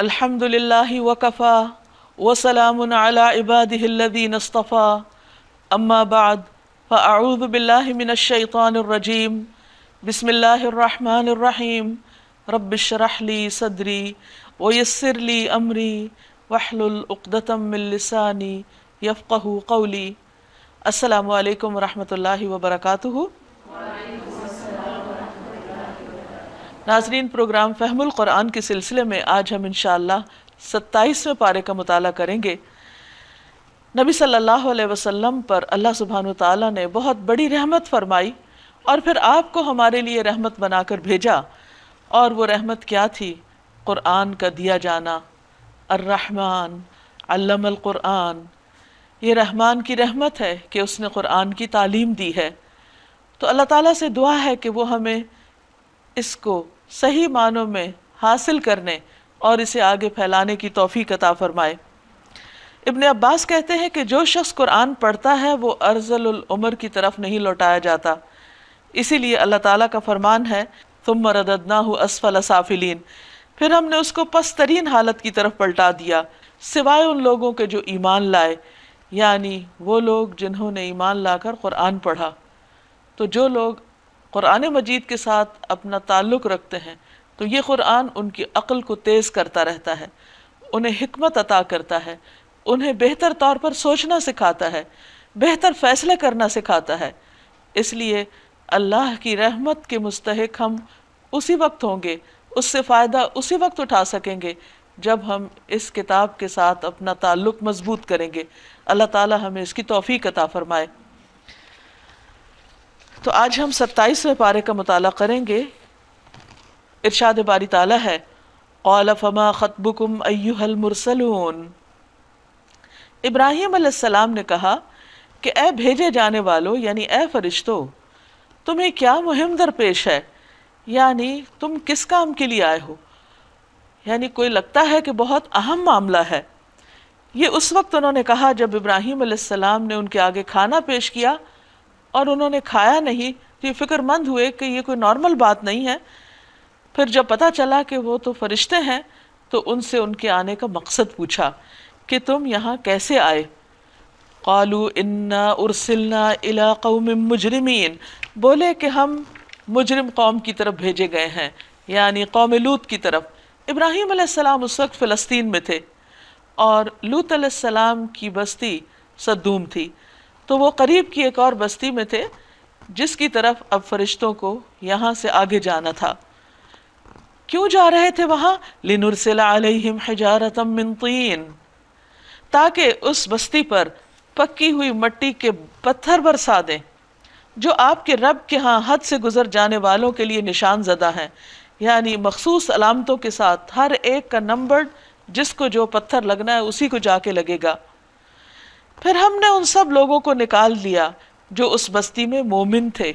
الحمد للہ وکفا وسلام علی عبادہ الذین اصطفا اما بعد فاعوذ باللہ من الشیطان الرجیم بسم اللہ الرحمن الرحیم رب اشرح لی صدری ویسر لی امری واحلل عقدۃ من لسانی یفقہوا قولی۔ السلام علیکم ورحمۃ اللہ وبرکاتہ۔ ناظرین، پروگرام فہم القرآن کے سلسلے میں آج ہم انشاءاللہ 27ویں پارے کا مطالعہ کریں گے۔ نبی صلی اللہ علیہ وسلم پر اللہ سبحانہ وتعالیٰ نے بہت بڑی رحمت فرمائی اور پھر آپ کو ہمارے لیے رحمت بنا کر بھیجا، اور وہ رحمت کیا تھی؟ قرآن کا دیا جانا۔ الرحمن علم القرآن، یہ رحمان کی رحمت ہے کہ اس نے قرآن کی تعلیم دی ہے۔ تو اللہ تعالیٰ سے دعا ہے کہ وہ ہمیں اس کو صحیح معنوں میں حاصل کرنے اور اسے آگے پھیلانے کی توفیق عطا فرمائے۔ ابن عباس کہتے ہیں کہ جو شخص قرآن پڑھتا ہے وہ ارذل العمر کی طرف نہیں لوٹایا جاتا، اسی لیے اللہ تعالیٰ کا فرمان ہے ثم رددناہ اسفل سافلین، پھر ہم نے اس کو پست ترین حالت کی طرف پلٹا دیا، سوائے ان لوگوں کے جو ایمان لائے، یعنی وہ لوگ جنہوں نے ایمان لا کر قرآن پڑھا۔ تو جو لوگ قرآن مجید کے ساتھ اپنا تعلق رکھتے ہیں تو یہ قرآن ان کی عقل کو تیز کرتا رہتا ہے، انہیں حکمت عطا کرتا ہے، انہیں بہتر طور پر سوچنا سکھاتا ہے، بہتر فیصلے کرنا سکھاتا ہے۔ اس لیے اللہ کی رحمت کے مستحق ہم اسی وقت ہوں گے، اس سے فائدہ اسی وقت اٹھا سکیں گے جب ہم اس کتاب کے ساتھ اپنا تعلق مضبوط کریں گے۔ اللہ تعالی ہمیں اس کی توفیق عطا فرمائے۔ تو آج ہم 27ویں پارے کا مطالعہ کریں گے۔ ارشاد باری تعالیٰ ہے قال فما خطبکم ایھا المرسلون۔ ابراہیم علیہ السلام نے کہا کہ اے بھیجے جانے والو، یعنی اے فرشتو، تمہیں کیا مہم درپیش ہے، یعنی تم کس کام کے لیے آئے ہو؟ یعنی کوئی لگتا ہے کہ بہت اہم معاملہ ہے۔ یہ اس وقت انہوں نے کہا جب ابراہیم علیہ السلام نے ان کے آگے کھانا پیش کیا اور انہوں نے کھایا نہیں، تو یہ فکر مند ہوئے کہ یہ کوئی نارمل بات نہیں ہے۔ پھر جب پتہ چلا کہ وہ تو فرشتے ہیں تو ان سے ان کے آنے کا مقصد پوچھا کہ تم یہاں کیسے آئے؟ قالوا انا ارسلنا الی قوم مجرمین، بولے کہ ہم مجرم قوم کی طرف بھیجے گئے ہیں، یعنی قوم لوط کی طرف۔ ابراہیم علیہ السلام اس وقت فلسطین میں تھے اور لوط علیہ السلام کی بستی صدوم تھی، تو وہ قریب کی ایک اور بستی میں تھے جس کی طرف اب فرشتوں کو یہاں سے آگے جانا تھا۔ کیوں جا رہے تھے وہاں؟ لنرسل علیہم حجارۃ من طین، تاکہ اس بستی پر پکی ہوئی مٹی کے پتھر برسا دیں جو آپ کے رب کے ہاں حد سے گزر جانے والوں کے لیے نشان زدہ ہیں، یعنی مخصوص علامتوں کے ساتھ، ہر ایک کا نمبر، جس کو جو پتھر لگنا ہے اسی کو جا کے لگے گا۔ پھر ہم نے ان سب لوگوں کو نکال لیا جو اس بستی میں مومن تھے،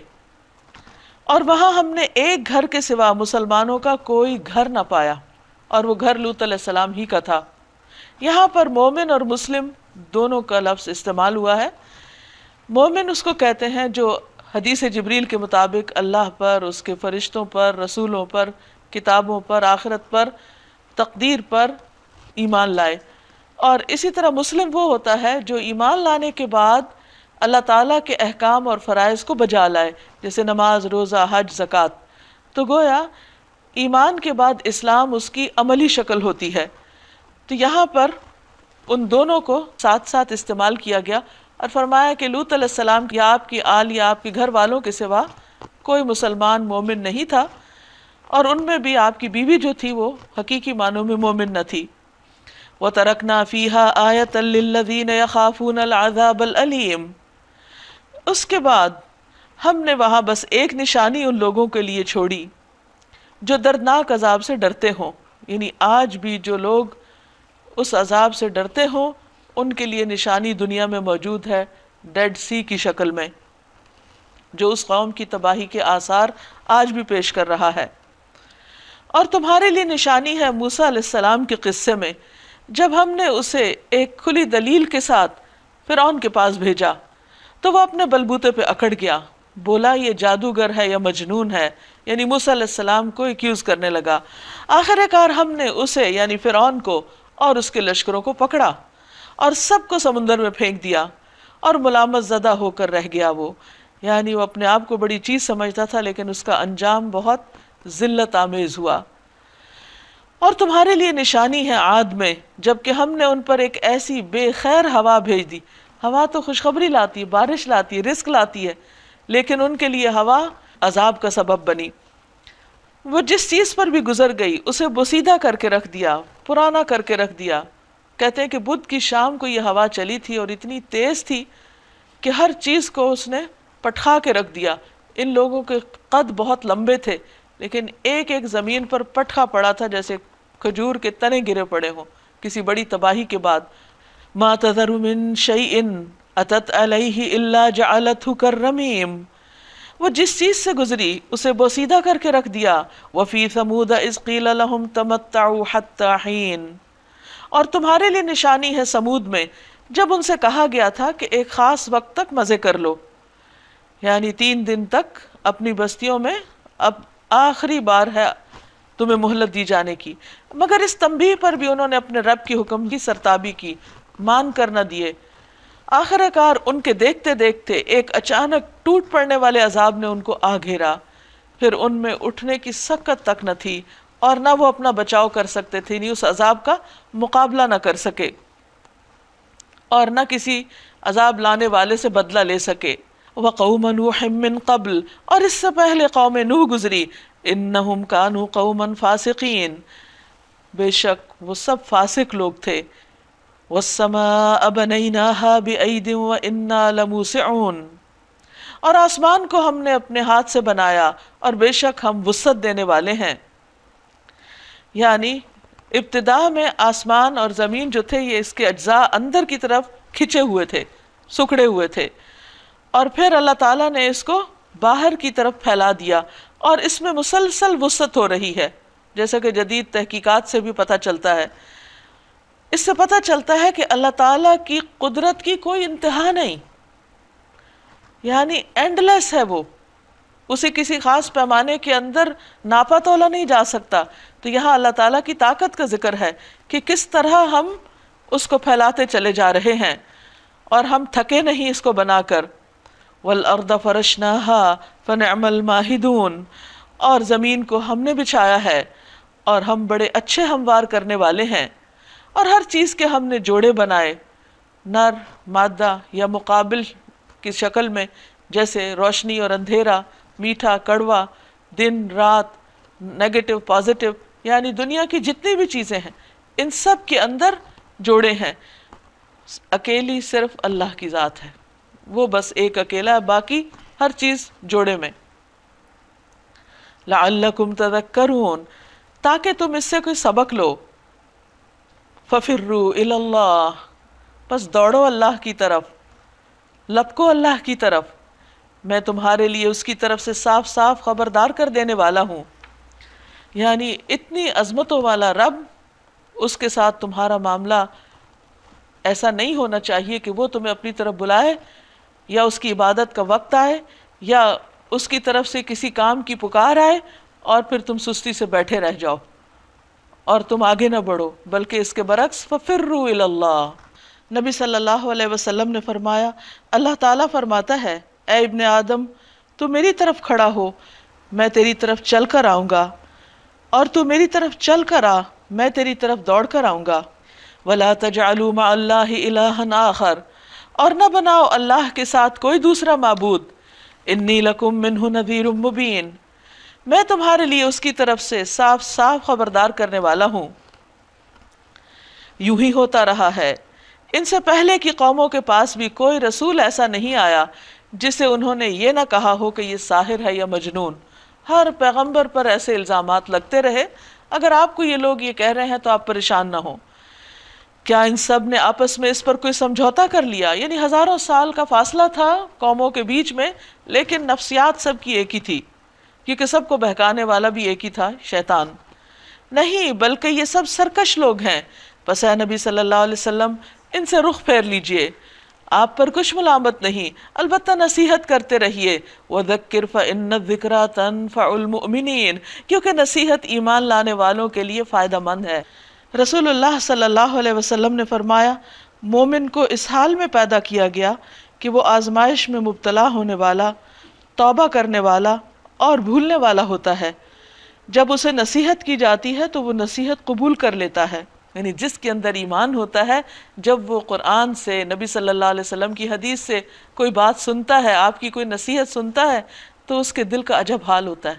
اور وہاں ہم نے ایک گھر کے سوا مسلمانوں کا کوئی گھر نہ پایا، اور وہ گھر لوط علیہ السلام ہی کا تھا۔ یہاں پر مومن اور مسلم دونوں کا لفظ استعمال ہوا ہے۔ مومن اس کو کہتے ہیں جو حدیث جبریل کے مطابق اللہ پر، اس کے فرشتوں پر، رسولوں پر، کتابوں پر، آخرت پر، تقدیر پر ایمان لائے۔ اور اسی طرح مسلم وہ ہوتا ہے جو ایمان لانے کے بعد اللہ تعالیٰ کے احکام اور فرائض کو بجا لائے، جیسے نماز، روزہ، حج، زکوٰۃ۔ تو گویا ایمان کے بعد اسلام اس کی عملی شکل ہوتی ہے۔ تو یہاں پر ان دونوں کو ساتھ ساتھ استعمال کیا گیا اور فرمایا کہ لوط علیہ السلام یا آپ کی آل یا آپ کے گھر والوں کے سوا کوئی مسلمان مومن نہیں تھا، اور ان میں بھی آپ کی بیوی جو تھی وہ حقیقی معنوں میں مومن نہ تھی۔ وَتَرَكْنَا فِيهَا آيَةً لِّلَّذِينَ يَخَافُونَ الْعَذَابَ الْأَلِيمَ، اس کے بعد ہم نے وہاں بس ایک نشانی ان لوگوں کے لیے چھوڑی جو دردناک عذاب سے ڈرتے ہوں، یعنی آج بھی جو لوگ اس عذاب سے ڈرتے ہوں ان کے لیے نشانی دنیا میں موجود ہے، ڈیڈ سی کی شکل میں، جو اس قوم کی تباہی کے آثار آج بھی پیش کر رہا ہے۔ اور تمہارے لیے نشانی ہے موسیٰ علیہ السلام کے قصے میں، جب ہم نے اسے ایک کھلی دلیل کے ساتھ فرعون کے پاس بھیجا تو وہ اپنے بلبوتے پہ اکڑ گیا، بولا یہ جادوگر ہے یا مجنون ہے، یعنی موسیٰ علیہ السلام کو ایکیوز کرنے لگا۔ آخر کار ہم نے اسے یعنی فرعون کو اور اس کے لشکروں کو پکڑا اور سب کو سمندر میں پھینک دیا، اور ملامت زدہ ہو کر رہ گیا وہ، یعنی وہ اپنے آپ کو بڑی چیز سمجھتا تھا لیکن اس کا انجام بہت ذلت آمیز ہوا۔ اور تمہارے لیے نشانی ہے عاد میں، جبکہ ہم نے ان پر ایک ایسی بے خیر ہوا بھیج دی۔ ہوا تو خوشخبری لاتی ہے، بارش لاتی ہے، رزق لاتی ہے، لیکن ان کے لیے ہوا عذاب کا سبب بنی۔ وہ جس چیز پر بھی گزر گئی اسے بوسیدہ کر کے رکھ دیا، پرانا کر کے رکھ دیا۔ کہتے ہیں کہ بدھ کی شام کو یہ ہوا چلی تھی اور اتنی تیز تھی کہ ہر چیز کو اس نے پٹخا کے رکھ دیا۔ ان لوگوں کے قد بہت لمبے تھے لیکن ایک ایک زمین پر پٹخا پڑا تھا جیسے کھجور کے تنے گرے پڑے ہوں کسی بڑی تباہی کے بعد۔ ما تذر من شیء اتت علیہ الا جعلتہ کالرمیم، وہ جس چیز سے گزری اسے بوسیدہ کر کے رکھ دیا۔ وفی ثمود اذ قیل لہم تمتعوا حتی حین، اور تمہارے لیے نشانی ہے سمود میں جب ان سے کہا گیا تھا کہ ایک خاص وقت تک مزے کر لو، یعنی 3 دن تک اپنی بستیوں میں، اب آخری بار ہے تمہیں مہلت دی جانے کی۔ مگر اس تنبیہ پر بھی انہوں نے اپنے رب کی حکم کی سرتابی کی، مان کر نہ دیے۔ آخر کار ان کے دیکھتے دیکھتے ایک اچانک ٹوٹ پڑنے والے عذاب نے ان کو آ گھیرا، پھر ان میں اٹھنے کی سکت تک نہ تھی اور نہ وہ اپنا بچاؤ کر سکتے تھے، نہیں اس عذاب کا مقابلہ نہ کر سکے اور نہ کسی عذاب لانے والے سے بدلہ لے سکے۔ وَقَوْمَ نُوحٍ مِّن قَبْلِ، اور اس سے پہلے قوم نوح گزری، اِنَّهُمْ كَانُوا قَوْمًا فَاسِقِينَ، بے شک وہ سب فاسق لوگ تھے۔ وَالسَّمَاءَ بَنَيْنَاهَا بِأَيْدٍ وَإِنَّا لَمُوسِعُونَ، اور آسمان کو ہم نے اپنے ہاتھ سے بنایا اور بے شک ہم وسعت دینے والے ہیں۔ یعنی ابتدا میں آسمان اور زمین جو تھے یہ اس کے اجزاء اندر کی طرف کھچے ہوئے تھے، سکڑے ہوئے تھے، اور پھر اللہ تعالیٰ نے اس کو باہر کی طرف پھیلا دیا اور اس میں مسلسل وسعت ہو رہی ہے، جیسا کہ جدید تحقیقات سے بھی پتہ چلتا ہے۔ اس سے پتہ چلتا ہے کہ اللہ تعالیٰ کی قدرت کی کوئی انتہا نہیں، یعنی اینڈ لیس ہے وہ، اسے کسی خاص پیمانے کے اندر ناپا تولا نہیں جا سکتا۔ تو یہاں اللہ تعالیٰ کی طاقت کا ذکر ہے کہ کس طرح ہم اس کو پھیلاتے چلے جا رہے ہیں اور ہم تھکے نہیں اس کو بنا کر۔ وَالْأَرْضَ فَرَشْنَاهَا فَنِعْمَ الْمَاهِدُونَ، اور زمین کو ہم نے بچھایا ہے اور ہم بڑے اچھے ہموار کرنے والے ہیں، اور ہر چیز کے ہم نے جوڑے بنائے، نر مادہ یا مقابل کی شکل میں، جیسے روشنی اور اندھیرا، میٹھا کڑوا، دن رات، نیگیٹو پازیٹو، یعنی دنیا کی جتنی بھی چیزیں ہیں ان سب کے اندر جوڑے ہیں۔ اکیلی صرف اللہ کی ذات ہے، وہ بس ایک اکیلا ہے، باقی ہر چیز جوڑے میں۔ لعلکم تذکرون، تاکہ تم اس سے کوئی سبق لو۔ ففروا الی اللہ، بس دوڑو اللہ کی طرف، لپکو اللہ کی طرف، میں تمہارے لیے اس کی طرف سے صاف صاف خبردار کر دینے والا ہوں۔ یعنی اتنی عظمتوں والا رب، اس کے ساتھ تمہارا معاملہ ایسا نہیں ہونا چاہیے کہ وہ تمہیں اپنی طرف بلائے یا اس کی عبادت کا وقت آئے یا اس کی طرف سے کسی کام کی پکار آئے اور پھر تم سستی سے بیٹھے رہ جاؤ اور تم آگے نہ بڑھو، بلکہ اس کے برعکس ففروا الی اللہ۔ نبی صلی اللہ علیہ وسلم نے فرمایا، اللہ تعالیٰ فرماتا ہے، اے ابن آدم تو میری طرف کھڑا ہو، میں تیری طرف چل کر آؤں گا، اور تو میری طرف چل کر آ، میں تیری طرف دوڑ کر آؤں گا۔ وَلَا تَجْعَلُوا مَعَ اللَّهِ إِلَٰهًا آخر، اور نہ بناؤ اللہ کے ساتھ کوئی دوسرا معبود۔ انی لکم منہ نذیر مبین، میں تمہارے لیے اس کی طرف سے صاف صاف خبردار کرنے والا ہوں۔ یوں ہی ہوتا رہا ہے، ان سے پہلے کی قوموں کے پاس بھی کوئی رسول ایسا نہیں آیا جسے انہوں نے یہ نہ کہا ہو کہ یہ ساحر ہے یا مجنون۔ ہر پیغمبر پر ایسے الزامات لگتے رہے۔ اگر آپ کو یہ لوگ یہ کہہ رہے ہیں تو آپ پریشان نہ ہوں۔ کیا ان سب نے آپس میں اس پر کوئی سمجھوتا کر لیا؟ یعنی ہزاروں سال کا فاصلہ تھا قوموں کے بیچ میں، لیکن نفسیات سب کی ایک ہی تھی، کیونکہ سب کو بہکانے والا بھی ایک ہی تھا، شیطان۔ نہیں، بلکہ یہ سب سرکش لوگ ہیں۔ پس اے نبی صلی اللہ علیہ وسلم ان سے رخ پھیر لیجئے، آپ پر کچھ ملامت نہیں، البتہ نصیحت کرتے رہیے. وَذَكِّرْ فَإِنَّ الذِّكْرَىٰ تَنفَعُ الْمُؤْمِنِينَ، کیونکہ نصیحت ایمان لانے والوں کے لیے فائدہ مند ہے. رسول اللہ صلی اللہ علیہ وسلم نے فرمایا مومن کو اس حال میں پیدا کیا گیا کہ وہ آزمائش میں مبتلا ہونے والا، توبہ کرنے والا اور بھولنے والا ہوتا ہے. جب اسے نصیحت کی جاتی ہے تو وہ نصیحت قبول کر لیتا ہے. یعنی جس کے اندر ایمان ہوتا ہے، جب وہ قرآن سے، نبی صلی اللہ علیہ وسلم کی حدیث سے کوئی بات سنتا ہے، آپ کی کوئی نصیحت سنتا ہے، تو اس کے دل کا عجب حال ہوتا ہے.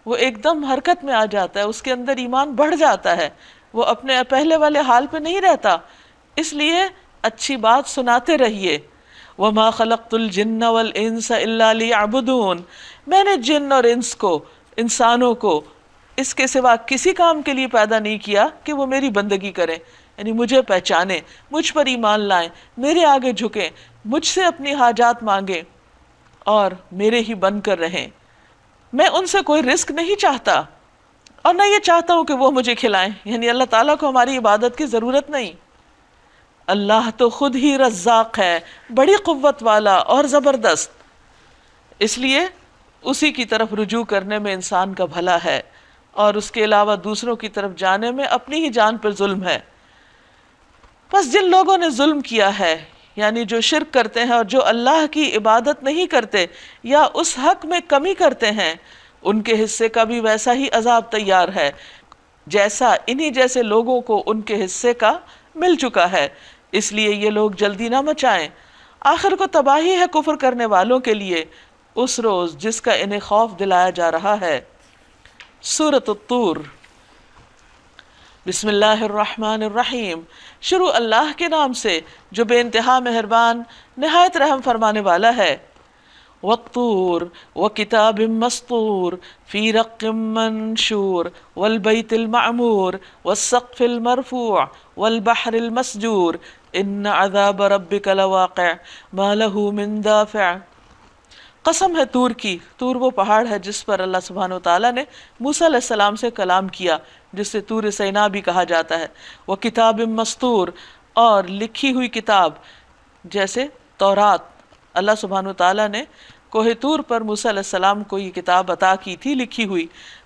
وہ ایک دم حرکت میں آ جاتا ہے، اس کے اندر ایمان بڑھ جاتا ہے، وہ اپنے پہلے والے حال پہ نہیں رہتا. اس لیے اچھی بات سناتے رہیے. وَمَا خَلَقْتُ الْجِنَّ وَالْإِنسَ إِلَّا لِيَعْبُدُونَ، میں نے جن اور انس کو، انسانوں کو اس کے سوا کسی کام کے لیے پیدا نہیں کیا کہ وہ میری بندگی کریں، یعنی مجھے پہچانیں، مجھ پر ایمان لائیں، میرے آگے جھکیں، مجھ سے اپنی حاجات مانگیں اور میرے ہی بن کر رہیں. میں ان سے کوئی رزق نہیں چاہتا اور نہ یہ چاہتا ہوں کہ وہ مجھے کھلائیں. یعنی اللہ تعالیٰ کو ہماری عبادت کی ضرورت نہیں. اللہ تو خود ہی رزاق ہے، بڑی قوت والا اور زبردست. اس لیے اسی کی طرف رجوع کرنے میں انسان کا بھلا ہے، اور اس کے علاوہ دوسروں کی طرف جانے میں اپنی ہی جان پر ظلم ہے. بس جن لوگوں نے ظلم کیا ہے، یعنی جو شرک کرتے ہیں اور جو اللہ کی عبادت نہیں کرتے یا اس حق میں کمی کرتے ہیں، ان کے حصے کا بھی ویسا ہی عذاب تیار ہے جیسا انہی جیسے لوگوں کو ان کے حصے کا مل چکا ہے. اس لیے یہ لوگ جلدی نہ مچائیں، آخر کو تباہی ہے کفر کرنے والوں کے لیے اس روز جس کا انہیں خوف دلایا جا رہا ہے. سورۃ الطور. بسم اللہ الرحمن الرحیم. شروع اللہ کے نام سے جو بے انتہا مہربان نہایت رحم فرمانے والا ہے. والطور وکتاب مسطور فی رق منشور والبیت المعمور والسقف المرفوع والبحر المسجور ان عذاب ربک لواقع ما له من دافع. قسم ہے طور کی. طور وہ پہاڑ ہے جس پر اللہ سبحانہ وتعالیٰ نے موسیٰ علیہ السلام سے کلام کیا، جس سے طور سینا بھی کہا جاتا ہے. وہ کتاب مسطور، اور لکھی ہوئی کتاب جیسے تورات. اللہ سبحانہ وتعالیٰ نے کوہ طور پر موسیٰ علیہ السلام کو یہ کتاب عطا کی تھی لکھی ہوئی.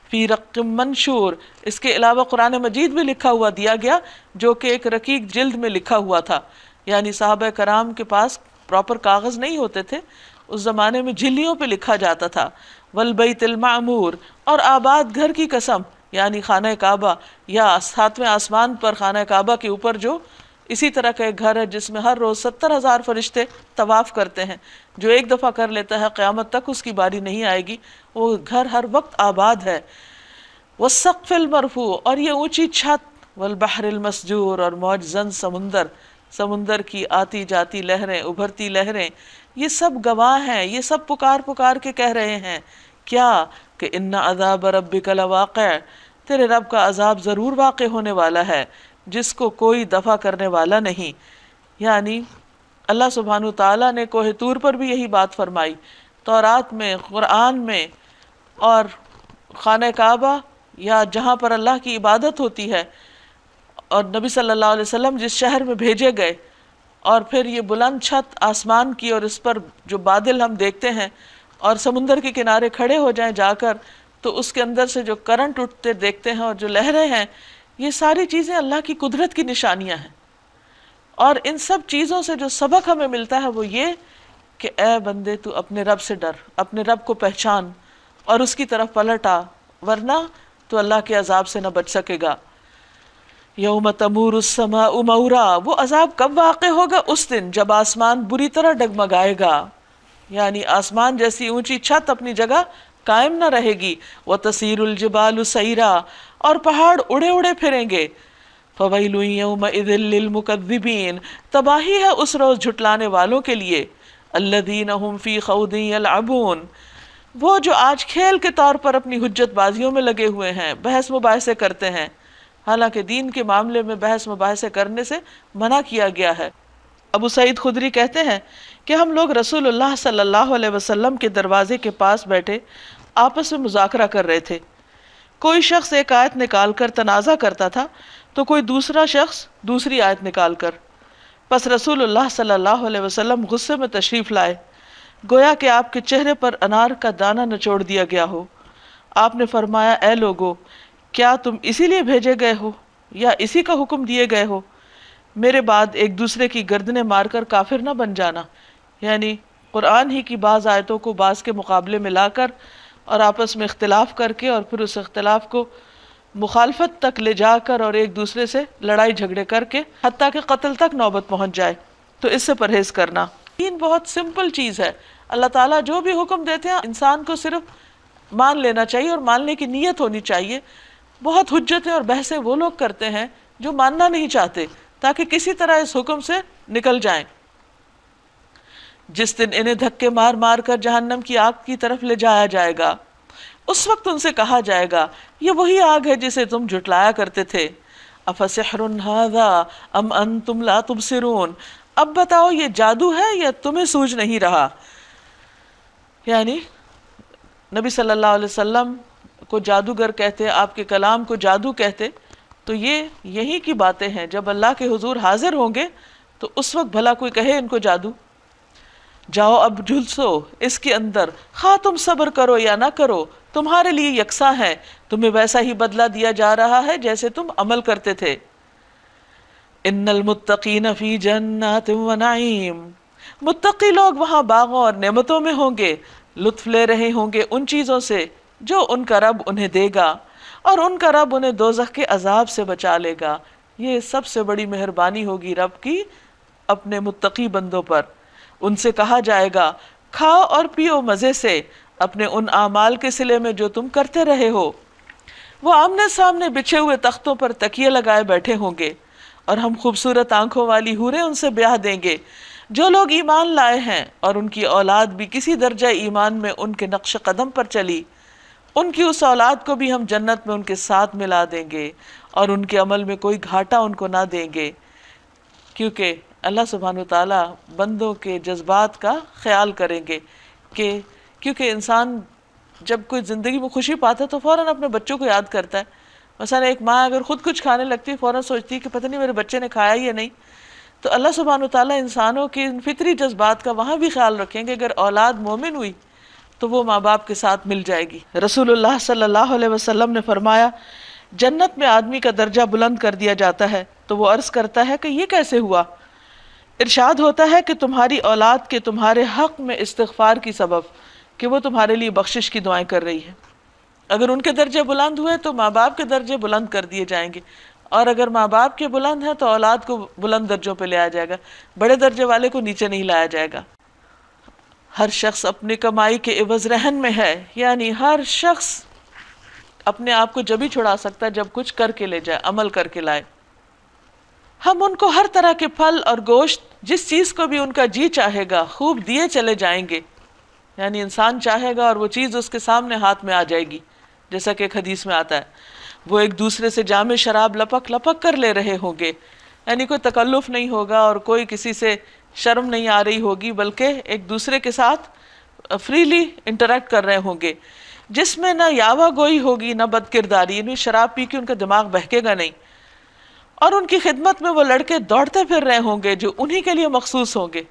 فی رق منشور، اس کے علاوہ قرآن مجید بھی لکھا ہوا دیا گیا جو کہ ایک رقیق جلد میں لکھا ہوا تھا. یعنی صحابہ کرام کے پاس پراپر کاغذ نہیں ہوتے تھے، اس زمانے میں جھلیوں پہ لکھا جاتا تھا. والبیت المعمور، اور آباد گھر کی قسم، یعنی خانہ کعبہ، یا ساتویں آسمان پر خانہ کعبہ کے اوپر جو اسی طرح کا ایک گھر ہے جس میں ہر روز 70,000 فرشتے طواف کرتے ہیں. جو ایک دفعہ کر لیتا ہے قیامت تک اس کی باری نہیں آئے گی، وہ گھر ہر وقت آباد ہے. والسقف المرفوع، اور یہ اونچی چھت. والبحر المسجور، اور موج زن سمندر، سمندر کی آتی جاتی لہریں، ابھرتی لہریں، یہ سب گواہ ہیں، یہ سب پکار پکار کے کہہ رہے ہیں کیا کہ ان عذاب ربک لواقع، تیرے رب کا عذاب ضرور واقع ہونے والا ہے جس کو کوئی دفع کرنے والا نہیں. یعنی اللہ سبحانہ تعالیٰ نے کوہ طور پر بھی یہی بات فرمائی، تورات میں، قرآن میں، اور خانہ کعبہ یا جہاں پر اللہ کی عبادت ہوتی ہے، اور نبی صلی اللہ علیہ وسلم جس شہر میں بھیجے گئے، اور پھر یہ بلند چھت آسمان کی، اور اس پر جو بادل ہم دیکھتے ہیں، اور سمندر کے کنارے کھڑے ہو جائیں جا کر تو اس کے اندر سے جو کرنٹ اٹھتے دیکھتے ہیں اور جو لہریں ہیں، یہ ساری چیزیں اللہ کی قدرت کی نشانیاں ہیں. اور ان سب چیزوں سے جو سبق ہمیں ملتا ہے وہ یہ کہ اے بندے تو اپنے رب سے ڈر، اپنے رب کو پہچان اور اس کی طرف پلٹ آ، ورنہ تو اللہ کے عذاب سے نہ بچ سکے گا. یوم تمور السماء مورا، وہ عذاب کب واقع ہوگا؟ اس دن جب آسمان بری طرح ڈگمگائے گا، یعنی آسمان جیسی اونچی چھت اپنی جگہ قائم نہ رہے گی. وَتَسِيرُ الْجِبَالُ سَيْرًا، اور پہاڑ اڑے اڑے پھریں گے. فَوَيْلٌ يَوْمَئِذٍ لِّلْمُكَذِّبِينَ، تباہی ہے اس روز جھٹلانے والوں کے لیے. الَّذِينَ هُمْ فِي خَوْضٍ يَلْعَبُونَ، وہ جو آج کھیل کے طور پر اپنی حجت بازیوں میں لگے ہوئے ہیں، بحث مباحثے کرتے ہیں. حالانکہ دین کے معاملے میں بحث مباحثے کرنے سے منع کیا گیا ہے. ابو سعید خدری کہتے ہیں کہ ہم لوگ رسول اللہ صلی اللہ علیہ وسلم کے دروازے کے پاس بیٹھے آپس میں مذاکرہ کر رہے تھے. کوئی شخص ایک آیت نکال کر تنازع کرتا تھا تو کوئی دوسرا شخص دوسری آیت نکال کر. پس رسول اللہ صلی اللہ علیہ وسلم غصے میں تشریف لائے، گویا کہ آپ کے چہرے پر انار کا دانہ نچوڑ دیا گیا ہو۔ آپ نے فرمایا، اے لوگو، کیا تم اسی لیے بھیجے گئے ہو یا اسی کا حکم دیے گئے ہو؟ میرے بعد ایک دوسرے کی گردنیں مار کر کافر نہ بن جانا، یعنی قرآن ہی کی بعض آیتوں کو بعض کے مقابلے میں لا کر اور آپس میں اختلاف کر کے اور پھر اس اختلاف کو مخالفت تک لے جا کر اور ایک دوسرے سے لڑائی جھگڑے کر کے حتیٰ کہ قتل تک نوبت پہنچ جائے، تو اس سے پرہیز کرنا۔ دین بہت سمپل چیز ہے، اللہ تعالیٰ جو بھی حکم دیتے ہیں انسان کو صرف مان لینا چاہیے اور ماننے کی نیت ہونی چاہیے۔ بہت حجتیں اور بحثیں وہ لوگ کرتے ہیں جو ماننا نہیں چاہتے تاکہ کسی طرح اس حکم سے نکل جائیں۔ جس دن انہیں دھکے مار مار کر جہنم کی آگ کی طرف لے جایا جائے گا، اس وقت ان سے کہا جائے گا، یہ وہی آگ ہے جسے تم جھٹلایا کرتے تھے۔ افسحر ھذا ام انتم لا تبصرون، اب بتاؤ یہ جادو ہے یا تمہیں سوجھ نہیں رہا؟ یعنی نبی صلی اللہ علیہ وسلم کو جادوگر کہتے، آپ کے کلام کو جادو کہتے، تو یہ یہی کی باتیں ہیں۔ جب اللہ کے حضور حاضر ہوں گے تو اس وقت بھلا کوئی کہے ان کو جادو؟ جاؤ اب جھلسو اس کے اندر، خواہ تم صبر کرو یا نہ کرو تمہارے لیے یکساں ہے، تمہیں ویسا ہی بدلہ دیا جا رہا ہے جیسے تم عمل کرتے تھے۔ ان المتقین فی جنات و نعیم، متقی لوگ وہاں باغوں اور نعمتوں میں ہوں گے، لطف لے رہے ہوں گے ان چیزوں سے جو ان کا رب انہیں دے گا، اور ان کا رب انہیں دوزخ کے عذاب سے بچا لے گا۔ یہ سب سے بڑی مہربانی ہوگی رب کی اپنے متقی بندوں پر۔ ان سے کہا جائے گا، کھاؤ اور پیو مزے سے اپنے ان اعمال کے صلے میں جو تم کرتے رہے ہو۔ وہ آمنے سامنے بچھے ہوئے تختوں پر تکیے لگائے بیٹھے ہوں گے، اور ہم خوبصورت آنکھوں والی حوریں ان سے بیاہ دیں گے۔ جو لوگ ایمان لائے ہیں اور ان کی اولاد بھی کسی درجہ ایمان میں ان کے نقش قدم پر چلی، ان کی اس اولاد کو بھی ہم جنت میں ان کے ساتھ ملا دیں گے، اور ان کے عمل میں کوئی گھاٹا ان کو نہ دیں گے، کیونکہ اللہ سبحانہ وتعالیٰ بندوں کے جذبات کا خیال کریں گے۔ کیونکہ انسان جب کوئی زندگی میں خوشی پاتا ہے تو فوراً اپنے بچوں کو یاد کرتا ہے۔ مثلا ایک ماں اگر خود کچھ کھانے لگتی ہے فوراً سوچتی ہے کہ پتہ نہیں میرے بچے نے کھایا یا نہیں۔ تو اللہ سبحانہ وتعالیٰ انسانوں کے ان فطری جذبات کا وہاں بھی خیال رکھیں گے۔ اگر اولاد مومن ہوئی تو وہ ماں باپ کے ساتھ مل جائے گی۔ رسول اللہ صلی اللہ علیہ وسلم نے فرمایا، جنت میں آدمی کا درجہ بلند کر دیا جاتا ہے تو وہ عرض کرتا ہے کہ یہ کیسے ہوا؟ ارشاد ہوتا ہے کہ تمہاری اولاد کے تمہارے حق میں استغفار کی سبب کہ وہ تمہارے لیے بخشش کی دعائیں کر رہی ہے۔ اگر ان کے درجے بلند ہوئے تو ماں باپ کے درجے بلند کر دیے جائیں گے، اور اگر ماں باپ کے بلند ہیں تو اولاد کو بلند درجوں پہ لے آیا جائے گا، بڑے درجے والے کو نیچے نہیں لایا جائے گا۔ ہر شخص اپنی کمائی کے عوض رہن میں ہے، یعنی ہر شخص اپنے آپ کو جب ہی چھڑا سکتا ہے جب کچھ کر کے لے جائے، عمل کر کے لائے۔ ہم ان کو ہر طرح کے پھل اور گوشت جس چیز کو بھی ان کا جی چاہے گا خوب دیے چلے جائیں گے، یعنی انسان چاہے گا اور وہ چیز اس کے سامنے ہاتھ میں آ جائے گی، جیسا کہ ایک حدیث میں آتا ہے۔ وہ ایک دوسرے سے جام شراب لپک لپک کر لے رہے ہوں گے، یعنی کوئی تکلف نہیں ہوگا اور کوئی کسی سے شرم نہیں آ رہی ہوگی، بلکہ ایک دوسرے کے ساتھ فریلی انٹریکٹ کر رہے ہوں گے، جس میں نہ یاوہ گوئی ہوگی نہ بد کرداری، یعنی شراب پی کے ان کا دماغ بہکے گا نہیں۔ اور ان کی خدمت میں وہ لڑکے دوڑتے پھر رہے ہوں گے جو انہی کے لیے مخصوص ہوں گے۔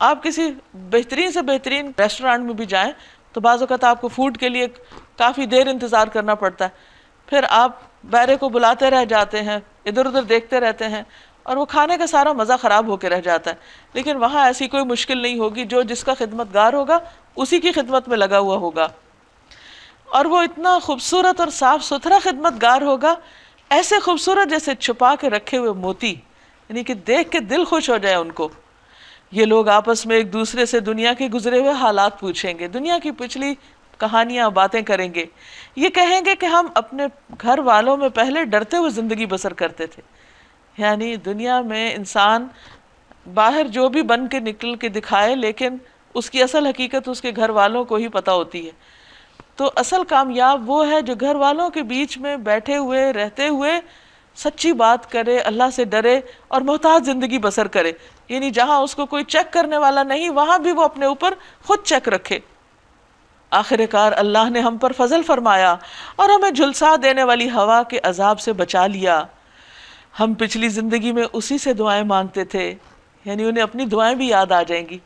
آپ کسی بہترین سے بہترین ریسٹورانٹ میں بھی جائیں تو بعض اوقات آپ کو فوڈ کے لیے کافی دیر انتظار کرنا پڑتا ہے، پھر آپ بیرے کو بلاتے رہ جاتے ہیں، ادھر ادھر دیکھتے رہتے ہیں، اور وہ کھانے کا سارا مزہ خراب ہو کے رہ جاتا ہے۔ لیکن وہاں ایسی کوئی مشکل نہیں ہوگی، جو جس کا خدمت گار ہوگا اسی کی خدمت میں لگا ہوا ہوگا، اور وہ اتنا خوبصورت اور صاف ستھرا خدمت گار ہوگا، ایسے خوبصورت جیسے چھپا کے رکھے ہوئے موتی، یعنی کہ دیکھ کے دل خوش ہو جائے ان کو۔ یہ لوگ آپس میں ایک دوسرے سے دنیا کے گزرے ہوئے حالات پوچھیں گے، دنیا کی پچھلی کہانیاں باتیں کریں گے۔ یہ کہیں گے کہ ہم اپنے گھر والوں میں پہلے ڈرتے ہوئے زندگی بسر کرتے تھے، یعنی دنیا میں انسان باہر جو بھی بن کے نکل کے دکھائے لیکن اس کی اصل حقیقت اس کے گھر والوں کو ہی پتہ ہوتی ہے۔ تو اصل کامیاب وہ ہے جو گھر والوں کے بیچ میں بیٹھے ہوئے رہتے ہوئے سچی بات کرے، اللہ سے ڈرے اور محتاط زندگی بسر کرے، یعنی جہاں اس کو کوئی چیک کرنے والا نہیں وہاں بھی وہ اپنے اوپر خود چیک رکھے۔ آخر کار اللہ نے ہم پر فضل فرمایا اور ہمیں جھلسا دینے والی ہوا کے عذاب سے بچا لیا۔ ہم پچھلی زندگی میں اسی سے دعائیں مانگتے تھے، یعنی انہیں اپنی دعائیں بھی یاد آ جائیں گی.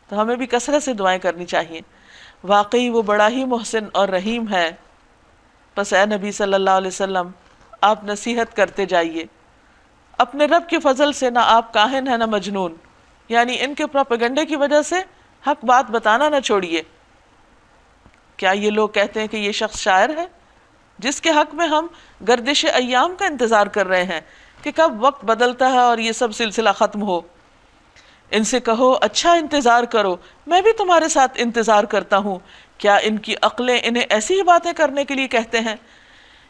تو ہمیں بھی کثرت سے دعائیں کرنی چاہیے. واقعی وہ بڑا ہی محسن اور رحیم ہے. پس اے نبی صلی اللہ علیہ وسلم آپ نصیحت کرتے جائیے. اپنے رب کے فضل سے نہ آپ کاہن ہیں نہ مجنون، یعنی ان کے پروپیگنڈے کی وجہ سے حق بات بتانا نہ چھوڑیے. کیا یہ لوگ کہتے ہیں کہ یہ شخص شاعر ہے جس کے حق میں ہم گردش ایام کا انتظار کر رہے ہیں کہ کب وقت بدلتا ہے اور یہ سب سلسلہ ختم ہو. ان سے کہو اچھا انتظار کرو، میں بھی تمہارے ساتھ انتظار کرتا ہوں. کیا ان کی عقلیں انہیں ایسی ہی باتیں کرنے کے لیے کہتے ہیں،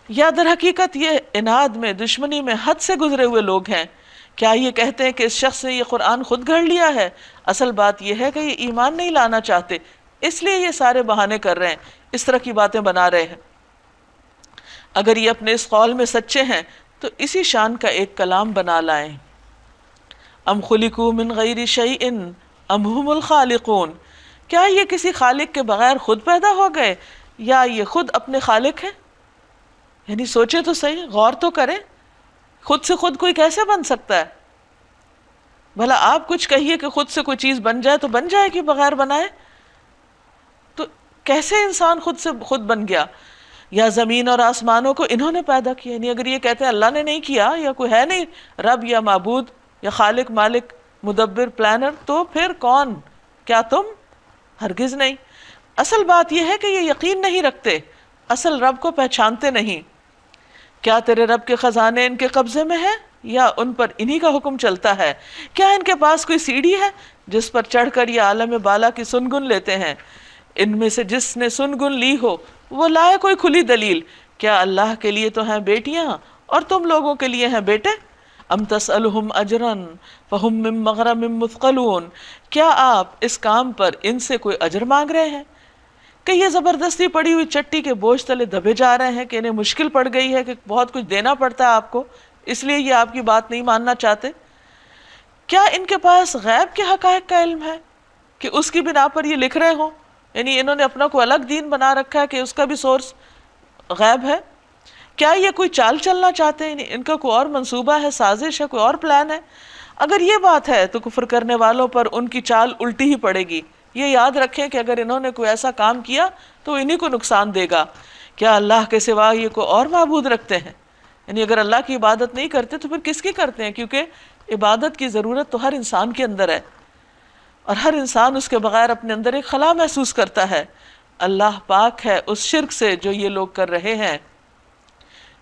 یا در حقیقت یہ اناد میں دشمنی میں حد سے گزرے ہوئے لوگ ہیں؟ کیا یہ کہتے ہیں کہ اس شخص نے یہ قرآن خود گھڑ لیا ہے؟ اصل بات یہ ہے کہ یہ ایمان نہیں لانا چاہتے، اس لیے یہ سارے بہانے کر رہے ہیں، اس طرح کی باتیں بنا رہے ہیں. اگر یہ اپنے اس قول میں سچے ہیں تو اسی شان کا ایک کلام بنا لائیں. ام خلقوا من غیر شیء ام هم الخالقون، کیا یہ کسی خالق کے بغیر خود پیدا ہو گئے یا یہ خود اپنے خالق ہیں؟ یعنی سوچے تو صحیح، غور تو کریں، خود سے خود کوئی کیسے بن سکتا ہے؟ بھلا آپ کچھ کہیے کہ خود سے کوئی چیز بن جائے تو بن جائے گی بغیر بنائے، تو کیسے انسان خود سے خود بن گیا؟ یا زمین اور آسمانوں کو انہوں نے پیدا کیا. یعنی اگر یہ کہتے ہیں اللہ نے نہیں کیا یا کوئی ہے نہیں رب یا معبود یا خالق مالک مدبر پلانر، تو پھر کون؟ کیا تم؟ ہرگز نہیں. اصل بات یہ ہے کہ یہ یقین نہیں رکھتے، اصل رب کو پہچانتے نہیں. کیا تیرے رب کے خزانے ان کے قبضے میں ہیں یا ان پر انہی کا حکم چلتا ہے؟ کیا ان کے پاس کوئی سیڑھی ہے جس پر چڑھ کر یہ عالم بالا کی سنگن لیتے ہیں؟ ان میں سے جس نے سنگن لی ہو وہ لائے کوئی کھلی دلیل. کیا اللہ کے لیے تو ہیں بیٹیاں اور تم لوگوں کے لیے ہیں بیٹے؟ ام تسألہم اجرا فہم من مغرم مثقلون، کیا آپ اس کام پر ان سے کوئی اجر مانگ رہے ہیں کہ یہ زبردستی پڑی ہوئی چٹی کے بوجھ تلے دبے جا رہے ہیں، کہ انہیں مشکل پڑ گئی ہے کہ بہت کچھ دینا پڑتا ہے آپ کو، اس لیے یہ آپ کی بات نہیں ماننا چاہتے؟ کیا ان کے پاس غیب کے حقائق کا علم ہے کہ اس کی بنا پر یہ لکھ رہے ہوں؟ یعنی انہوں نے اپنا کوئی الگ دین بنا رکھا ہے کہ اس کا بھی سورس غیب ہے. کیا یہ کوئی چال چلنا چاہتے ہیں؟ یعنی ان کا کوئی اور منصوبہ ہے، سازش ہے، کوئی اور پلان ہے؟ اگر یہ بات ہے تو کفر کرنے والوں پر ان کی چال الٹی ہی پڑے گی. یہ یاد رکھیں کہ اگر انہوں نے کوئی ایسا کام کیا تو انہی کو نقصان دے گا. کیا اللہ کے سوا یہ کوئی اور معبود رکھتے ہیں؟ یعنی اگر اللہ کی عبادت نہیں کرتے تو پھر کس کی کرتے ہیں؟ کیونکہ عبادت کی ضرورت تو ہر انسان کے اندر ہے، اور ہر انسان اس کے بغیر اپنے اندر ایک خلا محسوس کرتا ہے. اللہ پاک ہے اس شرک سے جو یہ لوگ کر رہے ہیں.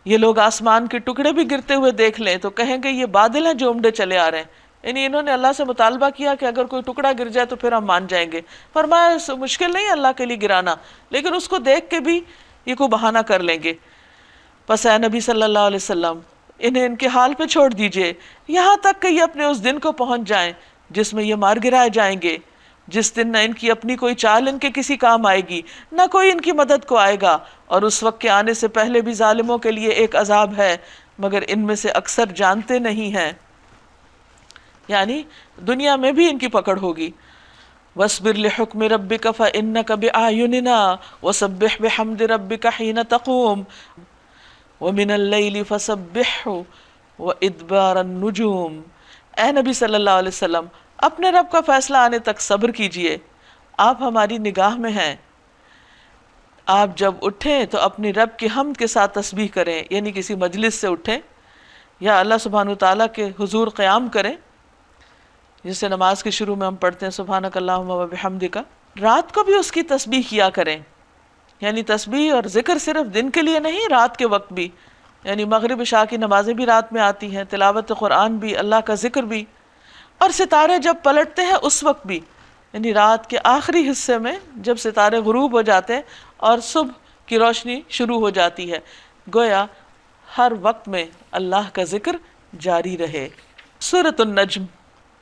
یہ لوگ آسمان کے ٹکڑے بھی گرتے ہوئے دیکھ لیں تو کہیں گے یہ بادل ہیں جو امڈے چلے آ رہے ہیں. یعنی انہوں نے اللہ سے مطالبہ کیا کہ اگر کوئی ٹکڑا گر جائے تو پھر ہم مان جائیں گے. فرمایا مشکل نہیں اللہ کے لیے گرانا، لیکن اس کو دیکھ کے بھی یہ کوئی بہانہ کر لیں گے. پس اے نبی صلی اللہ علیہ وسلم انہیں ان کے حال پہ چھوڑ دیجئے یہاں تک کہ یہ اپنے اس دن کو پہنچ جائیں جس میں یہ مار گرائے جائیں گے، جس دن نہ ان کی اپنی کوئی چال ان کے کسی کام آئے گی، نہ کوئی ان کی مدد کو آئے گا. اور اس وقت کے آنے سے پہلے بھی ظالموں کے لیے ایک عذاب ہے، مگر ان میں سے اکثر جانتے نہیں ہیں. یعنی دنیا میں بھی ان کی پکڑ ہوگی. وَاصْبِرْ لِحُكْمِ رَبِّكَ فَإِنَّكَ بِأَعْيُنِنَا وَسَبِّحْ بِحَمْدِ رَبِّكَ حِينَ تَقُومُ وَمِنَ اللَّيْلِ فَسَبِّحْهُ وَإِدْبَارَ النُّجُومِ. اے نبی صلی اللہ علیہ وسلم اپنے رب کا فیصلہ آنے تک صبر کیجئے، آپ ہماری نگاہ میں ہیں. آپ جب اٹھیں تو اپنی رب کی حمد کے ساتھ تسبیح کریں، یعنی کسی مجلس سے اٹھیں یا اللہ سبحانہ وتعالیٰ کے حضور قیام کریں، جسے نماز کے شروع میں ہم پڑھتے ہیں سبحانک اللہم و بحمدک. رات کو بھی اس کی تسبیح کیا کریں، یعنی تسبیح اور ذکر صرف دن کے لیے نہیں، رات کے وقت بھی. یعنی مغرب عشاء کی نمازیں بھی رات میں آتی ہیں، تلاوت قرآن بھی، اللہ کا ذکر بھی. اور ستارے جب پلٹتے ہیں اس وقت بھی، یعنی رات کے آخری حصے میں جب ستارے غروب ہو جاتے ہیں اور صبح کی روشنی شروع ہو جاتی ہے، گویا ہر وقت میں اللہ کا ذکر جاری رہے. سورۃ النجم.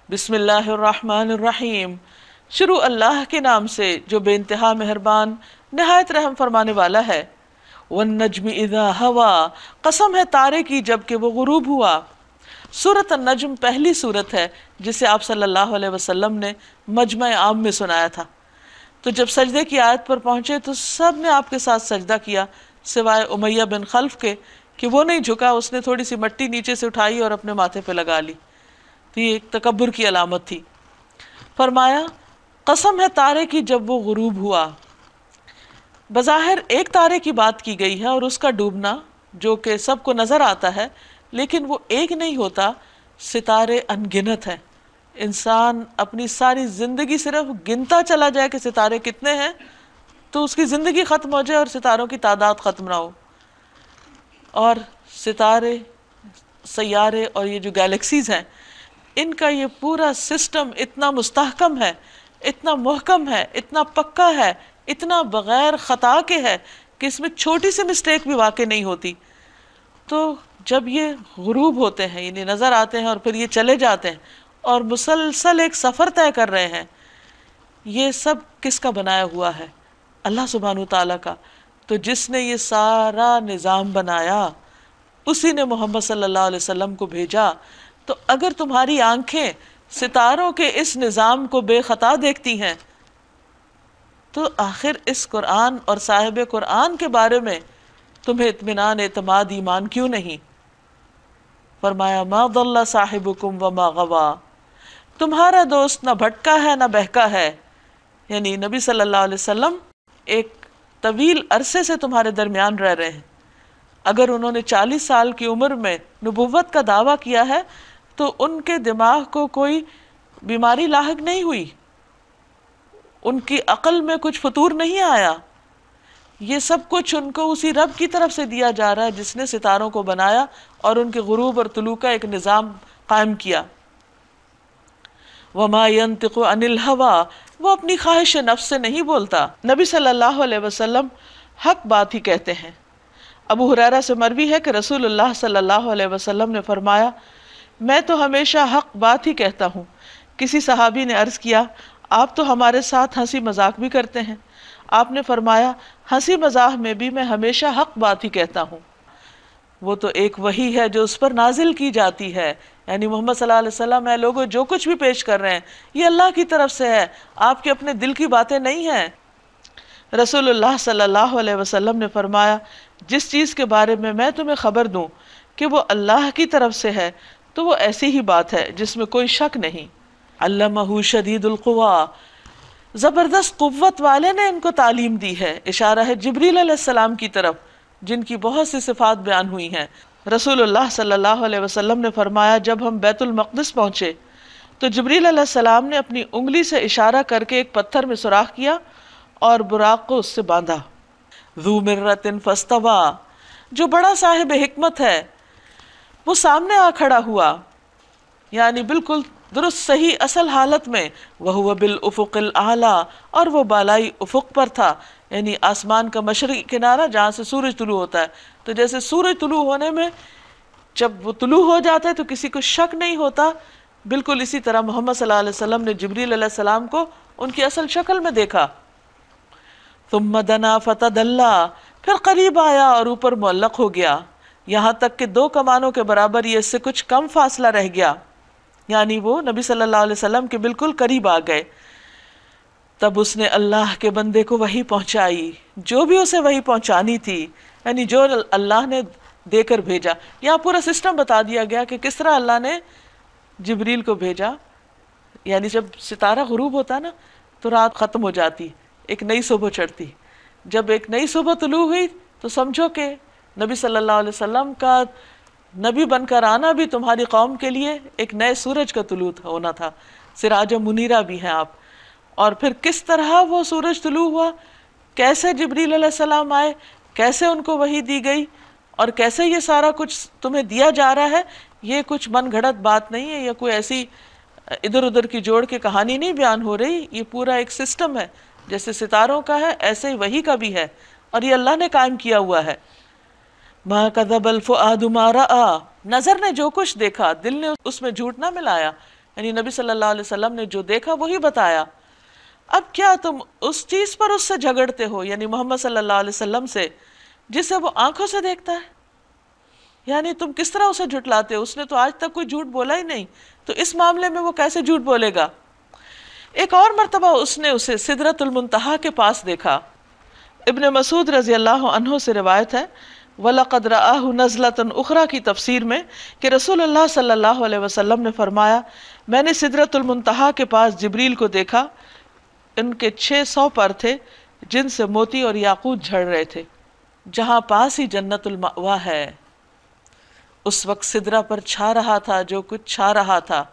بسم اللہ الرحمن الرحیم. شروع اللہ کے نام سے جو بے انتہا مہربان نہایت رحم فرمانے والا ہے. والنجم اذا ہوا، قسم ہے تارے کی جب کہ وہ غروب ہوا. سورۃ النجم پہلی سورت ہے جسے آپ صلی اللہ علیہ وسلم نے مجمع عام میں سنایا تھا. تو جب سجدے کی آیت پر پہنچے تو سب نے آپ کے ساتھ سجدہ کیا سوائے امیہ بن خلف کے کہ وہ نہیں جھکا، اس نے تھوڑی سی مٹی نیچے سے اٹھائی اور اپنے ماتھے پہ لگا لی. تو یہ ایک تکبر کی علامت تھی. فرمایا قسم ہے تارے کی جب وہ غروب ہوا. بظاہر ایک تارے کی بات کی گئی ہے اور اس کا ڈوبنا جو کہ سب کو نظر آتا ہے، لیکن وہ ایک نہیں ہوتا، ستارے ان گنت ہیں. انسان اپنی ساری زندگی صرف گنتا چلا جائے کہ ستارے کتنے ہیں تو اس کی زندگی ختم ہو جائے اور ستاروں کی تعداد ختم نہ ہو. اور ستارے، سیارے اور یہ جو گیلیکسیز ہیں، ان کا یہ پورا سسٹم اتنا مستحکم ہے، اتنا محکم ہے، اتنا پکا ہے، اتنا بغیر خطا کے ہے کہ اس میں چھوٹی سی مسٹیک بھی واقع نہیں ہوتی. تو جب یہ غروب ہوتے ہیں، یعنی نظر آتے ہیں اور پھر یہ چلے جاتے ہیں اور مسلسل ایک سفر طے کر رہے ہیں، یہ سب کس کا بنایا ہوا ہے؟ اللہ سبحانہ وتعالیٰ کا. تو جس نے یہ سارا نظام بنایا اسی نے محمد صلی اللہ علیہ وسلم کو بھیجا. تو اگر تمہاری آنکھیں ستاروں کے اس نظام کو بے خطا دیکھتی ہیں تو آخر اس قرآن اور صاحب قرآن کے بارے میں تمہیں اطمینان، اعتماد، ایمان کیوں نہیں؟ فرمایا ما ضل صاحبکم وما غوا، تمہارا دوست نہ بھٹکا ہے نہ بہکا ہے. یعنی نبی صلی اللہ علیہ وسلم ایک طویل عرصے سے تمہارے درمیان رہ رہے ہیں. اگر انہوں نے 40 سال کی عمر میں نبوت کا دعویٰ کیا ہے تو ان کے دماغ کو کوئی بیماری لاحق نہیں ہوئی، ان کی عقل میں کچھ فطور نہیں آیا. یہ سب کچھ ان کو اسی رب کی طرف سے دیا جا رہا ہے جس نے ستاروں کو بنایا اور ان کے غروب اور طلوع کا ایک نظام قائم کیا. وما ينطق عن الهوى، وہ اپنی خواہش نفس سے نہیں بولتا. نبی صلی اللہ علیہ وسلم حق بات ہی کہتے ہیں. ابو ہریرہ سے مروی ہے کہ رسول اللہ صلی اللہ علیہ وسلم نے فرمایا میں تو ہمیشہ حق بات ہی کہتا ہوں. کسی صحابی نے عرض کیا آپ تو ہمارے ساتھ ہنسی مذاق بھی کرتے ہیں. آپ نے فرمایا ہنسی مذاق میں بھی میں ہمیشہ حق بات ہی کہتا ہوں. وہ تو ایک وحی ہے جو اس پر نازل کی جاتی ہے، یعنی محمد صلی اللہ علیہ وسلم اے لوگوں جو کچھ بھی پیش کر رہے ہیں یہ اللہ کی طرف سے ہے، آپ کے اپنے دل کی باتیں نہیں ہیں. رسول اللہ صلی اللہ علیہ وسلم نے فرمایا جس چیز کے بارے میں تمہیں خبر دوں کہ وہ اللہ کی طرف سے ہے تو وہ ایسی ہی بات ہے جس میں کوئی شک نہیں. علمہ شدید القوا، زبردست قوت والے نے ان کو تعلیم دی ہے. اشارہ ہے جبریل علیہ السلام کی طرف جن کی بہت سی صفات بیان ہوئی ہیں. رسول اللہ صلی اللہ علیہ وسلم نے فرمایا جب ہم بیت المقدس پہنچے تو جبریل علیہ السلام نے اپنی انگلی سے اشارہ کر کے ایک پتھر میں سوراخ کیا اور براق کو اس سے باندھا. ذو مرۃ فاستوی، جو بڑا صاحب حکمت ہے وہ سامنے آ کھڑا ہوا، یعنی بالکل درست صحیح اصل حالت میں. وَهُوَ بِالْأُفُقِ الْأَعْلَى، اور وہ بالائی افق پر تھا، یعنی آسمان کا مشرقی کنارہ جہاں سے سورج طلوع ہوتا ہے. تو جیسے سورج طلوع ہونے میں جب وہ طلوع ہو جاتا ہے تو کسی کو شک نہیں ہوتا، بالکل اسی طرح محمد صلی اللہ علیہ وسلم نے جبریل علیہ السلام کو ان کی اصل شکل میں دیکھا. ثم دنا فتدلى، پھر قریب آیا اور اوپر معلق ہو گیا، یہاں تک کہ 2 کمانوں کے برابر یہ اس سے کچھ کم فاصلہ رہ گیا، یعنی وہ نبی صلی اللہ علیہ وسلم کے بالکل قریب آ گئے. تب اس نے اللہ کے بندے کو وحی پہنچائی جو بھی اسے وحی پہنچانی تھی، یعنی جو اللہ نے دے کر بھیجا. یہاں پورا سسٹم بتا دیا گیا کہ کس طرح اللہ نے جبریل کو بھیجا. یعنی جب ستارہ غروب ہوتا نا تو رات ختم ہو جاتی، ایک نئی صبح چڑھتی. جب ایک نئی صبح طلوع ہوئی تو سمجھو کہ نبی صلی اللہ علیہ وسلم کا نبی بن کر آنا بھی تمہاری قوم کے لیے ایک نئے سورج کا طلوع ہونا تھا. سراج منیرہ بھی ہیں آپ. اور پھر کس طرح وہ سورج طلوع ہوا، کیسے جبریل علیہ السلام آئے، کیسے ان کو وحی دی گئی اور کیسے یہ سارا کچھ تمہیں دیا جا رہا ہے، یہ کچھ من گھڑت بات نہیں ہے یا کوئی ایسی ادھر ادھر کی جوڑ کے کہانی نہیں بیان ہو رہی. یہ پورا ایک سسٹم ہے، جیسے ستاروں کا ہے ایسے ہی وحی کا بھی ہے اور یہ اللہ نے قائم کیا ہوا ہے. ما کذب الفؤاد ما رأى، نظر نے جو کچھ دیکھا دل نے اس میں جھوٹ نہ ملایا، یعنی نبی صلی اللہ علیہ وسلم نے جو دیکھا وہی بتایا. اب کیا تم اس چیز پر اس سے جھگڑتے ہو، یعنی محمد صلی اللہ علیہ وسلم سے، جسے وہ آنکھوں سے دیکھتا ہے؟ یعنی تم کس طرح اسے جھٹلاتے ہو؟ اس نے تو آج تک کوئی جھوٹ بولا ہی نہیں، تو اس معاملے میں وہ کیسے جھوٹ بولے گا؟ ایک اور مرتبہ اس نے اسے سدرۃ المنتہا کے پاس دیکھا. ابن مسعود رضی اللہ عنہ سے روایت ہے وَلَقَدْ رَآهُ نَزْلَةً اخرى کی تفسیر میں کہ رسول اللہ صلی اللہ علیہ وسلم نے فرمایا میں نے سدرۃ المنتہا کے پاس جبریل کو دیکھا، ان کے 600 پر تھے جن سے موتی اور یاقوت جھڑ رہے تھے، جہاں پاس ہی جنت المأوا ہے۔ اس وقت سدرہ پر چھا رہا تھا جو کچھ چھا رہا تھا۔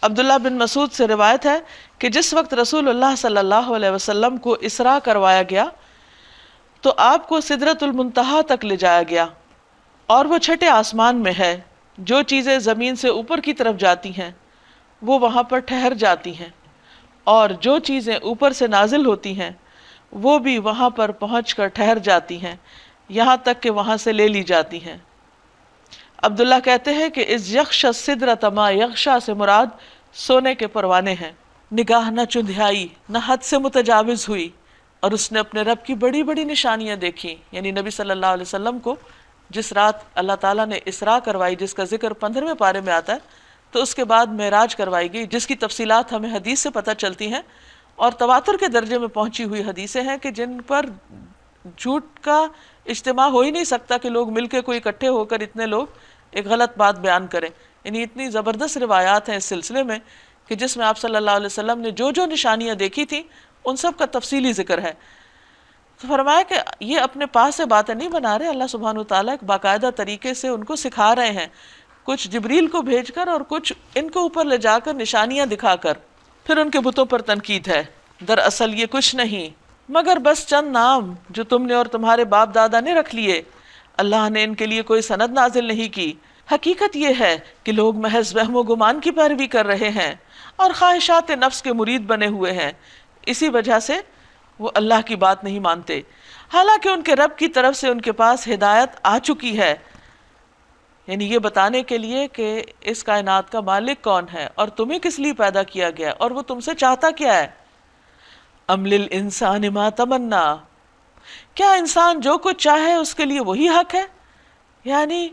عبداللہ بن مسعود سے روایت ہے کہ جس وقت رسول اللہ صلی اللہ علیہ وسلم کو اسراء کروایا گیا تو آپ کو سدرۃ المنتہا تک لے جایا گیا، اور وہ چھٹے آسمان میں ہے۔ جو چیزیں زمین سے اوپر کی طرف جاتی ہیں وہ وہاں پر ٹھہر جاتی ہیں، اور جو چیزیں اوپر سے نازل ہوتی ہیں وہ بھی وہاں پر پہنچ کر ٹھہر جاتی ہیں، یہاں تک کہ وہاں سے لے لی جاتی ہیں۔ عبداللہ کہتے ہیں کہ اس یغشی السدرۃ ما یغشی سے مراد سونے کے پروانے ہیں۔ نگاہ نہ چندھیائی، نہ حد سے متجاوز ہوئی، اور اس نے اپنے رب کی بڑی بڑی نشانیاں دیکھی، یعنی نبی صلی اللہ علیہ وسلم کو جس رات اللہ تعالیٰ نے اسراء کروائی، جس کا ذکر 15ویں پارے میں آتا ہے، تو اس کے بعد معراج کروائی گئی، جس کی تفصیلات ہمیں حدیث سے پتہ چلتی ہیں اور تواتر کے درجے میں پہنچی ہوئی حدیثیں ہیں کہ جن پر جھوٹ کا اجتماع ہو ہی نہیں سکتا کہ لوگ مل کے کوئی اکٹھے ہو کر اتنے لوگ ایک غلط بات بیان کریں۔ یعنی اتنی زبردست روایات ہیں اس سلسلے میں کہ جس میں آپ صلی اللہ علیہ وسلم نے جو جو نشانیاں دیکھی تھیں ان سب کا تفصیلی ذکر ہے۔ تو فرمایا کہ یہ اپنے پاس سے باتیں نہیں بنا رہے، اللہ سبحانہ وتعالیٰ ایک باقاعدہ طریقے سے ان کو سکھا رہے ہیں، کچھ جبریل کو بھیج کر اور کچھ ان کو اوپر لے جا کر نشانیاں دکھا کر۔ پھر ان کے بتوں پر تنقید ہے، دراصل یہ کچھ نہیں مگر بس چند نام جو تم نے اور تمہارے باپ دادا نے رکھ لیے، اللہ نے ان کے لیے کوئی سند نازل نہیں کی۔ حقیقت یہ ہے کہ لوگ محض وہم و گمان کی پیروی کر رہے ہیں اور خواہشات نفس کے مرید بنے ہوئے ہیں، اسی وجہ سے وہ اللہ کی بات نہیں مانتے، حالانکہ ان کے رب کی طرف سے ان کے پاس ہدایت آ چکی ہے، یعنی یہ بتانے کے لیے کہ اس کائنات کا مالک کون ہے اور تمہیں کس لیے پیدا کیا گیا اور وہ تم سے چاہتا کیا ہے۔ ام للانسان ما تمنا، کیا انسان جو کچھ چاہے اس کے لیے وہی حق ہے؟ یعنی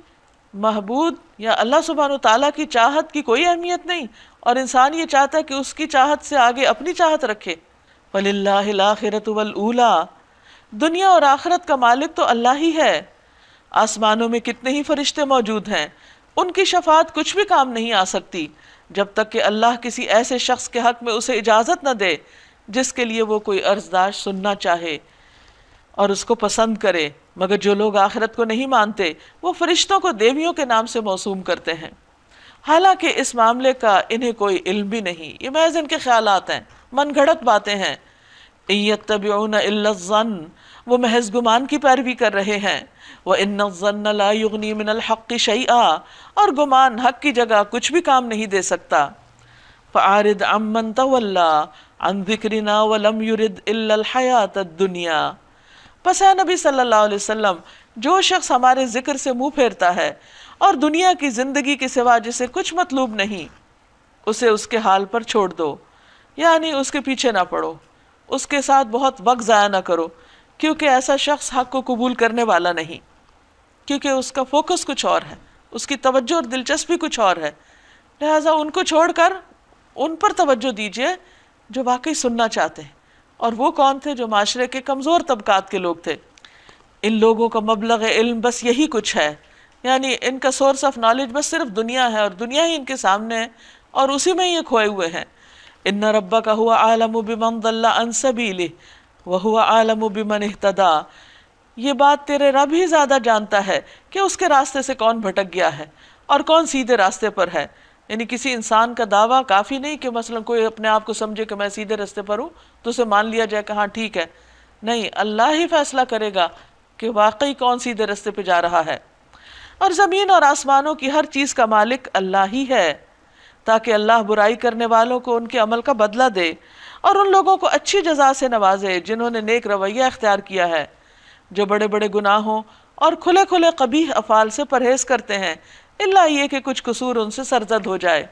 محبود یا اللہ سبحانہ و تعالیٰ کی چاہت کی کوئی اہمیت نہیں، اور انسان یہ چاہتا ہے کہ اس کی چاہت سے آگے اپنی چاہت رکھے۔ وَلِلَّهِ الْآخِرَةُ وَالْأُولَى، دنیا اور آخرت کا مالک تو اللہ ہی ہے۔ آسمانوں میں کتنے ہی فرشتے موجود ہیں، ان کی شفاعت کچھ بھی کام نہیں آ سکتی جب تک کہ اللہ کسی ایسے شخص کے حق میں اسے اجازت نہ دے جس کے لیے وہ کوئی عرضداشت سننا چاہے اور اس کو پسند کرے۔ مگر جو لوگ آخرت کو نہیں مانتے وہ فرشتوں کو دیویوں کے نام سے موسوم کرتے ہیں، حالانکہ اس معاملے کا انہیں کوئی علم بھی نہیں، یہ محض ان کے خیالات ہیں، من گھڑت باتیں ہیں۔ إِن يَتَّبِعُونَ إِلَّا الظَّنَّ، وہ محض گمان کی پیروی کر رہے ہیں۔ وَإِنَّ الظَّنَّ لَا يُغْنِي مِنَ الْحَقِّ شَيْئًا، اور گمان حق کی جگہ کچھ بھی کام نہیں دے سکتا۔ فَأَعْرِضْ عَمَّن تَوَلَّىٰ عَن ذِكْرِنَا وَلَمْ يُرِدْ إِلَّا الْحَيَاةَ الدُّنْيَا، پس اے نبی صلی اللہ علیہ وسلم، جو شخص ہمارے ذکر سے منہ پھیرتا ہے اور دنیا کی زندگی کے سوا جسے کچھ مطلوب نہیں، اسے اس کے حال پر چھوڑ دو، یعنی اس کے پیچھے نہ پڑو، اس کے ساتھ بہت وقت ضائع نہ کرو، کیونکہ ایسا شخص حق کو قبول کرنے والا نہیں، کیونکہ اس کا فوکس کچھ اور ہے، اس کی توجہ اور دلچسپی کچھ اور ہے۔ لہٰذا ان کو چھوڑ کر ان پر توجہ دیجئے جو واقعی سننا چاہتے ہیں، اور وہ کون تھے؟ جو معاشرے کے کمزور طبقات کے لوگ تھے۔ ان لوگوں کا مبلغ علم بس یہی کچھ ہے، یعنی ان کا سورس آف نالج بس صرف دنیا ہے، اور دنیا ہی ان کے سامنے ہے اور اسی میں یہ کھوئے ہوئے ہیں۔ ان ربک هو اعلم بمن ضل عن سبیلہ وهو اعلم بمن اہتدی، یہ بات تیرے رب ہی زیادہ جانتا ہے کہ اس کے راستے سے کون بھٹک گیا ہے اور کون سیدھے راستے پر ہے۔ یعنی کسی انسان کا دعویٰ کافی نہیں کہ مثلا کوئی اپنے آپ کو سمجھے کہ میں سیدھے راستے پر ہوں تو اسے مان لیا جائے کہ ہاں ٹھیک ہے، نہیں، اللہ ہی فیصلہ کرے گا کہ واقعی کون سیدھے راستے پہ جا رہا ہے۔ اور زمین اور آسمانوں کی ہر چیز کا مالک اللہ ہی ہے، تاکہ اللہ برائی کرنے والوں کو ان کے عمل کا بدلہ دے اور ان لوگوں کو اچھی جزا سے نوازے جنہوں نے نیک رویہ اختیار کیا ہے، جو بڑے بڑے گناہوں اور کھلے کھلے قبیح افعال سے پرہیز کرتے ہیں، الا یہ کہ کچھ قصور ان سے سرزد ہو جائے۔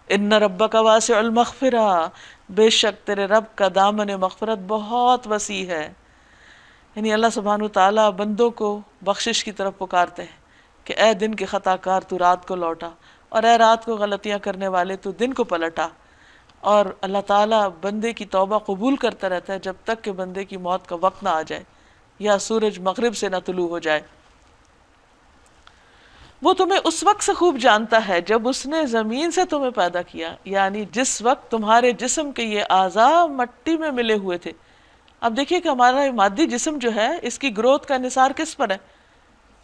ان ربک واسع المغفرہ، بے شک تیرے رب کا دامن مغفرت بہت وسیع ہے۔ یعنی اللہ سبحانہ وتعالیٰ بندوں کو بخشش کی طرف پکارتے ہیں کہ اے دن کے خطا کار تو رات کو لوٹا، اور اے رات کو غلطیاں کرنے والے تو دن کو پلٹا۔ اور اللہ تعالیٰ بندے کی توبہ قبول کرتا رہتا ہے جب تک کہ بندے کی موت کا وقت نہ آ جائے یا سورج مغرب سے نہ طلوع ہو جائے۔ وہ تمہیں اس وقت سے خوب جانتا ہے جب اس نے زمین سے تمہیں پیدا کیا، یعنی جس وقت تمہارے جسم کے یہ اعضاء مٹی میں ملے ہوئے تھے۔ اب دیکھیے کہ ہمارا یہ مادی جسم جو ہے، اس کی گروتھ کا انحصار کس پر ہے؟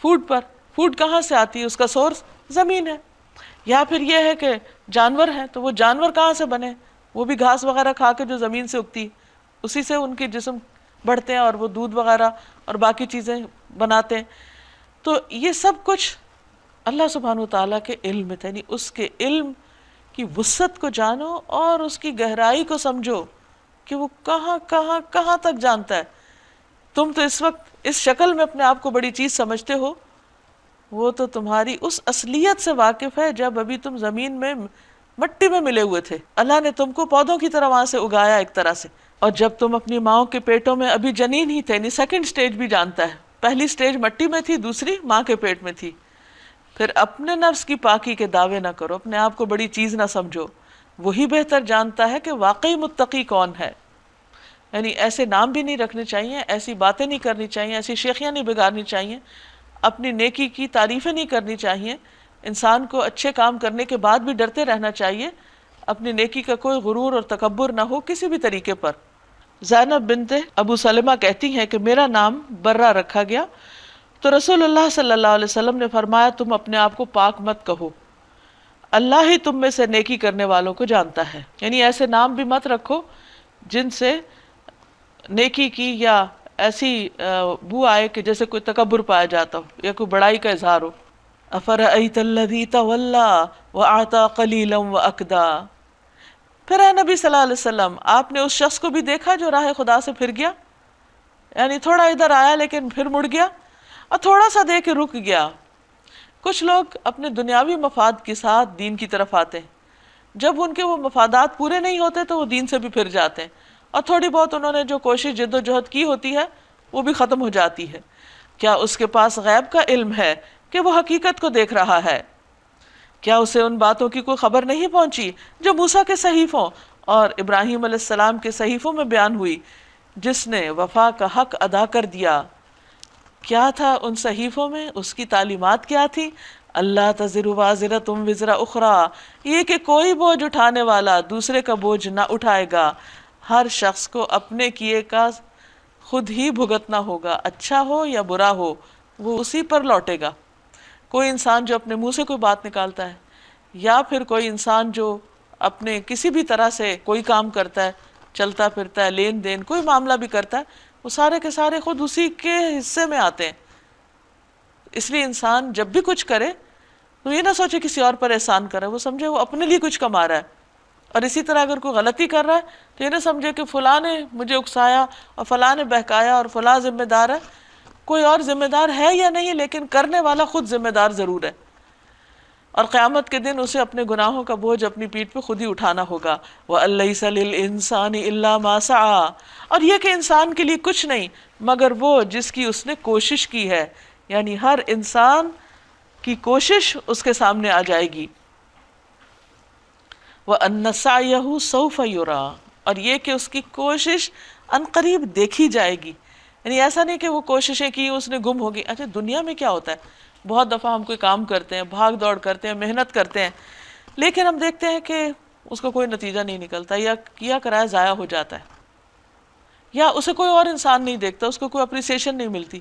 فوڈ پر۔ فوڈ کہاں سے آتی ہے؟ اس کا سورس زمین ہے۔ یا پھر یہ ہے کہ جانور ہیں، تو وہ جانور کہاں سے بنے؟ وہ بھی گھاس وغیرہ کھا کے جو زمین سے اگتی، اسی سے ان کے جسم بڑھتے ہیں اور وہ دودھ وغیرہ اور باقی چیزیں بناتے ہیں۔ تو یہ سب کچھ اللہ سبحانہ وتعالیٰ کے علم میں تھا، یعنی اس کے علم کی وسعت کو جانو اور اس کی گہرائی کو سمجھو کہ وہ کہاں کہاں کہاں تک جانتا ہے۔ تم تو اس وقت اس شکل میں اپنے آپ کو بڑی چیز سمجھتے ہو، وہ تو تمہاری اس اصلیت سے واقف ہے جب ابھی تم زمین میں مٹی میں ملے ہوئے تھے۔ اللہ نے تم کو پودوں کی طرح وہاں سے اگایا ایک طرح سے، اور جب تم اپنی ماؤں کے پیٹوں میں ابھی جنین ہی تھے، یعنی سیکنڈ سٹیج بھی جانتا ہے۔ پہلی سٹیج مٹی میں تھی، دوسری ماں کے پیٹ میں تھی۔ پھر اپنے نفس کی پاکی کے دعوے نہ کرو، اپنے آپ کو بڑی چیز نہ سمجھو، وہی بہتر جانتا ہے کہ واقعی متقی کون ہے۔ یعنی ایسے نام بھی نہیں رکھنے چاہیے، ایسی باتیں نہیں کرنی چاہیے، ایسی شیخیاں نہیں بگاڑنی چاہیے، اپنی نیکی کی تعریفیں نہیں کرنی چاہیے۔ انسان کو اچھے کام کرنے کے بعد بھی ڈرتے رہنا چاہیے، اپنی نیکی کا کوئی غرور اور تکبر نہ ہو کسی بھی طریقے پر۔ زینب بنت ابو سلمہ کہتی ہیں کہ میرا نام برہ رکھا گیا تو رسول اللہ صلی اللہ علیہ وسلم نے فرمایا تم اپنے آپ کو پاک مت کہو، اللہ ہی تم میں سے نیکی کرنے والوں کو جانتا ہے۔ یعنی ایسے نام بھی مت رکھو جن سے نیکی کی یا ایسی بو آئے کہ جیسے کوئی تکبر پایا جاتا ہو یا کوئی بڑائی کا اظہار ہو۔ افرأیت الذی تولی واعطی قلیلا واکدا۔ پھر اے نبی صلی اللہ علیہ وسلم، آپ نے اس شخص کو بھی دیکھا جو راہ خدا سے پھر گیا، یعنی تھوڑا ادھر آیا لیکن پھر مڑ گیا اور تھوڑا سا دے کے رک گیا۔ کچھ لوگ اپنے دنیاوی مفاد کے ساتھ دین کی طرف آتے ہیں، جب ان کے وہ مفادات پورے نہیں ہوتے تو وہ دین سے بھی پھر جاتے ہیں، اور تھوڑی بہت انہوں نے جو کوشش جد و جہد کی ہوتی ہے وہ بھی ختم ہو جاتی ہے۔ کیا اس کے پاس غیب کا علم ہے کہ وہ حقیقت کو دیکھ رہا ہے؟ کیا اسے ان باتوں کی کوئی خبر نہیں پہنچی جو موسیٰ کے صحیفوں اور ابراہیم علیہ السلام کے صحیفوں میں بیان ہوئی، جس نے وفا کا حق ادا کر دیا؟ کیا تھا ان صحیفوں میں؟ اس کی تعلیمات کیا تھی؟ اللہ تزر وازرۃ وزر اخری، یہ کہ کوئی بوجھ اٹھانے والا دوسرے کا بوجھ نہ اٹھائے گا، ہر شخص کو اپنے کیے کا خود ہی بھگتنا ہوگا، اچھا ہو یا برا ہو وہ اسی پر لوٹے گا۔ کوئی انسان جو اپنے منہ سے کوئی بات نکالتا ہے، یا پھر کوئی انسان جو اپنے کسی بھی طرح سے کوئی کام کرتا ہے، چلتا پھرتا ہے، لین دین کوئی معاملہ بھی کرتا ہے، وہ سارے کے سارے خود اسی کے حصے میں آتے ہیں۔ اس لیے انسان جب بھی کچھ کرے تو یہ نہ سوچے کسی اور پر احسان کر رہا ہے، وہ سمجھے وہ اپنے لیے کچھ کما رہا ہے۔ اور اسی طرح اگر کوئی غلطی کر رہا ہے تو یہ نہ سمجھے کہ فلاں نے مجھے اکسایا اور فلاں نے بہکایا اور فلاں ذمہ دار ہے۔ کوئی اور ذمہ دار ہے یا نہیں، لیکن کرنے والا خود ذمہ دار ضرور ہے، اور قیامت کے دن اسے اپنے گناہوں کا بوجھ اپنی پیٹھ پہ خود ہی اٹھانا ہوگا۔ وَأَلَّيْسَ لِلْإِنسَانِ إِلَّا مَا سَعَىٰ، اور یہ کہ انسان کے لیے کچھ نہیں مگر وہ جس کی اس نے کوشش کی ہے، یعنی ہر انسان کی کوشش اس کے سامنے آ جائے گی۔ وَأَنَّ سَعْيَهُ سَوْفَ يُرَىٰ، اور یہ کہ اس کی کوشش عنقریب دیکھی جائے گی۔ یعنی ایسا نہیں کہ وہ کوششیں کی اس نے گم ہوگی۔ اچھا دنیا میں کیا ہوتا ہے، بہت دفعہ ہم کوئی کام کرتے ہیں، بھاگ دوڑ کرتے ہیں، محنت کرتے ہیں، لیکن ہم دیکھتے ہیں کہ اس کا کوئی نتیجہ نہیں نکلتا، یا کیا کرایہ ضائع ہو جاتا ہے، یا اسے کوئی اور انسان نہیں دیکھتا، اس کو کوئی اپریسیشن نہیں ملتی،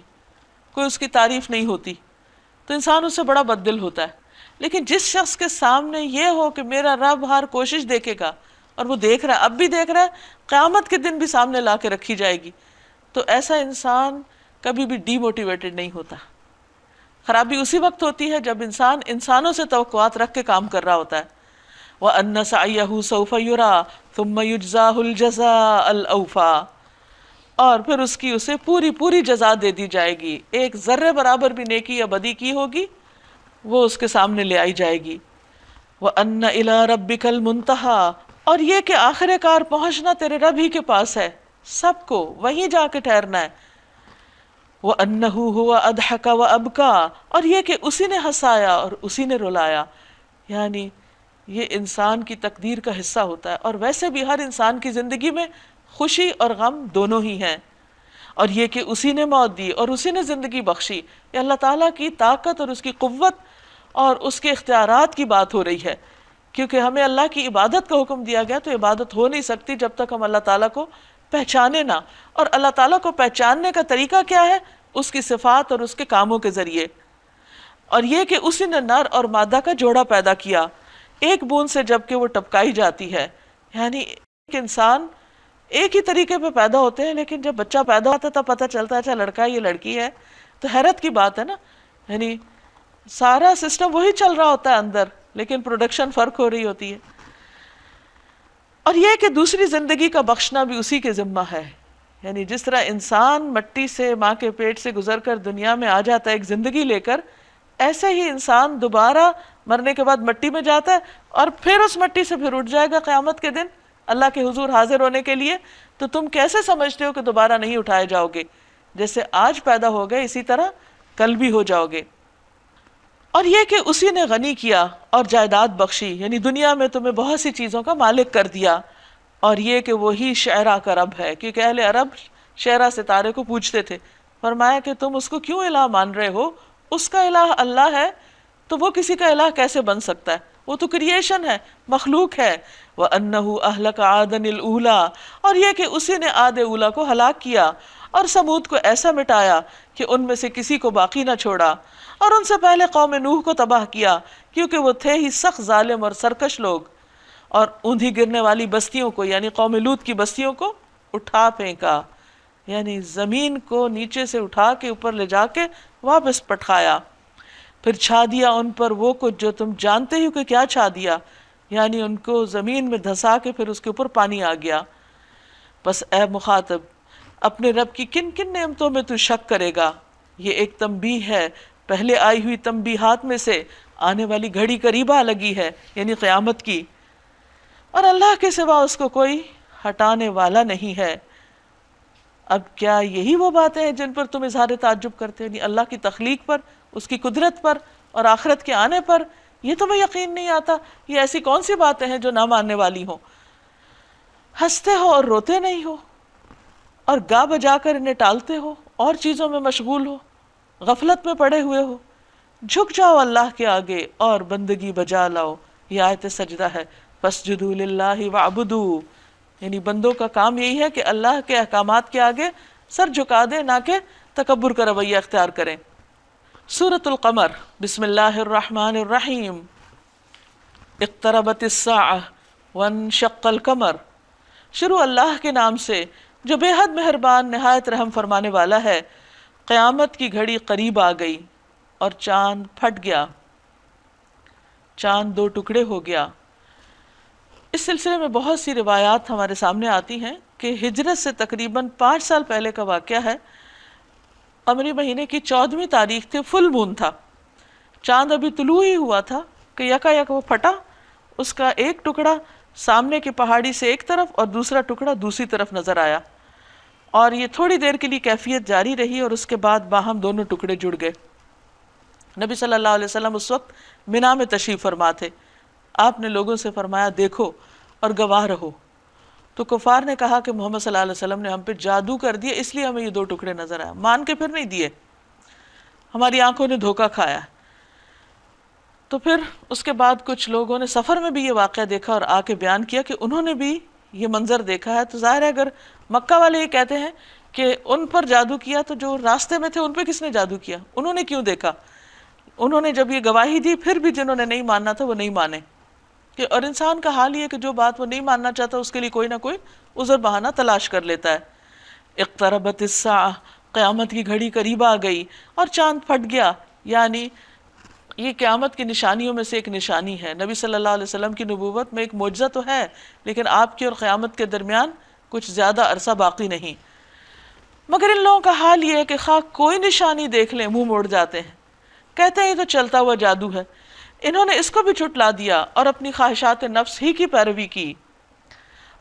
کوئی اس کی تعریف نہیں ہوتی، تو انسان اس سے بڑا بددل ہوتا ہے۔ لیکن جس شخص کے سامنے یہ ہو کہ میرا رب ہر کوشش دیکھے گا، اور وہ دیکھ رہا ہے، اب بھی دیکھ رہا ہے، قیامت کے دن بھی سامنے لا کے رکھی جائے گی، تو ایسا انسان کبھی بھی ڈی موٹیویٹڈ نہیں ہوتا۔ خرابی اسی وقت ہوتی ہے جب انسان انسانوں سے توقعات رکھ کے کام کر رہا ہوتا ہے۔ وَأَنَّ سَعْيَهُ سَوْفَ يُرَىٰ ثُمَّ يُجْزَاهُ الْجَزَاءَ الْأَوْفَىٰ، اور پھر اس کی اسے پوری پوری جزا دے دی جائے گی، ایک ذرے برابر بھی نیکی یا بدی کی ہوگی وہ اس کے سامنے لے آئی جائے گی۔ وَأَنَّ إِلَىٰ رَبِّكَ الْمُنتَهَىٰ، اور یہ کہ آخر کار پہنچنا تیرے رب ہی کے پاس ہے، سب کو وہیں جا کے ٹھہرنا ہے۔ وَأَنَّهُ هُوَ أَضْحَكَ وَأَبْكَىٰ، اور یہ کہ اسی نے ہنسایا اور اسی نے رلایا، یعنی یہ انسان کی تقدیر کا حصہ ہوتا ہے، اور ویسے بھی ہر انسان کی زندگی میں خوشی اور غم دونوں ہی ہیں، اور یہ کہ اسی نے موت دی اور اسی نے زندگی بخشی، یہ اللہ تعالیٰ کی طاقت اور اس کی قوت اور اس کے اختیارات کی بات ہو رہی ہے، کیونکہ ہمیں اللہ کی عبادت کا حکم دیا گیا، تو عبادت ہو نہیں سکتی جب تک ہم اللہ تعالیٰ کو پہچانے نہ. اور اللہ تعالیٰ کو پہچاننے کا طریقہ کیا ہے؟ اس کی صفات اور اس کے کاموں کے ذریعے. اور یہ کہ اسی نے نر اور مادہ کا جوڑا پیدا کیا ایک بوند سے جب کہ وہ ٹپکائی جاتی ہے. یعنی ایک انسان ایک ہی طریقے پہ پیدا ہوتے ہیں، لیکن جب بچہ پیدا ہوتا ہے تب پتہ چلتا ہے اچھا لڑکا ہے یہ لڑکی ہے. تو حیرت کی بات ہے نا، یعنی سارا سسٹم وہی چل رہا ہوتا ہے اندر، لیکن پروڈکشن فرق ہو رہی ہوتی ہے. اور یہ کہ دوسری زندگی کا بخشنا بھی اسی کے ذمہ ہے. یعنی جس طرح انسان مٹی سے، ماں کے پیٹ سے گزر کر دنیا میں آ جاتا ہے ایک زندگی لے کر، ایسے ہی انسان دوبارہ مرنے کے بعد مٹی میں جاتا ہے اور پھر اس مٹی سے پھر اٹھ جائے گا قیامت کے دن اللہ کے حضور حاضر ہونے کے لیے. تو تم کیسے سمجھتے ہو کہ دوبارہ نہیں اٹھائے جاؤ گے؟ جیسے آج پیدا ہو گئے اسی طرح کل بھی ہو جاؤ گے. اور یہ کہ اسی نے غنی کیا اور جائیداد بخشی، یعنی دنیا میں تمہیں بہت سی چیزوں کا مالک کر دیا. اور یہ کہ وہی شعرا کا رب ہے، کیونکہ اہل عرب شعرا ستارے کو پوچھتے تھے. فرمایا کہ تم اس کو کیوں الہ مان رہے ہو؟ اس کا الہ اللہ ہے، تو وہ کسی کا الہ کیسے بن سکتا ہے؟ وہ تو کریشن ہے، مخلوق ہے. وَأَنَّهُ أَهْلَكَ عَادًا الْأُولَىٰ، اور یہ کہ اسی نے عاد اولا کو ہلاک کیا اور سمود کو ایسا مٹایا کہ ان میں سے کسی کو باقی نہ چھوڑا. اور ان سے پہلے قوم نوح کو تباہ کیا، کیونکہ وہ تھے ہی سخت ظالم اور سرکش لوگ. اور اوندھی گرنے والی بستیوں کو، یعنی قوم لوط کی بستیوں کو اٹھا پھینکا، یعنی زمین کو نیچے سے اٹھا کے اوپر لے جا کے واپس پٹھایا. پھر چھا دیا ان پر وہ کچھ جو تم جانتے ہی کہ کیا چھا دیا، یعنی ان کو زمین میں دھسا کے پھر اس کے اوپر پانی آ گیا. بس اے مخاطب، اپنے رب کی کن کن نعمتوں میں تو شک کرے گا؟ یہ ایک تنبیہ ہے پہلے آئی ہوئی تنبیہات میں سے، آنے والی گھڑی قریب آ لگی ہے، یعنی قیامت کی. اور اللہ کے سوا اس کو کوئی ہٹانے والا نہیں ہے. اب کیا یہی وہ باتیں ہیں جن پر تم اظہار تعجب کرتے ہو؟ یعنی اللہ کی تخلیق پر، اس کی قدرت پر اور آخرت کے آنے پر یہ تمہیں یقین نہیں آتا؟ یہ ایسی کون سی باتیں ہیں جو نہ ماننے والی ہوں؟ ہنستے ہو اور روتے نہیں ہو، اور گا بجا کر انہیں ٹالتے ہو، اور چیزوں میں مشغول ہو، غفلت میں پڑے ہوئے ہو. جھک جاؤ اللہ کے آگے اور بندگی بجا لاؤ. یہ آیت سجدہ ہے. فاسجدوا للہ واعبدوا، یعنی بندوں کا کام یہی ہے کہ اللہ کے احکامات کے آگے سر جھکا دیں، نہ کہ تکبر کا رویہ اختیار کریں. سورۃ القمر، بسم اللہ الرحمن الرحیم. اقتربت الساعہ وانشق القمر. شروع اللہ کے نام سے جو بے حد مہربان نہایت رحم فرمانے والا ہے. قیامت کی گھڑی قریب آ گئی اور چاند پھٹ گیا، چاند دو ٹکڑے ہو گیا. اس سلسلے میں بہت سی روایات ہمارے سامنے آتی ہیں کہ ہجرت سے تقریباً 5 سال پہلے کا واقعہ ہے. قمری مہینے کی 14ویں تاریخ تھی، فل مون تھا، چاند ابھی طلوع ہی ہوا تھا کہ یکا یک وہ پھٹا. اس کا ایک ٹکڑا سامنے کی پہاڑی سے ایک طرف اور دوسرا ٹکڑا دوسری طرف نظر آیا. اور یہ تھوڑی دیر کے لیے کیفیت جاری رہی اور اس کے بعد باہم دونوں ٹکڑے جڑ گئے. نبی صلی اللہ علیہ وسلم اس وقت منا میں تشریف فرما تھے. آپ نے لوگوں سے فرمایا دیکھو اور گواہ رہو. تو کفار نے کہا کہ محمد صلی اللہ علیہ وسلم نے ہم پہ جادو کر دیا، اس لیے ہمیں یہ 2 ٹکڑے نظر آئے. مان کے پھر نہیں دیے، ہماری آنکھوں نے دھوکہ کھایا. تو پھر اس کے بعد کچھ لوگوں نے سفر میں بھی یہ واقعہ دیکھا اور آ کے بیان کیا کہ انہوں نے بھی یہ منظر دیکھا ہے. تو ظاہر ہے اگر مکہ والے یہ کہتے ہیں کہ ان پر جادو کیا، تو جو راستے میں تھے ان پہ کس نے جادو کیا؟ انہوں نے کیوں دیکھا؟ انہوں نے جب یہ گواہی دی پھر بھی جنہوں نے نہیں ماننا تھا وہ نہیں مانے. کہ اور انسان کا حال یہ کہ جو بات وہ نہیں ماننا چاہتا اس کے لیے کوئی نہ کوئی عذر بہانہ تلاش کر لیتا ہے. اقتربت الساعہ، قیامت کی گھڑی قریب آ گئی اور چاند پھٹ گیا. یعنی یہ قیامت کی نشانیوں میں سے ایک نشانی ہے. نبی صلی اللہ علیہ وسلم کی نبوت میں ایک معجزہ تو ہے، لیکن آپ کی اور قیامت کے درمیان کچھ زیادہ عرصہ باقی نہیں. مگر ان لوگوں کا حال یہ ہے کہ خواہ کوئی نشانی دیکھ لیں منہ موڑ جاتے ہیں، کہتے ہیں یہ تو چلتا ہوا جادو ہے. انہوں نے اس کو بھی جھٹلا دیا اور اپنی خواہشات نفس ہی کی پیروی کی.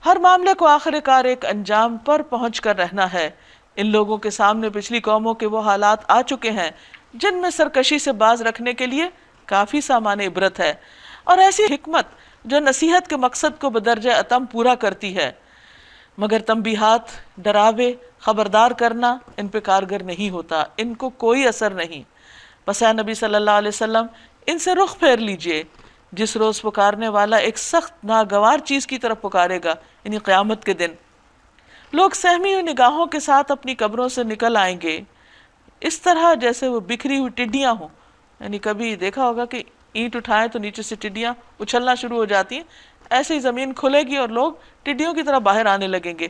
ہر معاملے کو آخر کار ایک انجام پر پہنچ کر رہنا ہے. ان لوگوں کے سامنے پچھلی قوموں کے وہ حالات آ چکے ہیں جن میں سرکشی سے باز رکھنے کے لیے کافی سامان عبرت ہے، اور ایسی حکمت جو نصیحت کے مقصد کو بدرجہ اتم پورا کرتی ہے. مگر تنبیہات، ڈراوے، خبردار کرنا ان پہ کارگر نہیں ہوتا، ان کو کوئی اثر نہیں. بس اے نبی صلی اللہ علیہ وسلم ان سے رخ پھیر لیجئے، جس روز پکارنے والا ایک سخت ناگوار چیز کی طرف پکارے گا، یعنی قیامت کے دن۔ لوگ سہمی ہوئی نگاہوں کے ساتھ اپنی قبروں سے نکل آئیں گے، اس طرح جیسے وہ بکھری ہوئی ٹڈیاں ہوں۔ یعنی کبھی دیکھا ہوگا کہ اینٹ اٹھائیں تو نیچے سے ٹڈیاں اچھلنا شروع ہو جاتی ہیں، ایسے ہی زمین کھلے گی اور لوگ ٹڈیوں کی طرح باہر آنے لگیں گے۔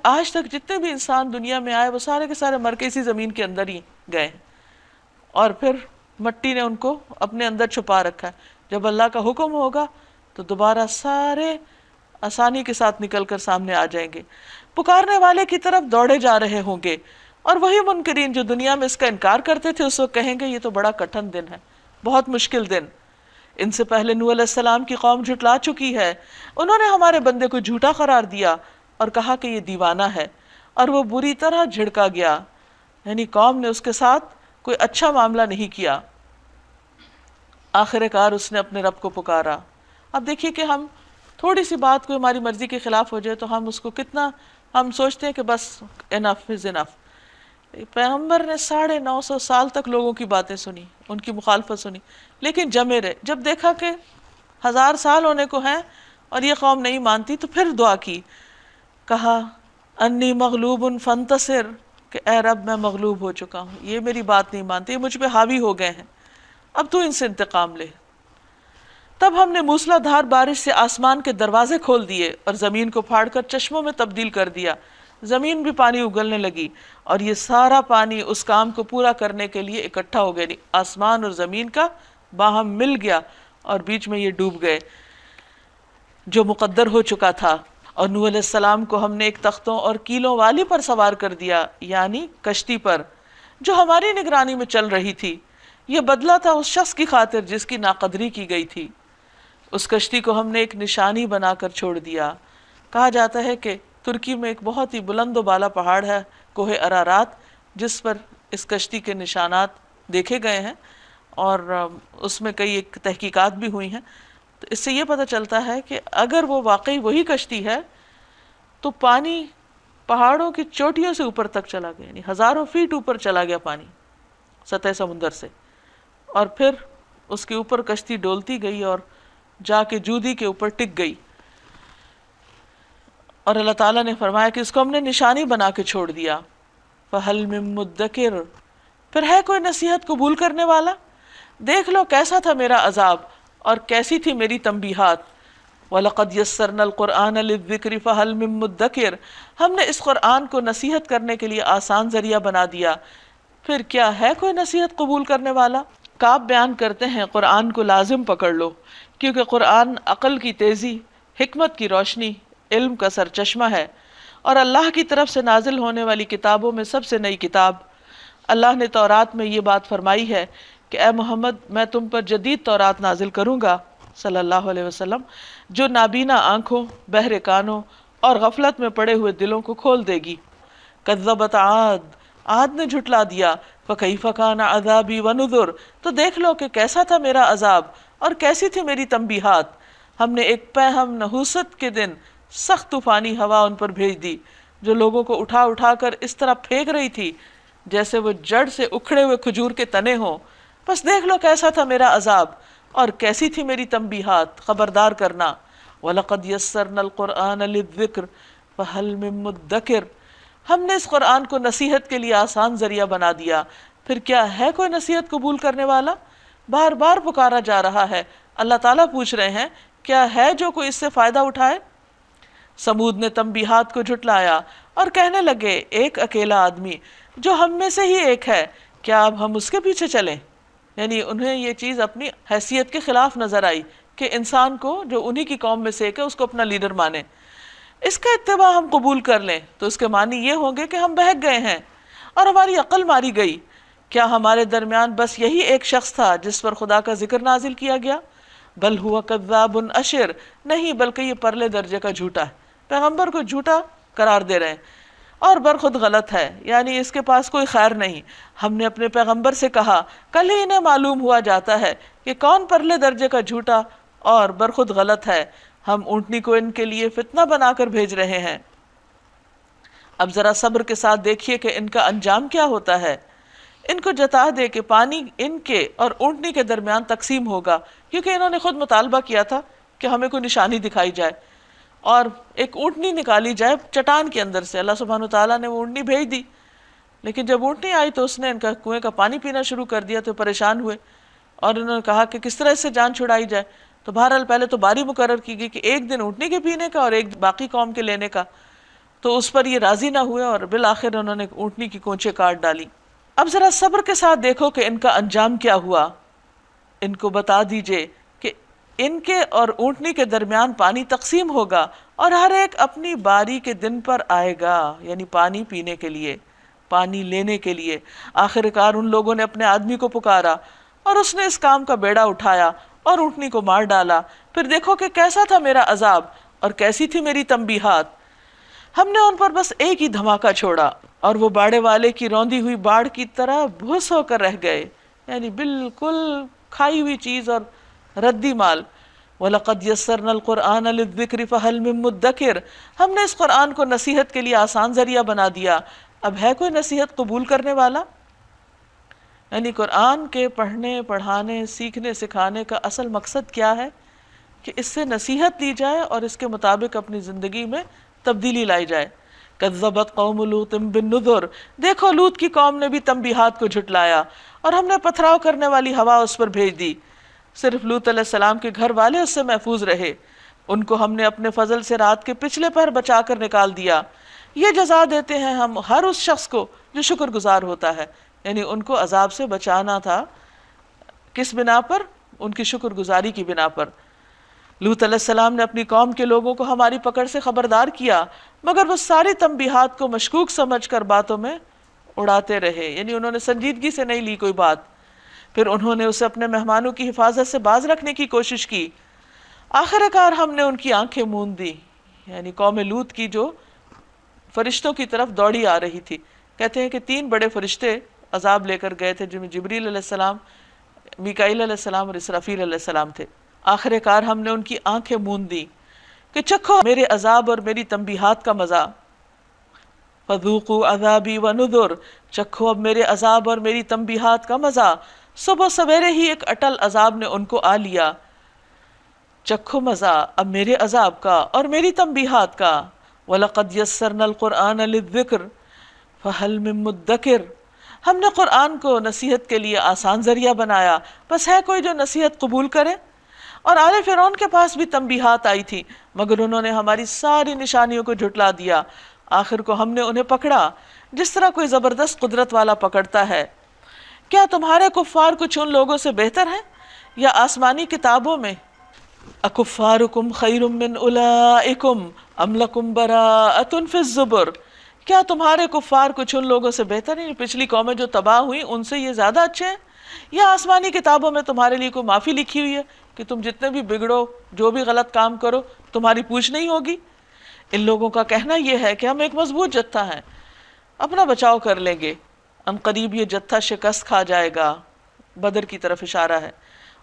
آج تک جتنے بھی انسان دنیا میں آئے وہ سارے کے سارے مر کے اسی زمین کے اندر ہی گئے ہیں، اور پھر مٹی نے ان کو اپنے اندر چھپا رکھا ہے۔ جب اللہ کا حکم ہوگا تو دوبارہ سارے آسانی کے ساتھ نکل کر سامنے آ جائیں گے، پکارنے والے کی طرف دوڑے جا رہے ہوں گے، اور وہی منکرین جو دنیا میں اس کا انکار کرتے تھے اس وقت کہیں گے یہ تو بڑا کٹھن دن ہے، بہت مشکل دن۔ ان سے پہلے نوح علیہ السلام کی قوم جھٹلا چکی ہے، انہوں نے ہمارے بندے کو جھوٹا قرار دیا اور کہا کہ یہ دیوانہ ہے، اور وہ بری طرح جھڑکا گیا، یعنی قوم نے اس کے ساتھ کوئی اچھا معاملہ نہیں کیا۔ آخر کار اس نے اپنے رب کو پکارا۔ اب دیکھیے کہ ہم تھوڑی سی بات کوئی ہماری مرضی کے خلاف ہو جائے تو ہم اس کو کتنا ہم سوچتے ہیں کہ بس انف از انف۔ پیغمبر نے 950 سال تک لوگوں کی باتیں سنی، ان کی مخالفت سنی، لیکن جمے رہے۔ جب دیکھا کہ 1000 سال ہونے کو ہیں اور یہ قوم نہیں مانتی تو پھر دعا کی، کہا انی مغلوب فانتصر، کہ اے رب میں مغلوب ہو چکا ہوں، یہ میری بات نہیں مانتے، یہ مجھ پہ حاوی ہو گئے ہیں، اب تو ان سے انتقام لے۔ تب ہم نے موسلا دھار بارش سے آسمان کے دروازے کھول دیے اور زمین کو پھاڑ کر چشموں میں تبدیل کر دیا، زمین بھی پانی اگلنے لگی، اور یہ سارا پانی اس کام کو پورا کرنے کے لیے اکٹھا ہو گیا، آسمان اور زمین کا باہم مل گیا اور بیچ میں یہ ڈوب گئے جو مقدر ہو چکا تھا۔ اور نوح علیہ السلام کو ہم نے ایک تختوں اور کیلوں والی پر سوار کر دیا، یعنی کشتی پر جو ہماری نگرانی میں چل رہی تھی۔ یہ بدلہ تھا اس شخص کی خاطر جس کی ناقدری کی گئی تھی۔ اس کشتی کو ہم نے ایک نشانی بنا کر چھوڑ دیا۔ کہا جاتا ہے کہ ترکی میں ایک بہت ہی بلند و بالا پہاڑ ہے، کوہ ارارات، جس پر اس کشتی کے نشانات دیکھے گئے ہیں، اور اس میں کئی ایک تحقیقات بھی ہوئی ہیں۔ تو اس سے یہ پتہ چلتا ہے کہ اگر وہ واقعی وہی کشتی ہے تو پانی پہاڑوں کی چوٹیوں سے اوپر تک چلا گیا، یعنی ہزاروں فیٹ اوپر چلا گیا پانی سطح سمندر سے، اور پھر اس کے اوپر کشتی ڈولتی گئی اور جا کے جودی کے اوپر ٹک گئی۔ اور اللہ تعالیٰ نے فرمایا کہ اس کو ہم نے نشانی بنا کے چھوڑ دیا۔ فَهَلْ مِن مُدَّكِرٍ، پھر ہے کوئی نصیحت قبول کرنے والا؟ دیکھ لو کیسا تھا میرا عذاب اور کیسی تھی میری تنبیہات۔ وَلَقَدْ يَسَّرْنَا الْقُرْآنَ لِلذِّكْرِ فَهَلْ مِن مُدَّكِرٍ، ہم نے اس قرآن کو نصیحت کرنے کے لیے آسان ذریعہ بنا دیا، پھر کیا ہے کوئی نصیحت قبول کرنے والا؟ کعب بیان کرتے ہیں قرآن کو لازم پکڑ لو، کیونکہ قرآن عقل کی تیزی، حکمت کی روشنی، علم کا سرچشمہ ہے، اور اللہ کی طرف سے نازل ہونے والی کتابوں میں سب سے نئی کتاب۔ اللہ نے تورات میں یہ بات فرمائی ہے کہ اے محمد میں تم پر جدید تورات نازل کروں گا صلی اللہ علیہ وسلم، جو نابینا آنکھوں، بہرے کانوں اور غفلت میں پڑے ہوئے دلوں کو کھول دے گی۔ کذبت عاد، عاد نے جھٹلا دیا، فکیف کان عذابی ونذر، تو دیکھ لو کہ کیسا تھا میرا عذاب اور کیسی تھی میری تنبیہات۔ ہم نے ایک پہم نحوست کے دن سخت طوفانی ہوا ان پر بھیج دی جو لوگوں کو اٹھا اٹھا کر اس طرح پھینک رہی تھی جیسے وہ جڑ سے اکھڑے ہوئے کھجور کے تنے ہوں۔ بس دیکھ لو کیسا تھا میرا عذاب اور کیسی تھی میری تنبیہات، خبردار کرنا۔ وَلَقَدْ يَسَّرْنَا الْقُرْآنَ لِلذِّكْرِ فَهَلْ مِن مُدَّكِرٍ، ہم نے اس قرآن کو نصیحت کے لیے آسان ذریعہ بنا دیا، پھر کیا ہے کوئی نصیحت قبول کرنے والا؟ بار بار پکارا جا رہا ہے، اللہ تعالیٰ پوچھ رہے ہیں کیا ہے جو کوئی اس سے فائدہ اٹھائے؟ سمود نے تنبیہات کو جھٹلایا اور کہنے لگے ایک اکیلا آدمی جو ہم میں سے ہی ایک ہے، کیا اب ہم اس کے پیچھے چلیں؟ یعنی انہیں یہ چیز اپنی حیثیت کے خلاف نظر آئی کہ انسان کو جو انہی کی قوم میں سے ایک ہے اس کو اپنا لیڈر مانے، اس کا اتباع ہم قبول کر لیں تو اس کے معنی یہ ہوں گے کہ ہم بہک گئے ہیں اور ہماری عقل ماری گئی۔ کیا ہمارے درمیان بس یہی ایک شخص تھا جس پر خدا کا ذکر نازل کیا گیا؟ بل ہوا کذاب اشر، نہیں بلکہ یہ پرلے درجے کا جھوٹا ہے، پیغمبر کو جھوٹا قرار دے رہے ہیں، اور برخود غلط ہے، یعنی اس کے پاس کوئی خیر نہیں۔ ہم نے اپنے پیغمبر سے کہا کل ہی انہیں معلوم ہوا جاتا ہے کہ کون پرلے درجے کا جھوٹا اور برخود غلط ہے، ہم اونٹنی کو ان کے لیے فتنہ بنا کر بھیج رہے ہیں۔ اب ذرا صبر کے ساتھ دیکھیے کہ ان کا انجام کیا ہوتا ہے۔ ان کو جتا دے کہ پانی ان کے اور اونٹنی کے درمیان تقسیم ہوگا، کیونکہ انہوں نے خود مطالبہ کیا تھا کہ ہمیں کوئی نشانی دکھائی جائے اور ایک اونٹنی نکالی جائے چٹان کے اندر سے۔ اللہ سبحانہ وتعالیٰ نے وہ اونٹنی بھیج دی، لیکن جب اونٹنی آئی تو اس نے ان کا کنویں کا پانی پینا شروع کر دیا، تو پریشان ہوئے اور انہوں نے کہا کہ کس طرح اس سے جان چھڑائی جائے۔ تو بہرحال پہلے تو باری مقرر کی گئی کہ ایک دن اونٹنی کے پینے کا اور ایک باقی قوم کے لینے کا، تو اس پر یہ راضی نہ ہوئے اور بالآخر انہوں نے اونٹنی کی کونچیں کاٹ ڈالی۔ اب ذرا صبر کے ساتھ دیکھو کہ ان کا انجام کیا ہوا، ان کو بتا دیجئے کہ ان کے اور اونٹنی کے درمیان پانی تقسیم ہوگا اور ہر ایک اپنی باری کے دن پر آئے گا، یعنی پانی پینے کے لیے، پانی لینے کے لیے۔ آخر کار ان لوگوں نے اپنے آدمی کو پکارا اور اس نے اس کام کا بیڑا اٹھایا اور اونٹنی کو مار ڈالا۔ پھر دیکھو کہ کیسا تھا میرا عذاب اور کیسی تھی میری تنبیہات۔ ہم نے ان پر بس ایک ہی دھماکہ چھوڑا اور وہ باڑے والے کی روندی ہوئی باڑ کی طرح بھس ہو کر رہ گئے، یعنی بالکل کھائی ہوئی چیز اور ردی مال۔ وَلَقَدْ يَسَّرْنَا الْقُرْآنَ لِلذِّكْرِ فَهَلْ مِن مُدَّكِرٍ، ہم نے اس قرآن کو نصیحت کے لیے آسان ذریعہ بنا دیا، اب ہے کوئی نصیحت قبول کرنے والا؟ یعنی قرآن کے پڑھنے، پڑھانے، سیکھنے، سکھانے کا اصل مقصد کیا ہے؟ کہ اس سے نصیحت دی جائے اور اس کے مطابق اپنی زندگی میں تبدیلی لائی جائے۔ کذبت قوم لوط بالنذر، دیکھو لوط کی قوم نے بھی تنبیہات کو جھٹلایا اور ہم نے پتھراؤ کرنے والی ہوا اس پر بھیج دی۔ صرف لوط علیہ السلام کے گھر والے اس سے محفوظ رہے، ان کو ہم نے اپنے فضل سے رات کے پچھلے پہر بچا کر نکال دیا۔ یہ جزا دیتے ہیں ہم ہر اس شخص کو جو شکر گزار ہوتا ہے، یعنی ان کو عذاب سے بچانا تھا، کس بنا پر؟ ان کی شکر گزاری کی بنا پر۔ لوط علیہ السلام نے اپنی قوم کے لوگوں کو ہماری پکڑ سے خبردار کیا، مگر وہ ساری تنبیہات کو مشکوک سمجھ کر باتوں میں اڑاتے رہے، یعنی انہوں نے سنجیدگی سے نہیں لی کوئی بات۔ پھر انہوں نے اسے اپنے مہمانوں کی حفاظت سے باز رکھنے کی کوشش کی، آخر کار ہم نے ان کی آنکھیں موند دی، یعنی قوم لوط کی جو فرشتوں کی طرف دوڑی آ رہی تھی۔ کہتے ہیں کہ 3 بڑے فرشتے عذاب لے کر گئے تھے، جن میں جبریل علیہ السلام، میکائیل علیہ السلام اور اسرافیل علیہ السلام تھے۔ آخر کار ہم نے ان کی آنکھیں موند دی کہ چکھو میرے عذاب اور میری تنبیہات کا مزہ، فذوقوا عذابی ونذر، چکھو اب میرے عذاب اور میری تنبیہات کا مزہ۔ صبح سویرے ہی ایک اٹل عذاب نے ان کو آ لیا، چکھو مزہ اب میرے عذاب کا اور میری تنبیہات کا۔ وَلَقَدْ يَسَّرْنَا الْقُرْآنَ لِلذِّكْرِ فَهَلْ مِن مُدَّكِرٍ، ہم نے قرآن کو نصیحت کے لیے آسان ذریعہ بنایا، بس ہے کوئی جو نصیحت قبول کرے؟ اور آل فرعون کے پاس بھی تنبیہات آئی تھی، مگر انہوں نے ہماری ساری نشانیوں کو جھٹلا دیا۔ آخر کو ہم نے انہیں پکڑا جس طرح کوئی زبردست قدرت والا پکڑتا ہے۔ کیا تمہارے کفار کچھ ان لوگوں سے بہتر ہیں یا آسمانی کتابوں میں؟ اکفارکم خیر من اولئکم ام لکم براءۃ فی الزبر، کیا تمہارے کفار کچھ ان لوگوں سے بہتر ہیں، پچھلی قومیں جو تباہ ہوئیں ان سے یہ زیادہ اچھے ہیں، یا آسمانی کتابوں میں تمہارے لیے کوئی معافی لکھی ہوئی ہے کہ تم جتنے بھی بگڑو، جو بھی غلط کام کرو، تمہاری پوچھ نہیں ہوگی؟ ان لوگوں کا کہنا یہ ہے کہ ہم ایک مضبوط جتھا ہیں، اپنا بچاؤ کر لیں گے، ان قریب یہ جتھا شکست کھا جائے گا، بدر کی طرف اشارہ ہے،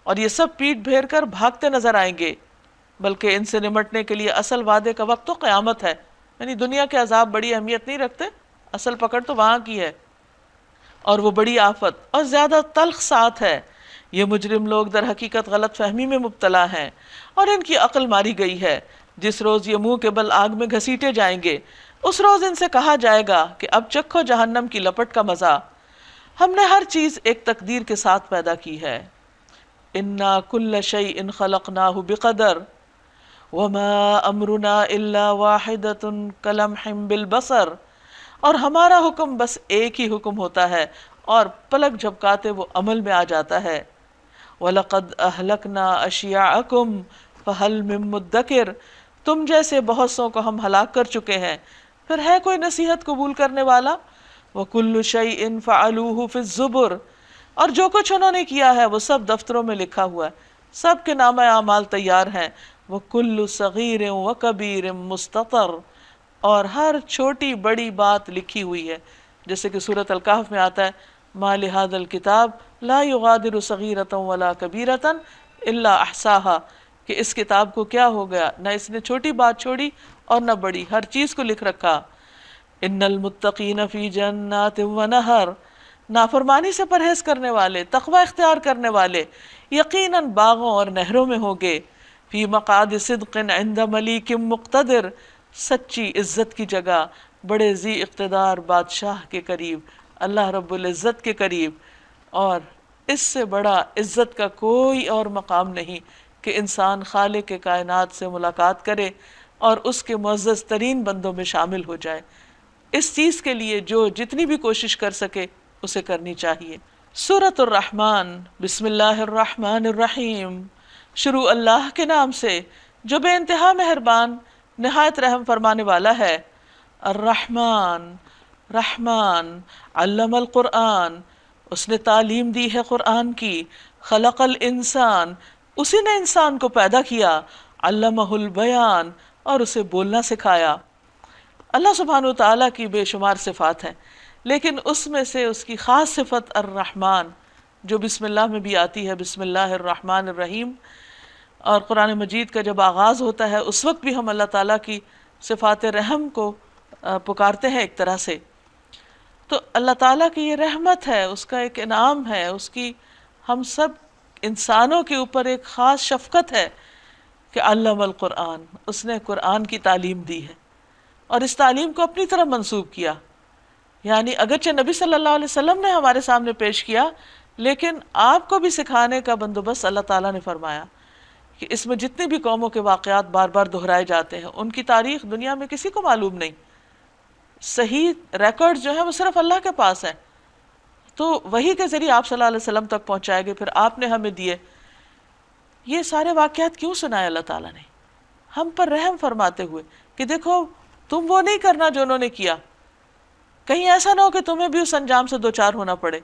اور یہ سب پیٹ پھیر کر بھاگتے نظر آئیں گے، بلکہ ان سے نمٹنے کے لیے اصل وعدے کا وقت تو قیامت ہے، یعنی دنیا کے عذاب بڑی اہمیت نہیں رکھتے، اصل پکڑ تو وہاں کی ہے، اور وہ بڑی آفت اور زیادہ تلخ ساتھ ہے۔ یہ مجرم لوگ در حقیقت غلط فہمی میں مبتلا ہیں اور ان کی عقل ماری گئی ہے۔ جس روز یہ منہ کے بل آگ میں گھسیٹے جائیں گے، اس روز ان سے کہا جائے گا کہ اب چکھو جہنم کی لپٹ کا مزہ، ہم نے ہر چیز ایک تقدیر کے ساتھ پیدا کی ہے۔ انا کل شیء خلقناہ بقدر وما امرنا الا واحدۃ کلمح بالبصر، اور ہمارا حکم بس ایک ہی حکم ہوتا ہے اور پلک جھپکاتے وہ عمل میں آ جاتا ہے۔ وَلَقَدْ أَهْلَكْنَا أَشْيَاعَكُمْ فَهَلْ مِن مُدَّكِرٍ، تم جیسے بہت سو کو ہم ہلاک کر چکے ہیں، پھر ہے کوئی نصیحت قبول کرنے والا؟ وَكُلُّ شَيْءٍ فَعَلُوهُ فِي الزُّبُرِ، اور جو کچھ انہوں نے کیا ہے وہ سب دفتروں میں لکھا ہوا ہے، سب کے نامہ اعمال تیار ہیں۔ وَكُلُّ صَغِيرٍ وَكَبِيرٍ مُسْتَطَرٍ، اور ہر چھوٹی بڑی بات لکھی ہوئی ہے، جیسے کہ سورۃ الکہف میں آتا ہے مَا لِهَذَا الْكِتَابِ لَا يُغَادِرُ صَغِيرَةً وَلَا كَبِيرَةً إِلَّا أَحْصَاهَا، کہ اس کتاب کو کیا ہو گیا، نہ اس نے چھوٹی بات چھوڑی اور نہ بڑی، ہر چیز کو لکھ رکھا۔ إِنَّ الْمُتَّقِينَ فِي جَنَّاتٍ وَنَهَرٍ، نافرمانی سے پرہیز کرنے والے، تقوی اختیار کرنے والے یقیناً باغوں اور نہروں میں ہوگے، فی مقعد صدق عند ملیک مقتدر، سچی عزت کی جگہ بڑے ذی اقتدار بادشاہ کے قریب، اللہ رب العزت کے قریب۔ اور اس سے بڑا عزت کا کوئی اور مقام نہیں کہ انسان خالق کے کائنات سے ملاقات کرے اور اس کے معزز ترین بندوں میں شامل ہو جائے۔ اس چیز کے لیے جو جتنی بھی کوشش کر سکے اسے کرنی چاہیے۔ سورۃ الرحمن، بسم اللہ الرحمن الرحیم، شروع اللہ کے نام سے جو بے انتہا مہربان نہایت رحم فرمانے والا ہے۔ الرحمن، رحمان، علم القرآن، اس نے تعلیم دی ہے قرآن کی، خلق الانسان، اسی نے انسان کو پیدا کیا، علمہ البیان، اور اسے بولنا سکھایا۔ اللہ سبحانہ وتعالیٰ کی بے شمار صفات ہیں، لیکن اس میں سے اس کی خاص صفت الرحمن جو بسم اللہ میں بھی آتی ہے، بسم اللہ الرحمن الرحیم۔ اور قرآن مجید کا جب آغاز ہوتا ہے اس وقت بھی ہم اللہ تعالیٰ کی صفات رحم کو پکارتے ہیں ایک طرح سے۔ تو اللہ تعالیٰ کی یہ رحمت ہے، اس کا ایک انعام ہے، اس کی ہم سب انسانوں کے اوپر ایک خاص شفقت ہے کہ علم القرآن، اس نے قرآن کی تعلیم دی ہے اور اس تعلیم کو اپنی طرف منسوب کیا۔ یعنی اگرچہ نبی صلی اللہ علیہ وسلم نے ہمارے سامنے پیش کیا، لیکن آپ کو بھی سکھانے کا بندوبست اللہ تعالیٰ نے فرمایا کہ اس میں جتنی بھی قوموں کے واقعات بار بار دہرائے جاتے ہیں، ان کی تاریخ دنیا میں کسی کو معلوم نہیں، صحیح ریکارڈ جو ہے وہ صرف اللہ کے پاس ہے، تو وہی کے ذریعے آپ صلی اللہ علیہ وسلم تک پہنچائے گئے، پھر آپ نے ہمیں دیے۔ یہ سارے واقعات کیوں سنائے اللہ تعالیٰ نے؟ ہم پر رحم فرماتے ہوئے کہ دیکھو تم وہ نہیں کرنا جو انہوں نے کیا، کہیں ایسا نہ ہو کہ تمہیں بھی اس انجام سے دوچار ہونا پڑے۔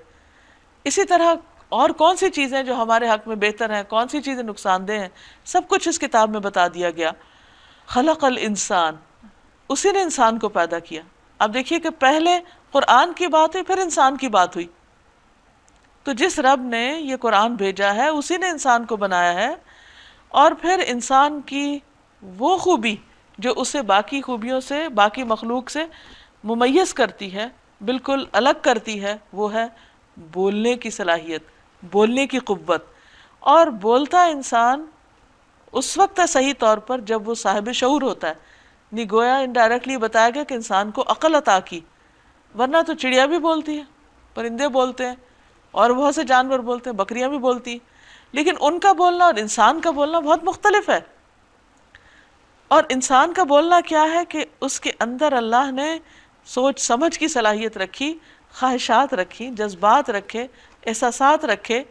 اسی طرح اور کون سی چیزیں جو ہمارے حق میں بہتر ہیں، کون سی چیزیں نقصان دہ ہیں، سب کچھ اس کتاب میں بتا دیا گیا۔ خلق الانسان، اسی نے انسان کو پیدا کیا۔ اب دیکھیے کہ پہلے قرآن کی بات ہوئی، پھر انسان کی بات ہوئی۔ تو جس رب نے یہ قرآن بھیجا ہے اسی نے انسان کو بنایا ہے، اور پھر انسان کی وہ خوبی جو اسے باقی خوبیوں سے، باقی مخلوق سے ممیز کرتی ہے، بالکل الگ کرتی ہے، وہ ہے بولنے کی صلاحیت، بولنے کی قوت۔ اور بولتا انسان اس وقت ہے صحیح طور پر جب وہ صاحب شعور ہوتا ہے، نہیں گویا انڈائریکٹلی بتایا گیا کہ انسان کو عقل عطا کی، ورنہ تو چڑیا بھی بولتی ہے، پرندے بولتے ہیں، اور بہت سے جانور بولتے ہیں، بکریاں بھی بولتی ہیں، لیکن ان کا بولنا اور انسان کا بولنا بہت مختلف ہے۔ اور انسان کا بولنا کیا ہے کہ اس کے اندر اللہ نے سوچ سمجھ کی صلاحیت رکھی، خواہشات رکھی، جذبات رکھے، احساسات رکھے،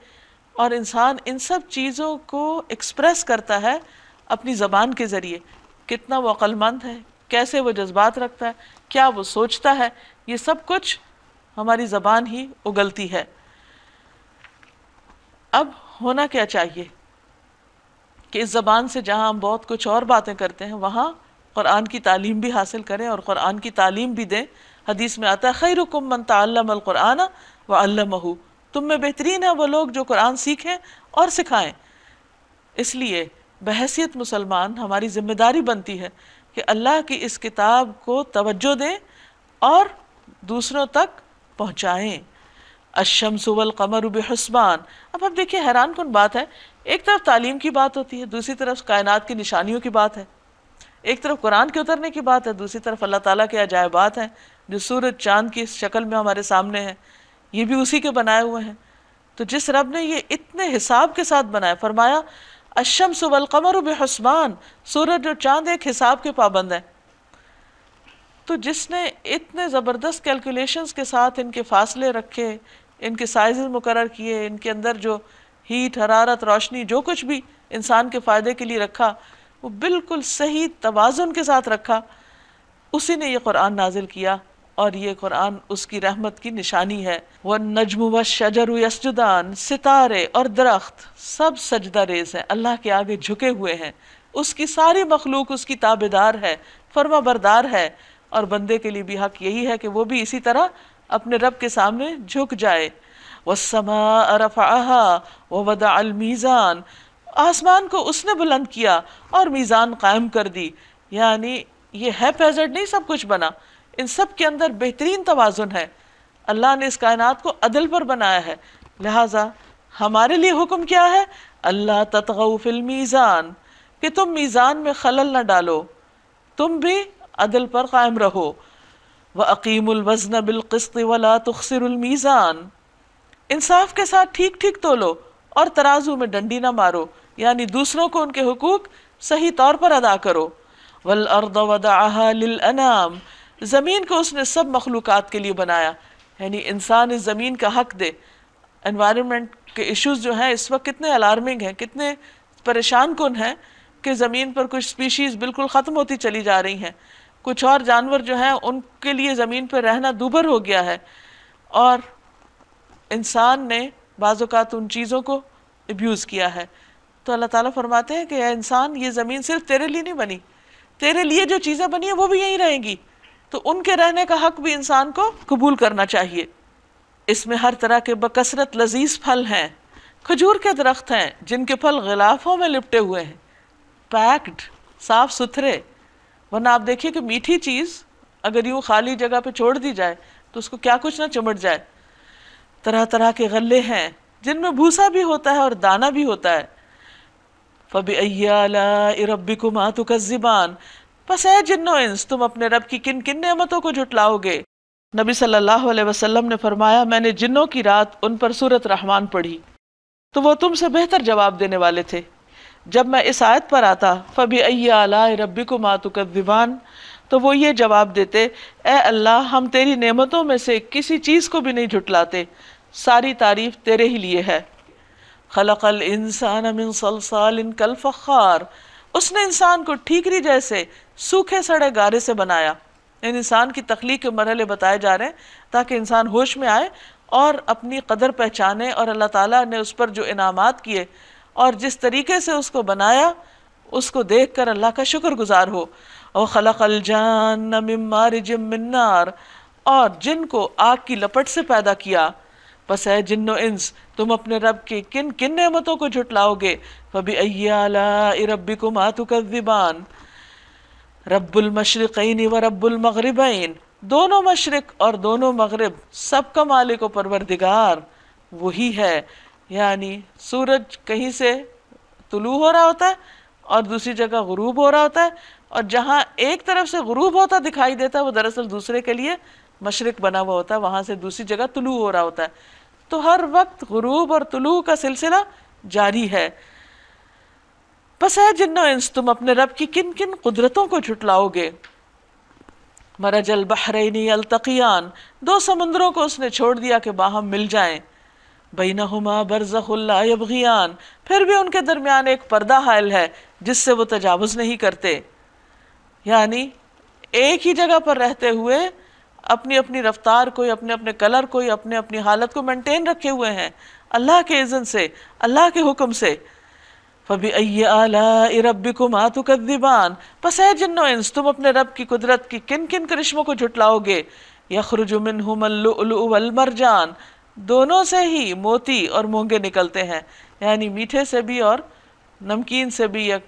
اور انسان ان سب چیزوں کو ایکسپریس کرتا ہے اپنی زبان کے ذریعے۔ کتنا وہ عقل مند ہے، کیسے وہ جذبات رکھتا ہے، کیا وہ سوچتا ہے، یہ سب کچھ ہماری زبان ہی اگلتی ہے۔ اب ہونا کیا چاہیے کہ اس زبان سے جہاں ہم بہت کچھ اور باتیں کرتے ہیں، وہاں قرآن کی تعلیم بھی حاصل کریں اور قرآن کی تعلیم بھی دیں۔ حدیث میں آتا ہے خیرکم من تعلم القرآن وعلمہ، تم میں بہترین ہے وہ لوگ جو قرآن سیکھیں اور سکھائیں۔ اس لیے بحیثیت مسلمان ہماری ذمہ داری بنتی ہے کہ اللہ کی اس کتاب کو توجہ دیں اور دوسروں تک پہنچائیں۔ الشمس والقمر بحسبان۔ اب آپ دیکھیں حیران کن بات ہے، ایک طرف تعلیم کی بات ہوتی ہے، دوسری طرف کائنات کی نشانیوں کی بات ہے، ایک طرف قرآن کے اترنے کی بات ہے، دوسری طرف اللہ تعالیٰ کے عجائبات ہیں جو سورج چاند کی شکل میں ہمارے سامنے ہیں، یہ بھی اسی کے بنائے ہوئے ہیں۔ تو جس رب نے یہ اتنے حساب کے ساتھ بنایا، فرمایا الشمس والقمر بحسبان، سورج اور چاند ایک حساب کے پابند ہیں۔ تو جس نے اتنے زبردست کیلکولیشنز کے ساتھ ان کے فاصلے رکھے، ان کے سائزز مقرر کیے، ان کے اندر جو ہیٹ، حرارت، روشنی، جو کچھ بھی انسان کے فائدے کے لیے رکھا، وہ بالکل صحیح توازن کے ساتھ رکھا، اسی نے یہ قرآن نازل کیا، اور یہ قرآن اس کی رحمت کی نشانی ہے۔ وَالنَّجْمُ وَالشَّجَرُ يَسْجُدَانِ، ستارے اور درخت سب سجدہ ریز ہیں، اللہ کے آگے جھکے ہوئے ہیں، اس کی ساری مخلوق اس کی تابعدار ہے، فرما بردار ہے، اور بندے کے لیے بھی حق یہی ہے کہ وہ بھی اسی طرح اپنے رب کے سامنے جھک جائے۔ وَالسَّمَاءَ رَفَعَهَا وَوَضَعَ الْمِيزَانَ، آسمان کو اس نے بلند کیا اور میزان قائم کر دی۔ یعنی یہ ہے پیزڈ نہیں سب کچھ بنا، ان سب کے اندر بہترین توازن ہے۔ اللہ نے اس کائنات کو عدل پر بنایا ہے، لہٰذا ہمارے لیے حکم کیا ہے؟ اللہ تطغوا فی المیزان، کہ تم میزان میں خلل نہ ڈالو، تم بھی عدل پر قائم رہو۔ وَأَقِيمُوا الْوَزْنَ بِالْقِسْطِ وَلَا تُخْسِرُوا الْمِيزَانَ، انصاف کے ساتھ ٹھیک ٹھیک تولو اور ترازو میں ڈنڈی نہ مارو، یعنی دوسروں کو ان کے حقوق صحیح طور پر ادا کرو۔ وَالْأَرْضَ وَضَعَهَا لِلْأَنَامِ، زمین کو اس نے سب مخلوقات کے لیے بنایا، یعنی انسان اس زمین کا حق دے۔ انوائرمنٹ کے ایشوز جو ہیں اس وقت کتنے الارمنگ ہیں، کتنے پریشان کن ہیں کہ زمین پر کچھ سپیشیز بالکل ختم ہوتی چلی جا رہی ہیں، کچھ اور جانور جو ہیں ان کے لیے زمین پہ رہنا دوبھر ہو گیا ہے، اور انسان نے بعض اوقات ان چیزوں کو ابیوز کیا ہے۔ تو اللہ تعالیٰ فرماتے ہیں کہ اے انسان، یہ زمین صرف تیرے لیے نہیں بنی، تیرے لیے جو چیزیں بنی ہیں وہ بھی یہیں رہیں گی، تو ان کے رہنے کا حق بھی انسان کو قبول کرنا چاہیے۔ اس میں ہر طرح کے بکثرت لذیذ پھل ہیں، کھجور کے درخت ہیں جن کے پھل غلافوں میں لپٹے ہوئے ہیں، پیکڈ، صاف ستھرے، ورنہ آپ دیکھیے کہ میٹھی چیز اگر یوں خالی جگہ پہ چھوڑ دی جائے تو اس کو کیا کچھ نہ چمٹ جائے۔ طرح طرح کے غلے ہیں جن میں بھوسا بھی ہوتا ہے اور دانہ بھی ہوتا ہے۔ فَبِأَيِّ آلَاءِ رَبِّكُمَا تُكَذِّبَانِ، پس اے جن و انس، تم اپنے رب کی کن کن نعمتوں کو جھٹلاؤ گے؟ نبی صلی اللہ علیہ وسلم نے فرمایا، میں نے جنوں کی رات ان پر سورۃ رحمان پڑھی تو وہ تم سے بہتر جواب دینے والے تھے۔ جب میں اس آیت پر آتا فَبِأَيِّ آلَاءِ رَبِّكُمَا تُكَذِّبَانِ، تو وہ یہ جواب دیتے، اے اللہ، ہم تیری نعمتوں میں سے کسی چیز کو بھی نہیں جھٹلاتے، ساری تعریف تیرے ہی لیے ہے۔ خلق الانسان من صلصال کالفخار، اس نے انسان کو ٹھیکری جیسے سوکھے سڑے گارے سے بنایا۔ ان انسان کی تخلیق کے مرحلے بتائے جا رہے ہیں تاکہ انسان ہوش میں آئے اور اپنی قدر پہچانے، اور اللہ تعالیٰ نے اس پر جو انعامات کیے اور جس طریقے سے اس کو بنایا اس کو دیکھ کر اللہ کا شکر گزار ہو۔ وَخَلَقَ الْجَانَّ مِن مَّارِجٍ مِّن نَّارٍ، اور جن کو آگ کی لپٹ سے پیدا کیا۔ پس اے جن و انس، تم اپنے رب کی کن کن نعمتوں کو جھٹلاؤ گے؟ فَبِأَيِّ آلَاءِ رَبِّكُمَا تُكَذِّبَانِ، رب المشرقین و رب المغربین، دونوں مشرق اور دونوں مغرب سب کا مالک و پروردگار وہی ہے۔ یعنی سورج کہیں سے طلوع ہو رہا ہوتا ہے اور دوسری جگہ غروب ہو رہا ہوتا ہے، اور جہاں ایک طرف سے غروب ہوتا دکھائی دیتا ہے وہ دراصل دوسرے کے لیے مشرق بنا ہوا ہوتا ہے، وہاں سے دوسری جگہ طلوع ہو رہا ہوتا ہے۔ تو ہر وقت غروب اور طلوع کا سلسلہ جاری ہے۔ پس اے جن و انس، تم اپنے رب کی کن کن قدرتوں کو جھٹلاؤ گے؟ مرج البحرین یلتقیان، دو سمندروں کو اس نے چھوڑ دیا کہ باہم مل جائیں۔ بینہما برزخ لا یبغیان، پھر بھی ان کے درمیان ایک پردہ حائل ہے جس سے وہ تجاوز نہیں کرتے۔ یعنی ایک ہی جگہ پر رہتے ہوئے اپنی اپنی رفتار، کوئی اپنے اپنے کلر، کوئی اپنے اپنی حالت کو مینٹین رکھے ہوئے ہیں اللہ کے اذن سے، اللہ کے حکم سے۔ فَبِأَيِّ آلَاءِ رَبِّكُمَا تُكَذِّبَانِ، پس اے جن و انس، تم اپنے رب کی قدرت کی کن کن کرشموں کو جھٹلاؤ گے؟ يَخْرُجُ مِنْهُمَا اللُّؤْلُؤُ وَالْمَرْجَانُ، دونوں سے ہی موتی اور مونگے نکلتے ہیں، یعنی میٹھے سے بھی اور نمکین سے بھی، یا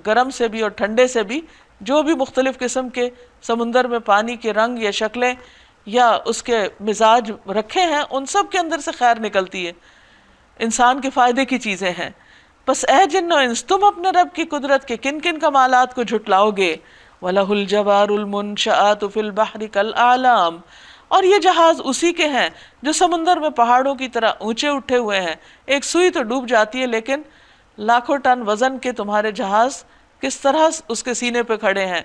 گرم سے بھی اور ٹھنڈے سے بھی، جو بھی مختلف قسم کے سمندر میں پانی کے رنگ یا شکلیں یا اس کے مزاج رکھے ہیں، ان سب کے اندر سے خیر نکلتی ہے، انسان کے فائدے کی چیزیں ہیں۔ پس اے جن و انس، تم اپنے رب کی قدرت کے کن کن کمالات کو جھٹلاؤ گے؟ وَلَهُ الْجَوَارُ الْمُنشَآتُ فِي الْبَحْرِ كَالْأَعْلَامِ، اور یہ جہاز اسی کے ہیں جو سمندر میں پہاڑوں کی طرح اونچے اٹھے ہوئے ہیں۔ ایک سوئی تو ڈوب جاتی ہے لیکن لاکھوں ٹن وزن کے تمہارے جہاز کس طرح اس کے سینے پہ کھڑے ہیں۔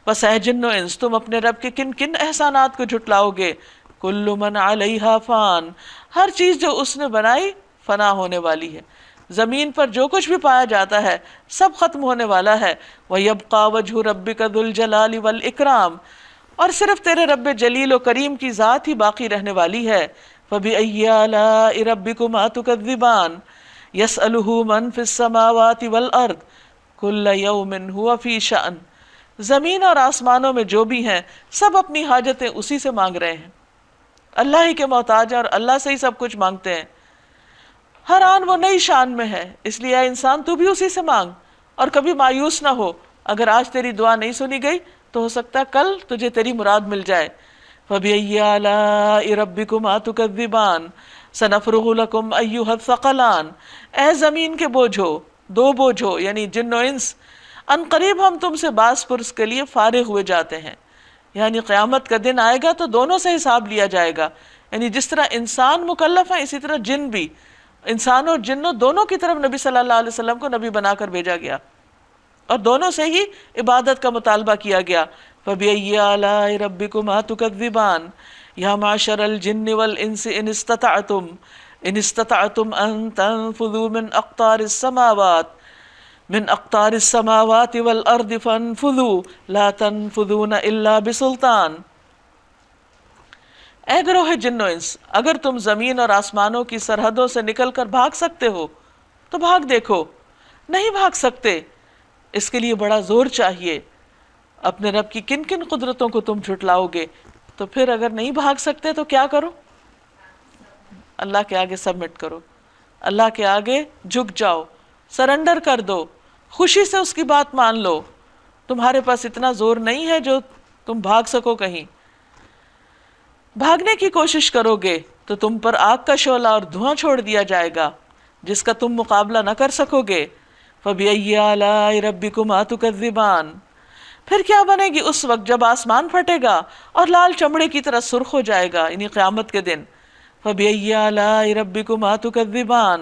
پس اے جن و انس، تم اپنے رب کے کن کن احسانات کو جھٹلاؤ گے؟ کل من علیہا فان، ہر چیز جو اس نے بنائی فنا ہونے والی ہے، زمین پر جو کچھ بھی پایا جاتا ہے سب ختم ہونے والا ہے۔ وَيَبْقَى وَجْهُ رَبِّكَ ذُو الْجَلَالِ وَالْإِكْرَامِ، اور صرف تیرے رب جلیل و کریم کی ذات ہی باقی رہنے والی ہے۔ فَبِأَيِّ آلَاءِ رَبِّكُمَا تُكَذِّبَانِ يَسْأَلُهُ مَن فِي السَّمَاوَاتِ وَالْأَرْضِ كُلَّ يَوْمٍ هُوَ فِي شَأْنٍ، زمین اور آسمانوں میں جو بھی ہیں سب اپنی حاجتیں اسی سے مانگ رہے ہیں، اللہ ہی کے محتاج ہیں اور اللہ سے ہی سب کچھ مانگتے ہیں۔ ہر آن وہ نئی شان میں ہے، اس لیے اے انسان تو بھی اسی سے مانگ، اور کبھی مایوس نہ ہو۔ اگر آج تیری دعا نہیں سنی گئی تو ہو سکتا ہے کل تجھے تیری مراد مل جائے۔ فَبِأَيِّ آلَاءِ رَبِّكُمَا تُكَذِّبَانِ سَنَفْرُغُ لَكُمْ أَيُّهَا الثَّقَلَانِ، اے زمین کے بوجھو، دو بوجھو یعنی جن و انس، ان قریب ہم تم سے باز پرس کے لیے فارغ ہوئے جاتے ہیں. یعنی قیامت کا دن آئے گا تو دونوں سے حساب لیا جائے گا. یعنی جس طرح انسان مکلف ہیں اسی طرح جن بھی، انسان اور جنوں دونوں کی طرف نبی صلی اللہ علیہ وسلم کو نبی بنا کر بھیجا گیا اور دونوں سے ہی عبادت کا مطالبہ کیا گیا. فَبِأَيِّ آلَاءِ رَبِّكُمَا تُكَذِّبَانِ يَا مَعْشَرَ الْجِنِّ وَالْإِنسِ إِنِ اسْتَطَعْتُمْ أَن تَنفُذُوا من أقطار السماوات والأرض فانفذوا لا تنفذون إلا بسلطان. اے گروہ جن و انس، اگر تم زمین اور آسمانوں کی سرحدوں سے نکل کر بھاگ سکتے ہو تو بھاگ دیکھو. نہیں بھاگ سکتے، اس کے لیے بڑا زور چاہیے. اپنے رب کی کن کن قدرتوں کو تم جھٹلاؤ گے؟ تو پھر اگر نہیں بھاگ سکتے تو کیا کرو؟ اللہ کے آگے سبمٹ کرو، اللہ کے آگے جھک جاؤ، سرنڈر کر دو، خوشی سے اس کی بات مان لو. تمہارے پاس اتنا زور نہیں ہے جو تم بھاگ سکو کہیں. بھاگنے کی کوشش کرو گے تو تم پر آگ کا شعلہ اور دھواں چھوڑ دیا جائے گا جس کا تم مقابلہ نہ کر سکو گے. فَبِأَيِّ آلَاءِ رَبِّكُمَا تُكَذِّبَانِ، پھر کیا بنے گی اس وقت جب آسمان پھٹے گا اور لال چمڑے کی طرح سرخ ہو جائے گا، یعنی قیامت کے دن. فَبِأَيِّ آلَاءِ رَبِّكُمَا تُكَذِّبَانِ،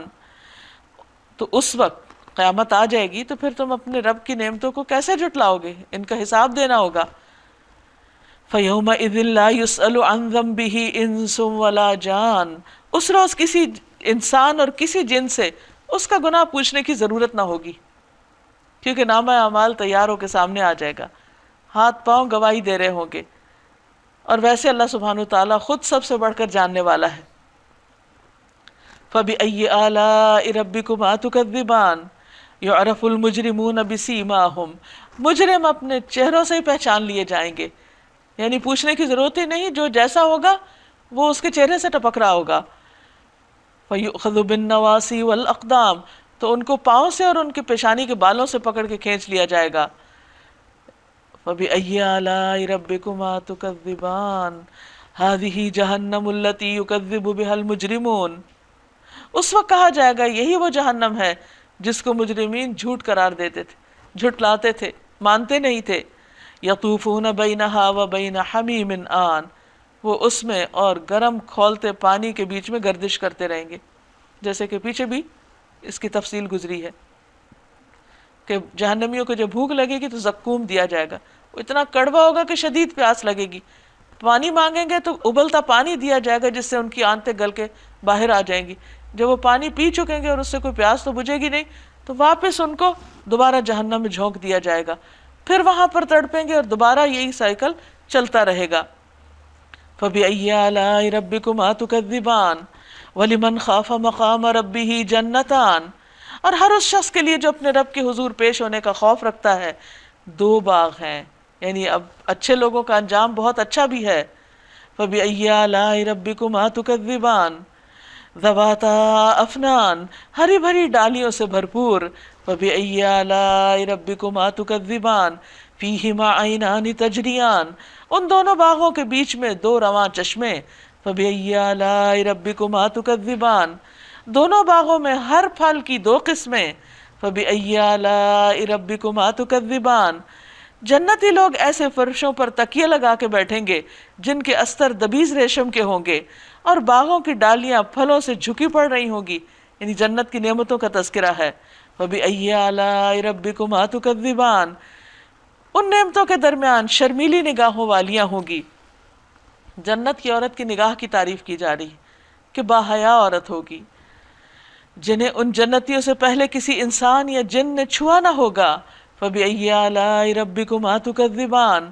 تو اس وقت قیامت آ جائے گی تو پھر تم اپنے رب کی نعمتوں کو کیسے جھٹلاؤ گے؟ ان کا حساب دینا ہوگا. فَيَوْمَئِذٍ لَا يُسْأَلُ عَنْ ذَنبِهِ إِنسٌ وَلَا جَانٌ، اس روز کسی انسان اور کسی جن سے اس کا گناہ پوچھنے کی ضرورت نہ ہوگی، کیونکہ نامہ اعمال تیار ہو کے سامنے آ جائے گا، ہاتھ پاؤں گواہی دے رہے ہوں گے. اور ویسے اللہ سبحانہ وتعالیٰ خود سب سے بڑھ کر جاننے والا ہے. فَبِأَيِّ آلَاءِ رَبِّكُمَا تُكَذِّبَانِ يُعْرَفُ الْمُجْرِمُونَ بِسِیمَاهُمْ، مجرم اپنے چہروں سے ہی پہچان لیے جائیں گے. یعنی پوچھنے کی ضرورت ہی نہیں، جو جیسا ہوگا وہ اس کے چہرے سے ٹپک رہا ہوگا. فَيُؤْخَذُ بِالنَّوَاصِي وَالْأَقْدَامِ، تو ان کو پاؤں سے اور ان کے پیشانی کے بالوں سے پکڑ کے کھینچ لیا جائے گا. فَبِأَيِّ آلَاءِ رَبِّكُمَا تُكَذِّبَانِ هَٰذِهِ جَهَنَّمُ الَّتِي يُكَذِّبُ بِهَا الْمُجْرِمُونَ، اس وقت کہا جائے گا یہی وہ جہنم ہے جس کو مجرمین جھوٹ قرار دیتے تھے، جھٹلاتے تھے، مانتے نہیں تھے. یطوفون بینہا وبین حمیم آن، وہ اس میں اور گرم کھولتے پانی کے بیچ میں گردش کرتے رہیں گے، جیسے کہ پیچھے بھی اس کی تفصیل گزری ہے کہ جہنمیوں کو جب بھوک لگے گی تو زقوم دیا جائے گا، وہ اتنا کڑوا ہوگا کہ شدید پیاس لگے گی. پانی مانگیں گے تو ابلتا پانی دیا جائے گا جس سے ان کی آنتیں گل کے باہر آ جائیں گی. جب وہ پانی پی چکیں گے اور اس سے کوئی پیاس تو بجھے گی نہیں تو واپس ان کو دوبارہ جہنم میں جھونک دیا جائے گا، پھر وہاں پر تڑپیں گے اور دوبارہ یہی سائیکل چلتا رہے گا. فَبِأَيِّ آلَاءِ رَبِّكُمَا تُكَذِّبَانِ وَلِمَنْ خَافَ مَقَامَ رَبِّهِ جَنَّتَانِ، اور ہر اس شخص کے لیے جو اپنے رب کے حضور پیش ہونے کا خوف رکھتا ہے دو باغ ہیں. یعنی اب اچھے لوگوں کا انجام بہت اچھا بھی ہے. فَبِأَيِّ آلَاءِ رَبِّكُمَا تُكَذِّبَانِ ذَوَاتَا أَفْنَانٍ، ہری بھری ڈالیوں سے بھرپور. فَبِأَيِّ آلَاءِ رَبِّكُمَا تُكَذِّبَانِ فِيهِمَا عَيْنَانِ تَجْرِيَانِ، ان دونوں باغوں کے بیچ میں دو رواں چشمے. فَبِأَيِّ آلَاءِ رَبِّكُمَا تُكَذِّبَانِ، دونوں باغوں میں ہر پھل کی دو قسمیں. فَبِأَيِّ آلَاءِ رَبِّكُمَا تُكَذِّبَانِ، جنتی لوگ ایسے فرشوں پر تکیے لگا کے بیٹھیں گے جن کے استر دبیز ریشم کے ہوں گے اور باغوں کی ڈالیاں پھلوں سے جھکی پڑ رہی ہوں گی. یعنی جنت کی نعمتوں کا تذکرہ ہے. فَبِأَيِّ آلَاءِ رَبِّكُمَا تُكَذِّبَانِ، ان نعمتوں کے درمیان شرمیلی نگاہوں والیاں ہوں گی. جنت کی عورت کی نگاہ کی تعریف کی جا رہی کہ باحیا عورت ہوگی جنہیں ان جنتیوں سے پہلے کسی انسان یا جن نے چھوا نہ ہوگا. فَبِأَيِّ آلَاءِ رَبِّكُمَا تُكَذِّبَانِ،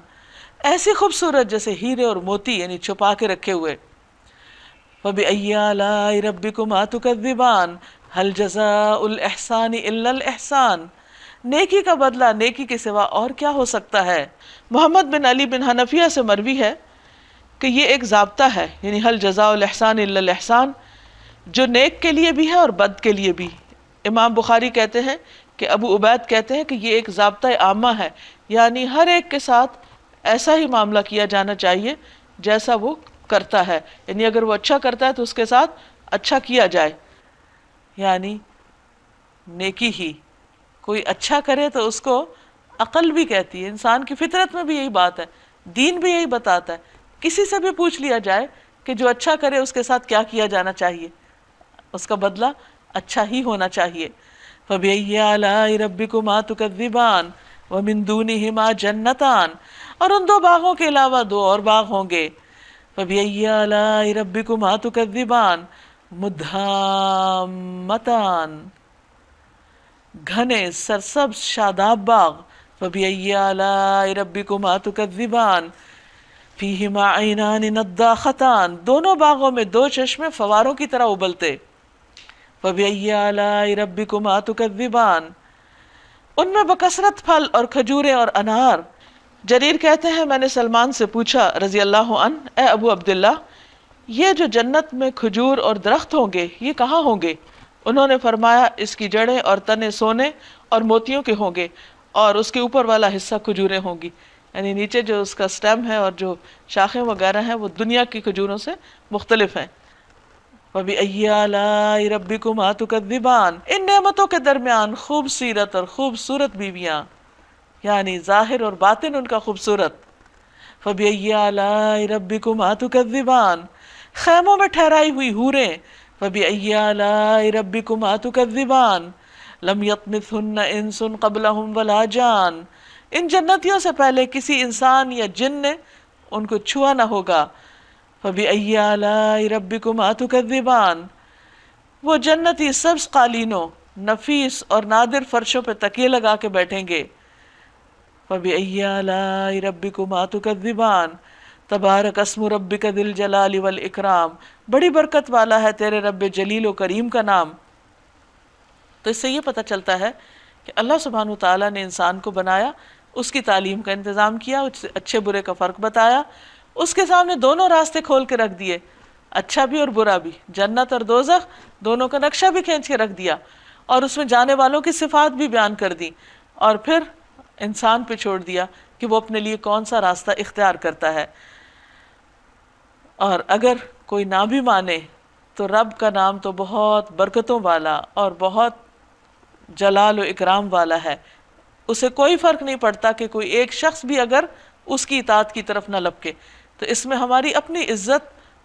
ایسی خوبصورت جیسے ہیرے اور موتی، یعنی چھپا کے رکھے ہوئے. فَبِأَيِّ آلَاءِ رَبِّكُمَا تُكَذِّبَانِ هَلْ جَزَاءُ الْإِحْسَانِ إِلَّا الْإِحْسَانُ، نیکی کا بدلہ نیکی کے سوا اور کیا ہو سکتا ہے. محمد بن علی بن حنفیہ سے مروی ہے کہ یہ ایک ضابطہ ہے، یعنی هَلْ جَزَاءُ الْإِحْسَانِ إِلَّا الْإِحْسَانُ، جو نیک کے لیے بھی ہے اور بد کے لیے بھی. امام بخاری کہتے ہیں کہ ابو عبید کہتے ہیں کہ یہ ایک ضابطہ عامہ ہے، یعنی ہر ایک کے ساتھ ایسا ہی معاملہ کیا جانا چاہیے جیسا وہ کرتا ہے، یعنی اگر وہ اچھا کرتا ہے تو اس کے ساتھ اچھا کیا جائے، یعنی نیکی ہی. کوئی اچھا کرے تو اس کو عقل بھی کہتی ہے، انسان کی فطرت میں بھی یہی بات ہے، دین بھی یہی بتاتا ہے. کسی سے بھی پوچھ لیا جائے کہ جو اچھا کرے اس کے ساتھ کیا کیا جانا چاہیے، اس کا بدلہ اچھا ہی ہونا چاہیے. فَبِأَيِّ آلَاءِ رَبِّكُمَا تُكَذِّبَانِ وَمِن دُونِهِمَا جَنَّتَانِ، اور ان دو باغوں کے علاوہ دو اور باغ ہوں گے. فَبِأَيِّ آلَاءِ رَبِّكُمَا تُكَذِّبَانِ مُدْهَامَّتَانِ، گھنے سرسبز شاداب باغ. فَبِأَيِّ آلَاءِ رَبِّكُمَا تُكَذِّبَانِ فِيهِمَا عَيْنَانِ نَضَّاخَتَانِ، دونوں باغوں میں دو چشمے فواروں کی طرح ابلتے. فَبِأَيِّ آلَاءِ رَبِّكُمَا تُكَذِّبَانِ، ان میں بکثرت پھل اور کھجوریں اور انار. جریر کہتے ہیں میں نے سلمان سے پوچھا رضی اللہ عنہ، اے ابو عبداللہ، یہ جو جنت میں کھجور اور درخت ہوں گے یہ کہاں ہوں گے؟ انہوں نے فرمایا اس کی جڑیں اور تنے سونے اور موتیوں کے ہوں گے، اور اس کے اوپر والا حصہ کھجوریں ہوں گی، یعنی نیچے جو اس کا سٹیم ہے اور جو شاخیں وغیرہ ہیں وہ دنیا کی کھجوروں سے مختلف ہیں. وَبِأَيِّ آلَاءِ رَبِّكُمَا تُكَذِّبَانِ، ان نعمتوں کے درمیان خوب سیرت اور خوبصورت بیویاں، یعنی ظاہر اور باطن ان کا خوبصورت. فَبِأَيِّ آلَاءِ رَبِّكُمَا تُكَذِّبَانِ، خیموں میں ٹھہرائی ہوئی حوریں. فَبِأَيِّ آلَاءِ رَبِّكُمَا تُكَذِّبَانِ لَمْ يَطْمِثْهُنَّ إِنسٌ قَبْلَهُمْ وَلَا جَانٌ، ان جنتیوں سے پہلے کسی انسان یا جن نے ان کو چھوا نہ ہوگا. فَبِأَيِّ آلَاءِ رَبِّكُمَا تُكَذِّبَانِ، وہ جنتی سبز قالینوں، نفیس اور نادر فرشوں پہ تکیے لگا کے بیٹھیں گے. فَبِأَيِّ آلَاءِ رَبِّكُمَا تُكَذِّبَانِ تبارک اسم ربک ذی الجلال والإکرام، بڑی برکت والا ہے تیرے رب جلیل و کریم کا نام. تو اس سے یہ پتہ چلتا ہے کہ اللہ سبحانہ وتعالیٰ نے انسان کو بنایا، اس کی تعلیم کا انتظام کیا، اس سے اچھے برے کا فرق بتایا، اس کے سامنے دونوں راستے کھول کے رکھ دیے، اچھا بھی اور برا بھی، جنت اور دوزخ دونوں کا نقشہ بھی کھینچ کے رکھ دیا، اور اس میں جانے والوں کی صفات بھی بیان کر دی، اور پھر انسان پہ چھوڑ دیا کہ وہ اپنے لیے کون سا راستہ اختیار کرتا ہے. اور اگر کوئی نہ بھی مانے تو رب کا نام تو بہت برکتوں والا اور بہت جلال و اکرام والا ہے، اسے کوئی فرق نہیں پڑتا کہ کوئی ایک شخص بھی اگر اس کی اطاعت کی طرف نہ لپکے. تو اس میں ہماری اپنی عزت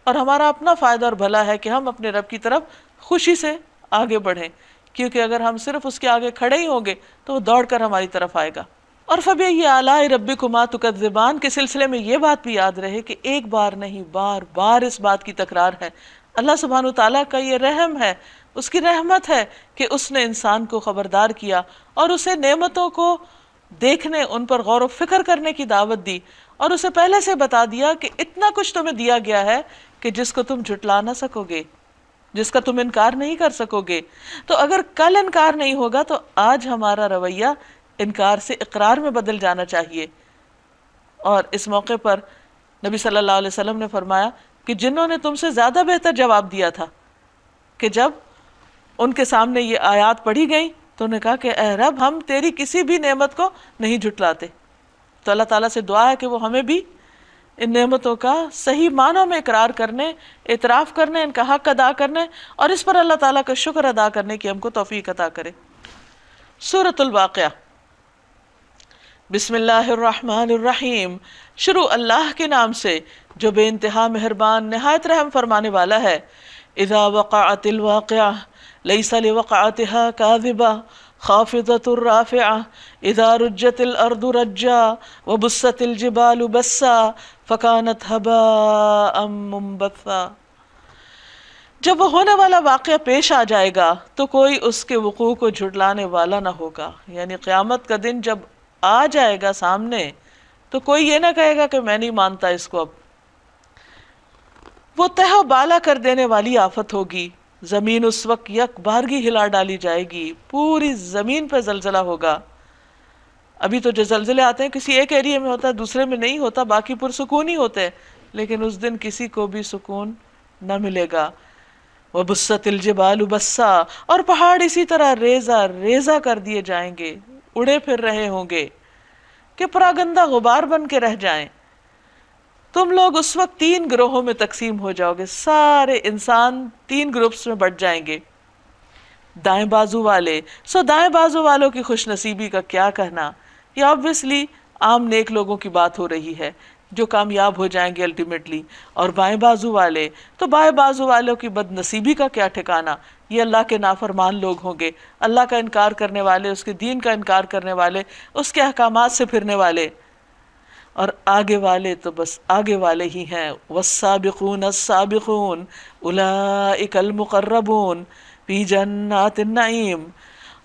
اور ہمارا اپنا فائدہ اور بھلا ہے کہ ہم اپنے رب کی طرف خوشی سے آگے بڑھیں، کیونکہ اگر ہم صرف اس کے آگے کھڑے ہی ہوں گے تو وہ دوڑ کر ہماری طرف آئے گا. اور فَبِأَيِّ آلَاءِ رَبِّكُمَا تُكَذِّبَانِ کے سلسلے میں یہ بات بھی یاد رہے کہ ایک بار نہیں بار بار اس بات کی تکرار ہے. اللہ سبحانہ وتعالیٰ کا یہ رحم ہے، اس کی رحمت ہے کہ اس نے انسان کو خبردار کیا اور اسے نعمتوں کو دیکھنے، ان پر غور و فکر کرنے کی دعوت دی، اور اسے پہلے سے بتا دیا کہ اتنا کچھ تمہیں دیا گیا ہے کہ جس کو تم جھٹلا نہ سکو گے، جس کا تم انکار نہیں کر سکو گے. تو اگر کل انکار نہیں ہوگا تو آج ہمارا رویہ انکار سے اقرار میں بدل جانا چاہیے. اور اس موقع پر نبی صلی اللہ علیہ وسلم نے فرمایا کہ جنہوں نے تم سے زیادہ بہتر جواب دیا تھا کہ جب ان کے سامنے یہ آیات پڑھی گئیں تو انہوں نے کہا کہ اے رب ہم تیری کسی بھی نعمت کو نہیں جھٹلاتے. تو اللہ تعالیٰ سے دعا ہے کہ وہ ہمیں بھی ان نعمتوں کا صحیح معنوں میں اقرار کرنے، اعتراف کرنے، ان کا حق ادا کرنے اور اس پر اللہ تعالیٰ کا شکر ادا کرنے کی ہم کو توفیق عطا کرے. سورۃ الواقعہ. بسم اللہ الرحمن الرحیم، شروع اللہ کے نام سے جو بے انتہا مہربان نہایت رحم فرمانے والا ہے. اذا وقعت الواقعہ لیس لوقعتها کاذبہ خافضۃ رافعہ اذا رجت الارض رجا وبست الجبال بسا فکانت ہباء منبثا. جب وہ ہونے والا واقعہ پیش آ جائے گا تو کوئی اس کے وقوع کو جھٹلانے والا نہ ہوگا. یعنی قیامت کا دن جب آ جائے گا سامنے تو کوئی یہ نہ کہے گا کہ میں نہیں مانتا اس کو. اب وہ تہ و بالا کر دینے والی آفت ہوگی. زمین اس وقت یک بارگی ہلا ڈالی جائے گی، پوری زمین پہ زلزلہ ہوگا. ابھی تو جو زلزلے آتے ہیں کسی ایک ایریے میں ہوتا ہے، دوسرے میں نہیں ہوتا، باقی پرسکون ہی ہوتے ہیں، لیکن اس دن کسی کو بھی سکون نہ ملے گا. وَبُسَّتِ الْجِبَالُ بَسَّا، اور پہاڑ اسی طرح ریزہ ریزہ کر دیے جائیں گے، اڑے پھر رہے ہوں گے کہ پراگندہ غبار بن کے رہ جائیں. تم لوگ اس وقت 3 گروہوں میں تقسیم ہو جاؤ گے، سارے انسان 3 گروپس میں بٹ جائیں گے۔ دائیں بازو والے، دائیں بازو والوں کی خوش نصیبی کا کیا کہنا، یہ آبویسلی عام نیک لوگوں کی بات ہو رہی ہے جو کامیاب ہو جائیں گے الٹیمیٹلی۔ اور بائیں بازو والے، تو بائیں بازو والوں کی بد نصیبی کا کیا ٹھکانہ، یہ اللہ کے نافرمان لوگ ہوں گے، اللہ کا انکار کرنے والے، اس کے دین کا انکار کرنے والے، اس کے احکامات سے پھرنے والے۔ اور آگے والے تو بس آگے والے ہی ہیں، والسابقون السابقون اولئک المقربون فی جنات النعیم۔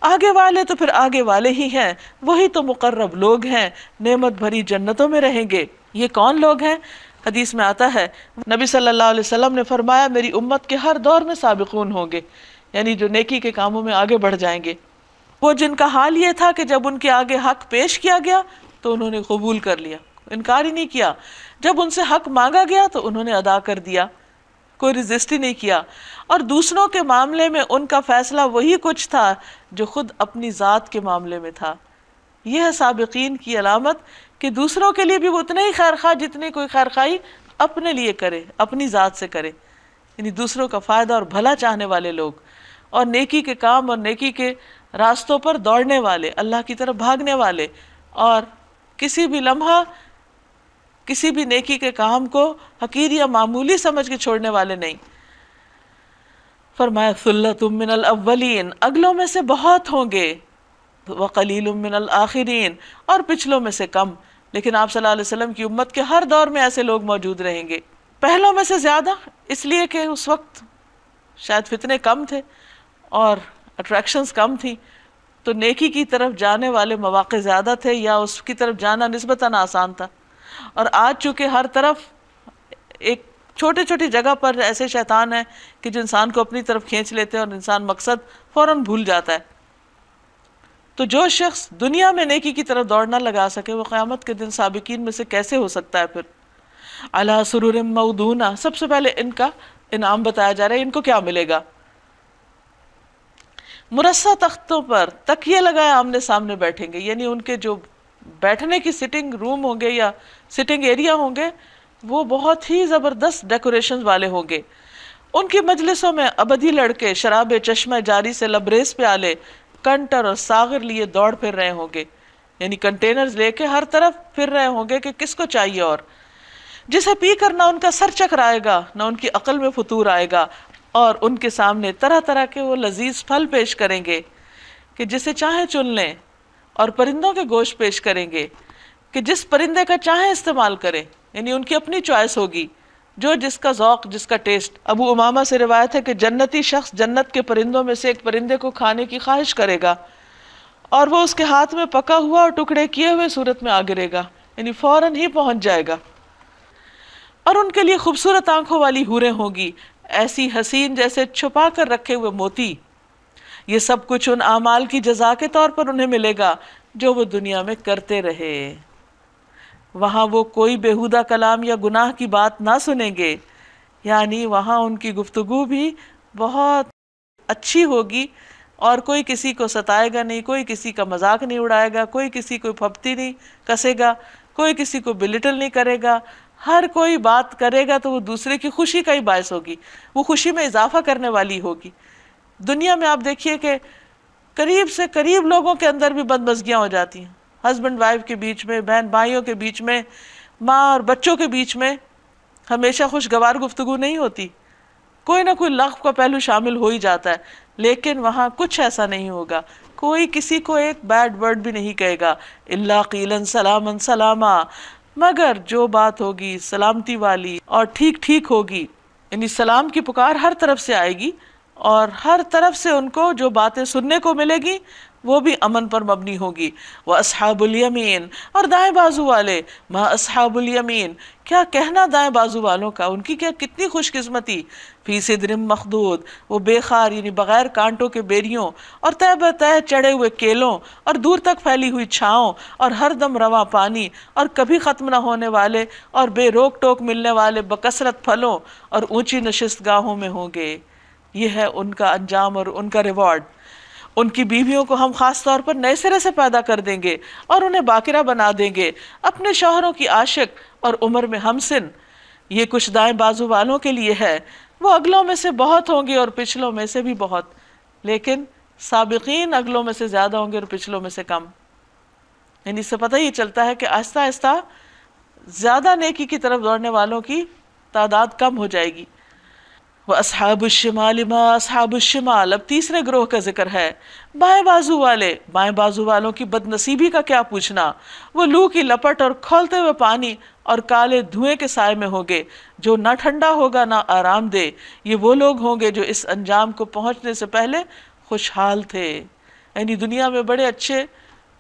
آگے والے تو پھر آگے والے ہی ہیں، وہی تو مقرب لوگ ہیں، نعمت بھری جنتوں میں رہیں گے۔ یہ کون لوگ ہیں؟ حدیث میں آتا ہے، نبی صلی اللہ علیہ وسلم نے فرمایا میری امت کے ہر دور میں سابقون ہوں گے، یعنی جو نیکی کے کاموں میں آگے بڑھ جائیں گے، وہ جن کا حال یہ تھا کہ جب ان کے آگے حق پیش کیا گیا تو انہوں نے قبول کر لیا، انکار ہی نہیں کیا، جب ان سے حق مانگا گیا تو انہوں نے ادا کر دیا، کوئی ریزسٹ ہی نہیں کیا، اور دوسروں کے معاملے میں ان کا فیصلہ وہی کچھ تھا جو خود اپنی ذات کے معاملے میں تھا۔ یہ ہے سابقین کی علامت کہ دوسروں کے لیے بھی وہ اتنے ہی خیر خواہ جتنی کوئی خیر خواہی اپنے لیے کرے، اپنی ذات سے کرے، یعنی دوسروں کا فائدہ اور بھلا چاہنے والے لوگ، اور نیکی کے کام اور نیکی کے راستوں پر دوڑنے والے، اللہ کی طرف بھاگنے والے، اور کسی بھی لمحہ کسی بھی نیکی کے کام کو حقیر یا معمولی سمجھ کے چھوڑنے والے نہیں۔ فرمایا ثلۃ من الاولین، اگلوں میں سے بہت ہوں گے، وقلیل من الآخرین، اور پچھلوں میں سے کم، لیکن آپ صلی اللہ علیہ وسلم کی امت کے ہر دور میں ایسے لوگ موجود رہیں گے۔ پہلوں میں سے زیادہ اس لیے کہ اس وقت شاید فتنے کم تھے اور اٹریکشنز کم تھیں، تو نیکی کی طرف جانے والے مواقع زیادہ تھے، یا اس کی طرف جانا نسبتاً آسان تھا۔ اور آج چونکہ ہر طرف ایک چھوٹی چھوٹی جگہ پر ایسے شیطان ہیں کہ جو انسان کو اپنی طرف کھینچ لیتے ہیں اور انسان مقصد فوراً بھول جاتا ہے، تو جو شخص دنیا میں نیکی کی طرف دوڑ نہ لگا سکے وہ قیامت کے دن سابقین میں سے کیسے ہو سکتا ہے؟ پھر علی سرر موضونہ، سب سے پہلے ان کا انعام بتایا جا رہا ہے، ان کو کیا ملے گا؟ مرصع تختوں پر تکیے لگائے آمنے سامنے بیٹھیں گے، یعنی ان کے جو بیٹھنے کی سٹنگ روم ہوں گے یا سٹنگ ایریا ہوں گے وہ بہت ہی زبردست ڈیکوریشن والے ہوں گے۔ ان کی مجلسوں میں ابدی لڑکے شراب چشمہ جاری سے لبریز پیالے کنٹر اور ساغر لیے دوڑ پھر رہے ہوں گے، یعنی کنٹینرز لے کے ہر طرف پھر رہے ہوں گے کہ کس کو چاہیے، اور جسے پی کر نہ ان کا سر چکرائے گا نہ ان کی عقل میں فطور آئے گا، اور ان کے سامنے طرح طرح کے وہ لذیذ پھل پیش کریں گے کہ جسے چاہیں چن لیں، اور پرندوں کے گوشت پیش کریں گے کہ جس پرندے کا چاہیں استعمال کریں، یعنی ان کی اپنی چوائس ہوگی، جو جس کا ذوق، جس کا ٹیسٹ۔ ابو امامہ سے روایت ہے کہ جنتی شخص جنت کے پرندوں میں سے ایک پرندے کو کھانے کی خواہش کرے گا اور وہ اس کے ہاتھ میں پکا ہوا اور ٹکڑے کیے ہوئے صورت میں آ گرے گا، یعنی فوراً ہی پہنچ جائے گا۔ اور ان کے لیے خوبصورت آنکھوں والی حوریں ہوں گی، ایسی حسین جیسے چھپا کر رکھے ہوئے موتی۔ یہ سب کچھ ان اعمال کی جزا کے طور پر انہیں ملے گا جو وہ دنیا میں کرتے رہے۔ وہاں وہ کوئی بیہودہ کلام یا گناہ کی بات نہ سنیں گے، یعنی وہاں ان کی گفتگو بھی بہت اچھی ہوگی، اور کوئی کسی کو ستائے گا نہیں، کوئی کسی کا مذاق نہیں اڑائے گا، کوئی کسی کو پھپتی نہیں کسے گا، کوئی کسی کو بلٹل نہیں کرے گا۔ ہر کوئی بات کرے گا تو وہ دوسرے کی خوشی کا ہی باعث ہوگی، وہ خوشی میں اضافہ کرنے والی ہوگی۔ دنیا میں آپ دیکھیے کہ قریب سے قریب لوگوں کے اندر بھی بدمزگیاں ہو جاتی ہیں، ہسبینڈ وائف کے بیچ میں، بہن بھائیوں کے بیچ میں، ماں اور بچوں کے بیچ میں ہمیشہ خوشگوار گفتگو نہیں ہوتی، کوئی نہ کوئی لغو کا پہلو شامل ہو ہی جاتا ہے، لیکن وہاں کچھ ایسا نہیں ہوگا، کوئی کسی کو ایک بیڈ ورڈ بھی نہیں کہے گا، الا قیلا سلاما سلاما، مگر جو بات ہوگی سلامتی والی اور ٹھیک ٹھیک ہوگی، یعنی سلام کی پکار ہر طرف سے آئے گی، اور ہر طرف سے ان کو جو باتیں سننے کو ملے گی وہ بھی امن پر مبنی ہوگی۔ وَأَصْحَابُ الْيَمِينَ، اور دائیں بازو والے، مَا أَصْحَابُ الْيَمِينَ، کیا کہنا دائیں بازو والوں کا، ان کی کیا کتنی خوش قسمتی، فی صدر مخضود، وہ بے خار یعنی بغیر کانٹوں کے بیریوں اور تہ بتہ چڑھے ہوئے کیلوں اور دور تک پھیلی ہوئی چھاؤں اور ہر دم رواں پانی اور کبھی ختم نہ ہونے والے اور بے روک ٹوک ملنے والے بکثرت پھلوں اور اونچی نشست گاہوں میں ہوں گے۔ یہ ہے ان کا انجام اور ان کا ریوارڈ۔ ان کی بیویوں کو ہم خاص طور پر نئے سرے سے پیدا کر دیں گے اور انہیں باکرہ بنا دیں گے، اپنے شوہروں کی عاشق اور عمر میں ہم سن، یہ کچھ دائیں بازو والوں کے لیے ہے، وہ اگلوں میں سے بہت ہوں گے اور پچھلوں میں سے بھی بہت، لیکن سابقین اگلوں میں سے زیادہ ہوں گے اور پچھلوں میں سے کم. یعنی اس سے پتہ یہ چلتا ہے کہ آہستہ آہستہ زیادہ نیکی کی طرف دوڑنے والوں کی تعداد کم ہو جائے گی. وَأَصْحَابُ الشِّمَالِ مَا أَصْحَابُ الشِّمَالِ، اب تیسرے گروہ کا ذکر ہے، بائیں بازو والے. بائیں بازو والوں کی بد نصیبی کا کیا پوچھنا، وہ لو کی لپٹ اور کھولتے ہوئے پانی اور کالے دھوئیں کے سائے میں ہوں گے، جو نہ ٹھنڈا ہوگا نہ آرام دہ. یہ وہ لوگ ہوں گے جو اس انجام کو پہنچنے سے پہلے خوشحال تھے، یعنی دنیا میں بڑے اچھے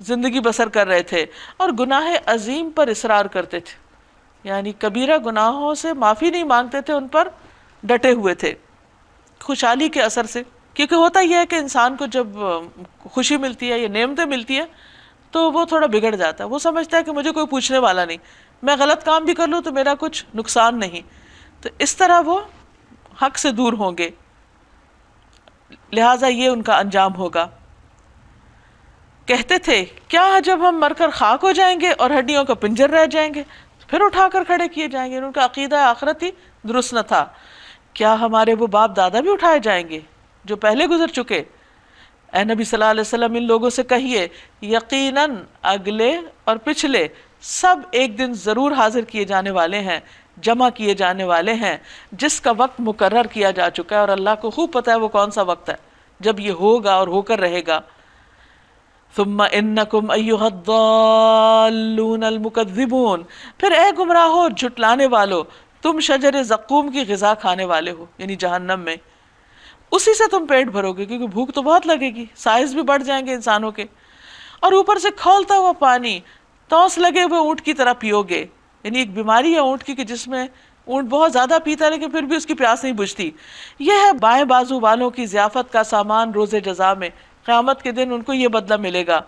زندگی بسر کر رہے تھے اور گناہ عظیم پر اصرار کرتے تھے، یعنی کبیرہ گناہوں سے معافی نہیں مانگتے تھے، ان پر ڈٹے ہوئے تھے خوشحالی کے اثر سے. کیونکہ ہوتا یہ ہے کہ انسان کو جب خوشی ملتی ہے یا نعمتیں ملتی ہیں تو وہ تھوڑا بگڑ جاتا ہے، وہ سمجھتا ہے کہ مجھے کوئی پوچھنے والا نہیں، میں غلط کام بھی کر لوں تو میرا کچھ نقصان نہیں. تو اس طرح وہ حق سے دور ہوں گے، لہٰذا یہ ان کا انجام ہوگا. کہتے تھے کیا جب ہم مر کر خاک ہو جائیں گے اور ہڈیوں کا پنجر رہ جائیں گے پھر اٹھا کر کھڑے کیے جائیں گے. ان کا عقیدہ آخرت ہی درست نہ تھا. کیا ہمارے وہ باپ دادا بھی اٹھائے جائیں گے جو پہلے گزر چکے؟ اے نبی صلی اللہ علیہ وسلم ان لوگوں سے کہیے یقیناً اگلے اور پچھلے سب ایک دن ضرور حاضر کیے جانے والے ہیں، جمع کیے جانے والے ہیں، جس کا وقت مقرر کیا جا چکا ہے، اور اللہ کو خوب پتہ ہے وہ کون سا وقت ہے جب یہ ہوگا اور ہو کر رہے گا. ثم انکم ایھا الضالون المکذبون، پھر اے گمراہو جھٹلانے والو، تم شجر زقوم کی غذا کھانے والے ہو، یعنی جہنم میں، اسی سے تم پیٹ بھرو گے کیونکہ بھوک تو بہت لگے گی، سائز بھی بڑھ جائیں گے انسانوں کے، اور اوپر سے کھولتا ہوا پانی توس لگے ہوئے اونٹ کی طرح پیو گے. یعنی ایک بیماری ہے اونٹ کی کہ جس میں اونٹ بہت زیادہ پیتا ہے لیکن پھر بھی اس کی پیاس نہیں بجھتی. یہ ہے بائیں بازو والوں کی ضیافت کا سامان روز جزا میں، قیامت کے دن ان کو یہ بدلہ ملے گا.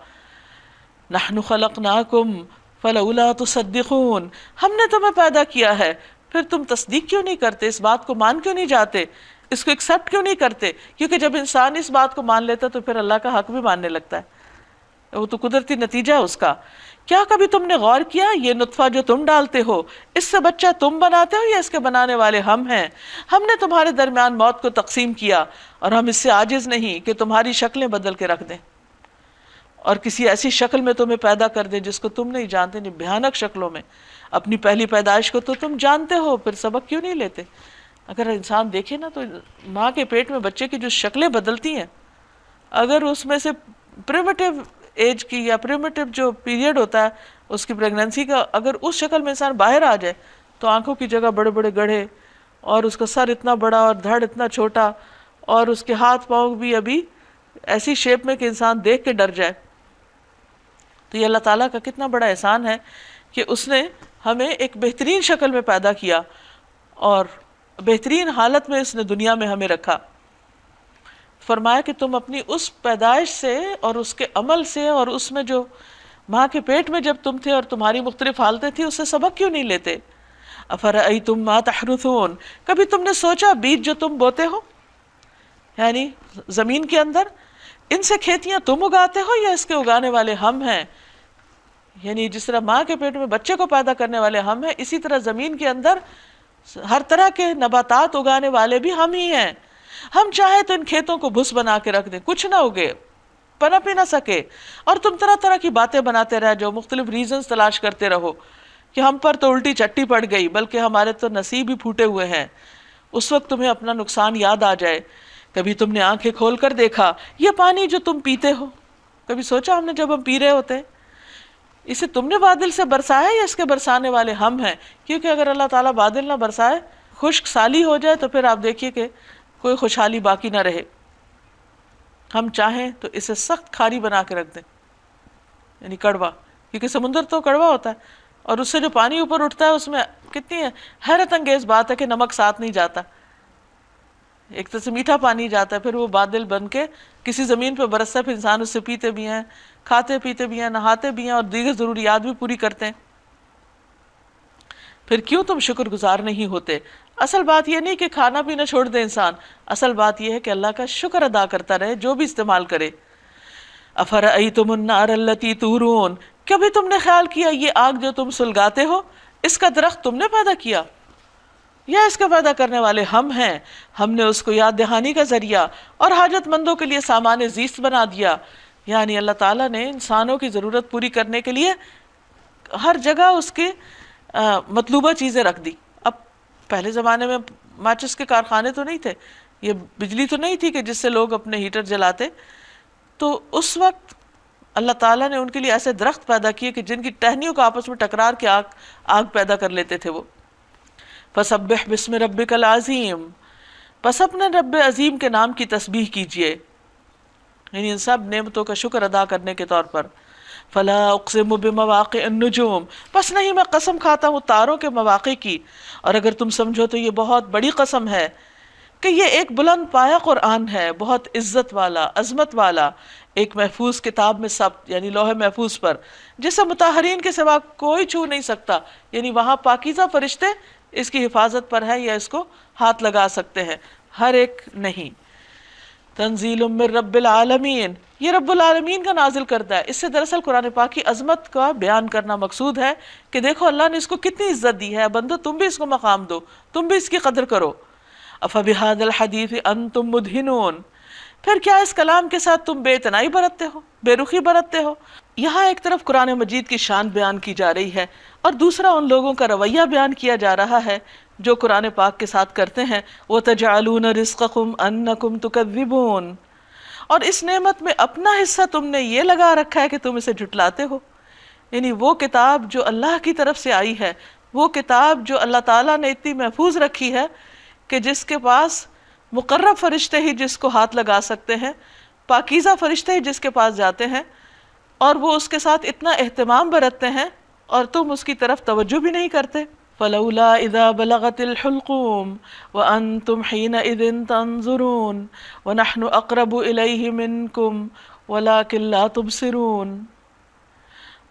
نحن خلقناکم فلولا تصدقون، ہم نے تمہیں پیدا کیا ہے پھر تم تصدیق کیوں نہیں کرتے، اس بات کو مان کیوں نہیں جاتے، اس کو ایکسپٹ کیوں نہیں کرتے؟ کیونکہ جب انسان اس بات کو مان لیتا تو پھر اللہ کا حق بھی ماننے لگتا ہے، وہ تو قدرتی نتیجہ ہے اس کا. کیا کبھی تم نے غور کیا یہ نطفہ جو تم ڈالتے ہو اس سے بچہ تم بناتے ہو یا اس کے بنانے والے ہم ہیں؟ ہم نے تمہارے درمیان موت کو تقسیم کیا اور ہم اس سے عاجز نہیں کہ تمہاری شکلیں بدل کے رکھ دیں اور کسی ایسی شکل میں تمہیں پیدا کر دیں جس کو تم نہیں جانتے، نہیں بھیانک شکلوں میں. اپنی پہلی پیدائش کو تو تم جانتے ہو، پھر سبق کیوں نہیں لیتے؟ اگر انسان دیکھے نا تو ماں کے پیٹ میں بچے کی جو شکلیں بدلتی ہیں، اگر اس میں سے پریمیٹیو ایج کی یا پریمیٹیو جو پیریڈ ہوتا ہے اس کی پریگننسی کا، اگر اس شکل میں انسان باہر آ جائے تو آنکھوں کی جگہ بڑے بڑے گڑھے، اور اس کا سر اتنا بڑا اور دھڑ اتنا چھوٹا، اور اس کے ہاتھ پاؤں بھی ابھی ایسی شیپ میں کہ انسان دیکھ کے ڈر جائے. تو یہ اللہ تعالیٰ کا کتنا بڑا احسان ہے کہ اس نے ہمیں ایک بہترین شکل میں پیدا کیا اور بہترین حالت میں اس نے دنیا میں ہمیں رکھا. فرمایا کہ تم اپنی اس پیدائش سے اور اس کے عمل سے اور اس میں جو ماں کے پیٹ میں جب تم تھے اور تمہاری مختلف حالتیں تھیں اس سے سبق کیوں نہیں لیتے؟ افرأیتم ما تحرثون، کبھی تم نے سوچا بیج جو تم بوتے ہو، یعنی زمین کے اندر، ان سے کھیتیاں تم اگاتے ہو یا اس کے اگانے والے ہم ہیں؟ یعنی جس طرح ماں کے پیٹ میں بچے کو پیدا کرنے والے ہم ہیں، اسی طرح زمین کے اندر ہر طرح کے نباتات اگانے والے بھی ہم ہی ہیں. ہم چاہے تو ان کھیتوں کو بھس بنا کے رکھ دیں، کچھ نہ اگے، پنپ ہی نہ سکے، اور تم طرح طرح کی باتیں بناتے رہ جاؤ، مختلف ریزنز تلاش کرتے رہو کہ ہم پر تو الٹی چٹی پڑ گئی، بلکہ ہمارے تو نصیب ہی پھوٹے ہوئے ہیں. اس وقت تمہیں اپنا نقصان یاد آ جائے. کبھی تم نے آنکھیں کھول کر دیکھا یہ پانی جو تم پیتے ہو، کبھی سوچا ہم نے جب ہم پی رہے ہوتے ہیں اسے تم نے بادل سے برسایا یا اس کے برسانے والے ہم ہیں؟ کیونکہ اگر اللہ تعالیٰ بادل نہ برسائے، خشک سالی ہو جائے، تو پھر آپ دیکھیے کہ کوئی خوشحالی باقی نہ رہے. ہم چاہیں تو اسے سخت کھاری بنا کے رکھ دیں، یعنی کڑوا، کیونکہ سمندر تو کڑوا ہوتا ہے، اور اس سے جو پانی اوپر اٹھتا ہے اس میں کتنی حیرت انگیز بات ہے کہ نمک ساتھ نہیں جاتا، ایک طرح سے میٹھا پانی جاتا ہے، پھر وہ بادل بن کے کسی زمین پہ برستا ہے، پھر انسان اس سے پیتے بھی ہیں، کھاتے پیتے بھی ہیں، نہاتے بھی ہیں، اور دیگر ضروریات بھی پوری کرتے ہیں. پھر کیوں تم شکر گزار نہیں ہوتے؟ اصل بات یہ نہیں کہ کھانا پینا چھوڑ دے انسان، اصل بات یہ ہے کہ اللہ کا شکر ادا کرتا رہے جو بھی استعمال کرے. افرأیتم النار التی تورون، کبھی تم نے خیال کیا یہ آگ جو تم سلگاتے ہو، اس کا درخت تم نے پیدا کیا یا اس کا پیدا کرنے والے ہم ہیں؟ ہم نے اس کو یاد دہانی کا ذریعہ اور حاجت مندوں کے لیے سامان زیست بنا دیا. یعنی اللہ تعالیٰ نے انسانوں کی ضرورت پوری کرنے کے لیے ہر جگہ اس کے مطلوبہ چیزیں رکھ دی. اب پہلے زمانے میں ماچس کے کارخانے تو نہیں تھے، یہ بجلی تو نہیں تھی کہ جس سے لوگ اپنے ہیٹر جلاتے، تو اس وقت اللہ تعالیٰ نے ان کے لیے ایسے درخت پیدا کیے کہ جن کی ٹہنیوں کو آپس میں ٹکرار کے آگ پیدا کر لیتے تھے وہ. فسبح بسم ربک العظیم، پس اپنے رب عظیم کے نام کی تسبیح کیجئے، یعنی ان سب نعمتوں کا شکر ادا کرنے کے طور پر. فلا اقسم بمواقع النجوم، پس نہیں میں قسم کھاتا ہوں تاروں کے مواقع کی. اور اگر تم سمجھو تو یہ بہت بڑی قسم ہے کہ یہ ایک بلند پایا قرآن ہے، بہت عزت والا، عظمت والا، ایک محفوظ کتاب میں ثبت، یعنی لوح محفوظ پر، جسے مطہرین کے سوا کوئی چھو نہیں سکتا. یعنی وہاں پاکیزہ فرشتے اس کی حفاظت پر ہیں یا اس کو ہاتھ لگا سکتے ہیں، ہر ایک نہیں. تنزیل من رب العالمین، یہ رب العالمین کا نازل کردہ ہے. اس سے دراصل قرآن پاک کی عظمت کا بیان کرنا مقصود ہے کہ دیکھو اللہ نے اس کو کتنی عزت دی ہے. بندو تم بھی اس کو مقام دو، تم بھی اس کی قدر کرو. افبہذا الحدیث انتم مدہنون، پھر کیا اس کلام کے ساتھ تم بے اتنائی برتتے ہو، بے رخی برتتے ہو. یہاں ایک طرف قرآن مجید کی شان بیان کی جا رہی ہے اور دوسرا ان لوگوں کا رویہ بیان کیا جا رہا ہے جو قرآن پاک کے ساتھ کرتے ہیں. وَتَجْعَلُونَ رِزْقَكُمْ أَنَّكُمْ تُكَذِّبُونَ، اور اس نعمت میں اپنا حصہ تم نے یہ لگا رکھا ہے کہ تم اسے جھٹلاتے ہو. یعنی وہ کتاب جو اللہ کی طرف سے آئی ہے، وہ کتاب جو اللہ تعالیٰ نے اتنی محفوظ رکھی ہے کہ جس کے پاس مقرب فرشتے ہی جس کو ہاتھ لگا سکتے ہیں، پاکیزہ فرشتے ہی جس کے پاس جاتے ہیں، اور وہ اس کے ساتھ اتنا اہتمام برتتے ہیں اور تم اس کی طرف توجہ بھی نہیں کرتے. فَلَوْلَا إِذَا بَلَغَتِ الْحُلْقُومَ وَأَنْتُمْ حِينَئِذٍ تَنْظُرُونَ وَنَحْنُ أَقْرَبُ إِلَيْهِ مِنْكُمْ وَلَكِنْ لَا تُبْصِرُونَ.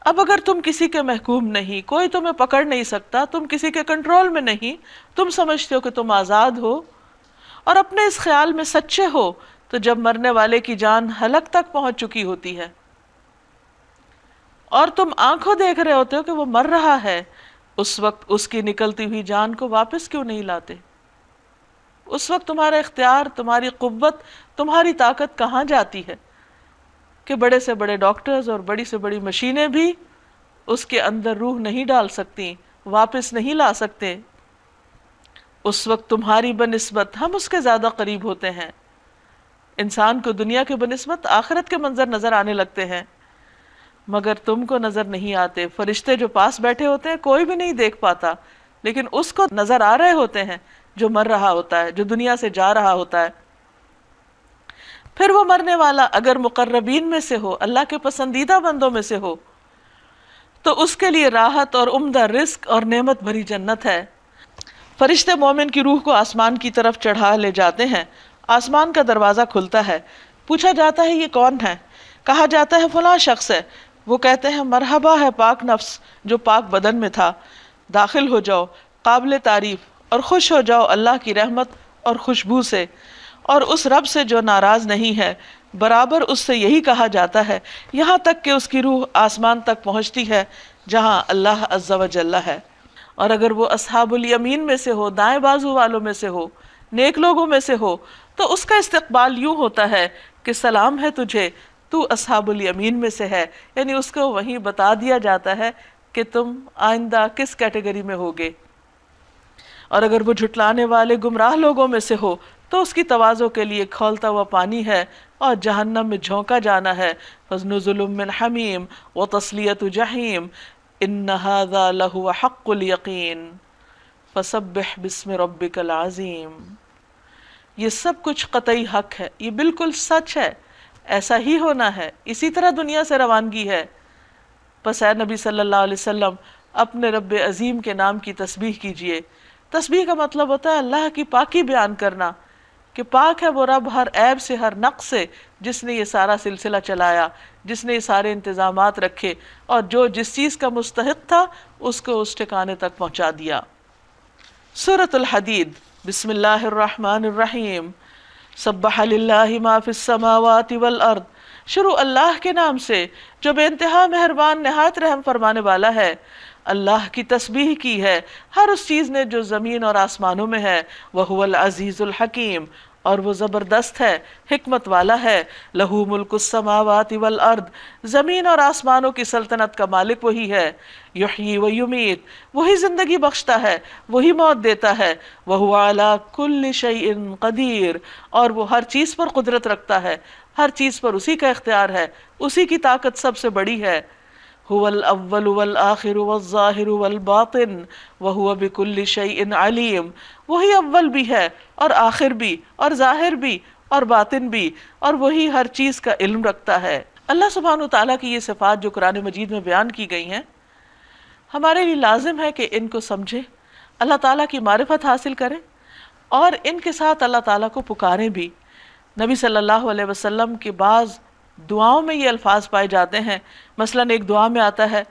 اب اگر تم کسی کے محکوم نہیں، کوئی تمہیں پکڑ نہیں سکتا، تم کسی کے کنٹرول میں نہیں، تم سمجھتے ہو کہ تم آزاد ہو اور اپنے اس خیال میں سچے ہو، تو جب مرنے والے کی جان حلق تک پہنچ چکی ہوتی ہے اور تم آنکھوں دیکھ رہے ہوتے ہو کہ وہ مر رہا ہے، اس وقت اس کی نکلتی ہوئی جان کو واپس کیوں نہیں لاتے؟ اس وقت تمہارا اختیار، تمہاری قوت، تمہاری طاقت کہاں جاتی ہے کہ بڑے سے بڑے ڈاکٹرز اور بڑی سے بڑی مشینیں بھی اس کے اندر روح نہیں ڈال سکتی، واپس نہیں لا سکتے. اس وقت تمہاری بنسبت ہم اس کے زیادہ قریب ہوتے ہیں. انسان کو دنیا کے بنسبت آخرت کے منظر نظر آنے لگتے ہیں مگر تم کو نظر نہیں آتے. فرشتے جو پاس بیٹھے ہوتے ہیں کوئی بھی نہیں دیکھ پاتا، لیکن اس کو نظر آ رہے ہوتے ہیں جو مر رہا ہوتا ہے، جو دنیا سے جا رہا ہوتا ہے. پھر وہ مرنے والا اگر مقربین میں سے ہو، اللہ کے پسندیدہ بندوں میں سے ہو، تو اس کے لیے راحت اور عمدہ رزق اور نعمت بھری جنت ہے. فرشتے مومن کی روح کو آسمان کی طرف چڑھا لے جاتے ہیں. آسمان کا دروازہ کھلتا ہے، پوچھا جاتا ہے یہ کون ہے؟ کہا جاتا ہے فلاں شخص ہے. وہ کہتے ہیں مرحبا ہے پاک نفس جو پاک بدن میں تھا، داخل ہو جاؤ قابل تعریف اور خوش ہو جاؤ اللہ کی رحمت اور خوشبو سے اور اس رب سے جو ناراض نہیں ہے. برابر اس سے یہی کہا جاتا ہے یہاں تک کہ اس کی روح آسمان تک پہنچتی ہے جہاں اللہ عز و جل ہے. اور اگر وہ اصحاب الیمین میں سے ہو، دائیں بازو والوں میں سے ہو، نیک لوگوں میں سے ہو، تو اس کا استقبال یوں ہوتا ہے کہ سلام ہے تجھے، تو اصحاب الیمین میں سے ہے. یعنی اس کو وہیں بتا دیا جاتا ہے کہ تم آئندہ کس کیٹیگری میں ہوگے. اور اگر وہ جھٹلانے والے گمراہ لوگوں میں سے ہو تو اس کی تواضع کے لیے کھولتا ہوا پانی ہے اور جہنم میں جھونکا جانا ہے. فَنُزُلٌ مِّنْ حَمِيمٍ وَتَصْلِيَةُ جَحِيمٍ إِنَّ هَذَا لَهُوَ حَقُّ الْيَقِينِ فَسَبِّحْ بِاسْمِ رَبِّكَ الْعَظِيمِ. یہ سب کچھ قطعی حق ہے، یہ بالکل سچ ہے، ایسا ہی ہونا ہے، اسی طرح دنیا سے روانگی ہے. پس اے نبی صلی اللہ علیہ وسلم اپنے رب عظیم کے نام کی تسبیح کیجئے. تسبیح کا مطلب ہوتا ہے اللہ کی پاکی بیان کرنا کہ پاک ہے وہ رب ہر عیب سے، ہر نقص سے، جس نے یہ سارا سلسلہ چلایا، جس نے یہ سارے انتظامات رکھے اور جو جس چیز کا مستحق تھا اس کو اس ٹھکانے تک پہنچا دیا. سورۃ الحدید. بسم اللہ الرحمن الرحیم. سبح للہ ما فی السماوات والارض شروع اللہ کے نام سے جو بے انتہا مہربان نہایت رحم فرمانے والا ہے۔ اللہ کی تسبیح کی ہے ہر اس چیز نے جو زمین اور آسمانوں میں ہے، وَهُوَ الْعَزِيزُ الْحَكِيمُ، اور وہ زبردست ہے، حکمت والا ہے۔ لَهُ مُلْكُ السَّمَاوَاتِ وَالْأَرْضِ، زمین اور آسمانوں کی سلطنت کا مالک وہی ہے۔ یحیی و یمیت، وہی زندگی بخشتا ہے، وہی موت دیتا ہے۔ وَهُوَ عَلَى كُلِّ شَيْءٍ قَدِيرٌ، اور وہ ہر چیز پر قدرت رکھتا ہے، ہر چیز پر اسی کا اختیار ہے، اسی کی طاقت سب سے بڑی ہے۔ هو الاول والآخر والظاہر والباطن وهو بكل شيء علیم، وہی اول بھی ہے اور آخر بھی اور ظاہر بھی اور باطن بھی، اور وہی ہر چیز کا علم رکھتا ہے۔ اللہ سبحانہ وتعالیٰ کی یہ صفات جو قرآن مجید میں بیان کی گئی ہیں، ہمارے لیے لازم ہے کہ ان کو سمجھیں، اللہ تعالیٰ کی معرفت حاصل کریں اور ان کے ساتھ اللہ تعالیٰ کو پکاریں بھی۔ نبی صلی اللہ علیہ وسلم کے بعض دعاؤں میں یہ الفاظ پائے جاتے ہیں، مثلا ایک دعا میں آتا ہے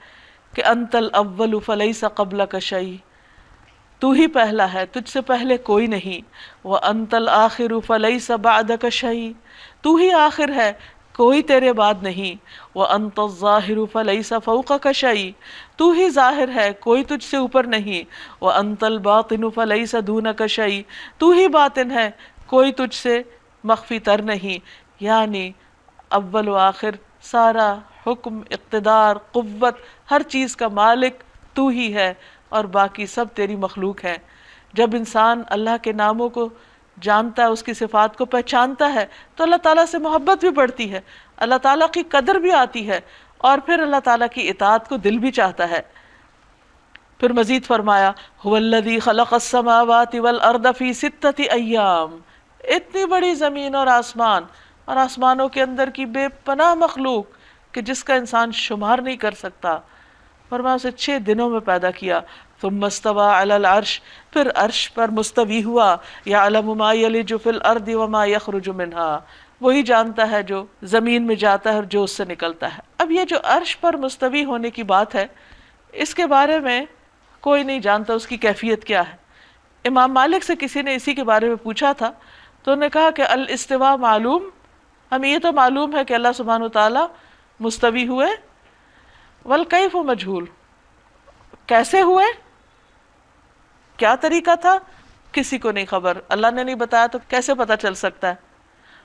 کہ انت الاول فلیس قبلک شیء، تو ہی پہلا ہے، تجھ سے پہلے کوئی نہیں۔ وانت الآخر فلیس بعدک شیء، تو ہی آخر ہے، کوئی تیرے بعد نہیں۔ وانت الظاہر فلیس فوقک شیء، تو ہی ظاہر ہے، کوئی تجھ سے اوپر نہیں۔ وانت الباطن فلیس دونک شیء، تو ہی باطن ہے، کوئی تجھ سے مخفی تر نہیں۔ یعنی اول و آخر، سارا حکم، اقتدار، قوت، ہر چیز کا مالک تو ہی ہے اور باقی سب تیری مخلوق ہے۔ جب انسان اللہ کے ناموں کو جانتا ہے، اس کی صفات کو پہچانتا ہے، تو اللہ تعالیٰ سے محبت بھی بڑھتی ہے، اللہ تعالیٰ کی قدر بھی آتی ہے، اور پھر اللہ تعالیٰ کی اطاعت کو دل بھی چاہتا ہے۔ پھر مزید فرمایا هو الذی خلق السماوات والارض فی 6 ایام، اتنی بڑی زمین اور آسمانوں کے اندر کی بے پناہ مخلوق کہ جس کا انسان شمار نہیں کر سکتا، فرمایا اسے 6 دنوں میں پیدا کیا۔ ثم استوى علی العرش، پھر عرش پر مستوی ہوا۔ یعلم ما یلج فی الارض وما یخرج منها، وہی جانتا ہے جو زمین میں جاتا ہے اور جو اس سے نکلتا ہے۔ اب یہ جو عرش پر مستوی ہونے کی بات ہے، اس کے بارے میں کوئی نہیں جانتا اس کی کیفیت کیا ہے۔ امام مالک سے کسی نے اسی کے بارے میں پوچھا تھا تو انہوں نے کہا کہ الاستواء معلوم، ہمیں یہ تو معلوم ہے کہ اللہ سبحانہ وتعالیٰ مستوی ہوئے، والکیف مجہول، کیسے ہوئے، کیا طریقہ تھا، کسی کو نہیں خبر، اللہ نے نہیں بتایا تو کیسے پتہ چل سکتا ہے۔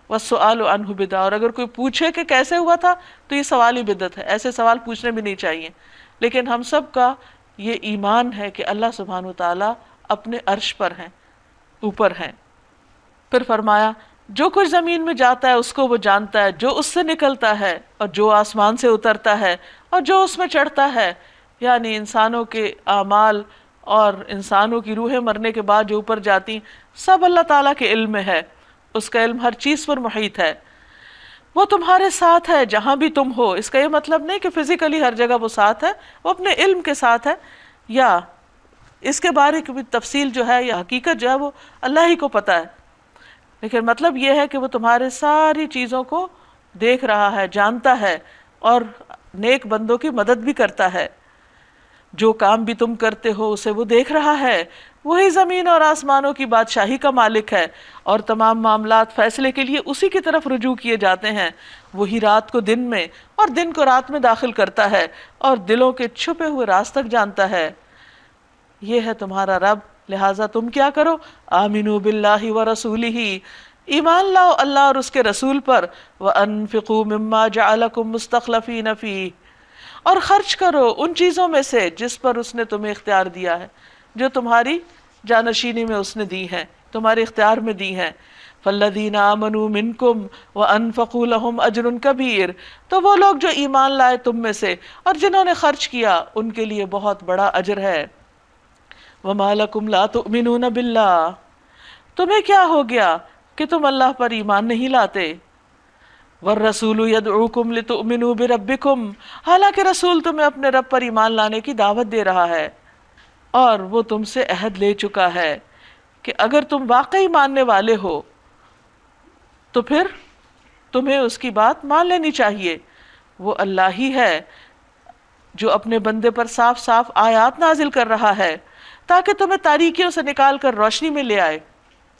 والسؤال عنہ بدعہ، اور اگر کوئی پوچھے کہ کیسے ہوا تھا تو یہ سوال ہی بدعت ہے، ایسے سوال پوچھنے بھی نہیں چاہیے۔ لیکن ہم سب کا یہ ایمان ہے کہ اللہ سبحانہ وتعالیٰ اپنے عرش پر ہیں، اوپر ہیں۔ پھر فرمایا جو کچھ زمین میں جاتا ہے اس کو وہ جانتا ہے، جو اس سے نکلتا ہے اور جو آسمان سے اترتا ہے اور جو اس میں چڑھتا ہے، یعنی انسانوں کے اعمال اور انسانوں کی روحیں مرنے کے بعد جو اوپر جاتی، سب اللہ تعالیٰ کے علم میں ہے، اس کا علم ہر چیز پر محیط ہے۔ وہ تمہارے ساتھ ہے جہاں بھی تم ہو، اس کا یہ مطلب نہیں کہ فزیکلی ہر جگہ وہ ساتھ ہے، وہ اپنے علم کے ساتھ ہے، یا اس کے بارے کی تفصیل جو ہے یا حقیقت جو ہے وہ اللہ ہی کو پتہ ہے، لیکن مطلب یہ ہے کہ وہ تمہارے ساری چیزوں کو دیکھ رہا ہے، جانتا ہے، اور نیک بندوں کی مدد بھی کرتا ہے۔ جو کام بھی تم کرتے ہو اسے وہ دیکھ رہا ہے۔ وہی زمین اور آسمانوں کی بادشاہی کا مالک ہے، اور تمام معاملات فیصلے کے لیے اسی کی طرف رجوع کیے جاتے ہیں۔ وہی رات کو دن میں اور دن کو رات میں داخل کرتا ہے، اور دلوں کے چھپے ہوئے راز تک جانتا ہے۔ یہ ہے تمہارا رب، لہٰذا تم کیا کرو، آمنوا باللہ ورسولہ، ایمان لاؤ اللہ اور اس کے رسول پر، وانفقوا مما جعلکم مستخلفین فیہ، اور خرچ کرو ان چیزوں میں سے جس پر اس نے تمہیں اختیار دیا ہے، جو تمہاری جانشینی میں اس نے دی ہیں، تمہارے اختیار میں دی ہیں۔ فالذین آمنوا منکم وانفقوا لهم اجر کبیر، تو وہ لوگ جو ایمان لائے تم میں سے اور جنہوں نے خرچ کیا، ان کے لیے بہت بڑا اجر ہے۔ وما لکم لا تؤمنون باللہ، تمہیں کیا ہو گیا کہ تم اللہ پر ایمان نہیں لاتے۔ والرسول یدعوکم لتؤمنوا بربکم، حالانکہ رسول تمہیں اپنے رب پر ایمان لانے کی دعوت دے رہا ہے، اور وہ تم سے عہد لے چکا ہے کہ اگر تم واقعی ماننے والے ہو تو پھر تمہیں اس کی بات مان لینی چاہیے۔ وہ اللہ ہی ہے جو اپنے بندے پر صاف صاف آیات نازل کر رہا ہے تاکہ تمہیں تاریکیوں سے نکال کر روشنی میں لے آئے۔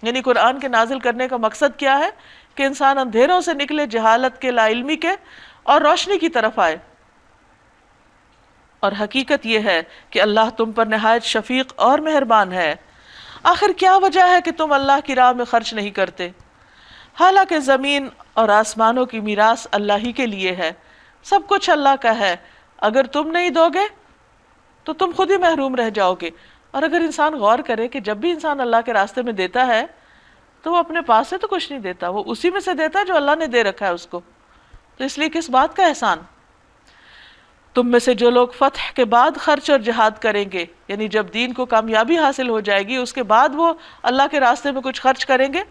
یعنی قرآن کے نازل کرنے کا مقصد کیا ہے کہ انسان اندھیروں سے نکلے، جہالت کے، لا علمی کے، اور روشنی کی طرف آئے۔ اور حقیقت یہ ہے کہ اللہ تم پر نہایت شفیق اور مہربان ہے۔ آخر کیا وجہ ہے کہ تم اللہ کی راہ میں خرچ نہیں کرتے؟ حالانکہ زمین اور آسمانوں کی میراث اللہ ہی کے لیے ہے، سب کچھ اللہ کا ہے۔ اگر تم نہیں دو گے تو تم خود ہی محروم رہ جاؤ گے۔ اور اگر انسان غور کرے کہ جب بھی انسان اللہ کے راستے میں دیتا ہے تو وہ اپنے پاس سے تو کچھ نہیں دیتا، وہ اسی میں سے دیتا ہے جو اللہ نے دے رکھا ہے اس کو، تو اس لیے کس بات کا احسان؟ تم میں سے جو لوگ فتح کے بعد خرچ اور جہاد کریں گے، یعنی جب دین کو کامیابی حاصل ہو جائے گی اس کے بعد وہ اللہ کے راستے میں کچھ خرچ کریں گے،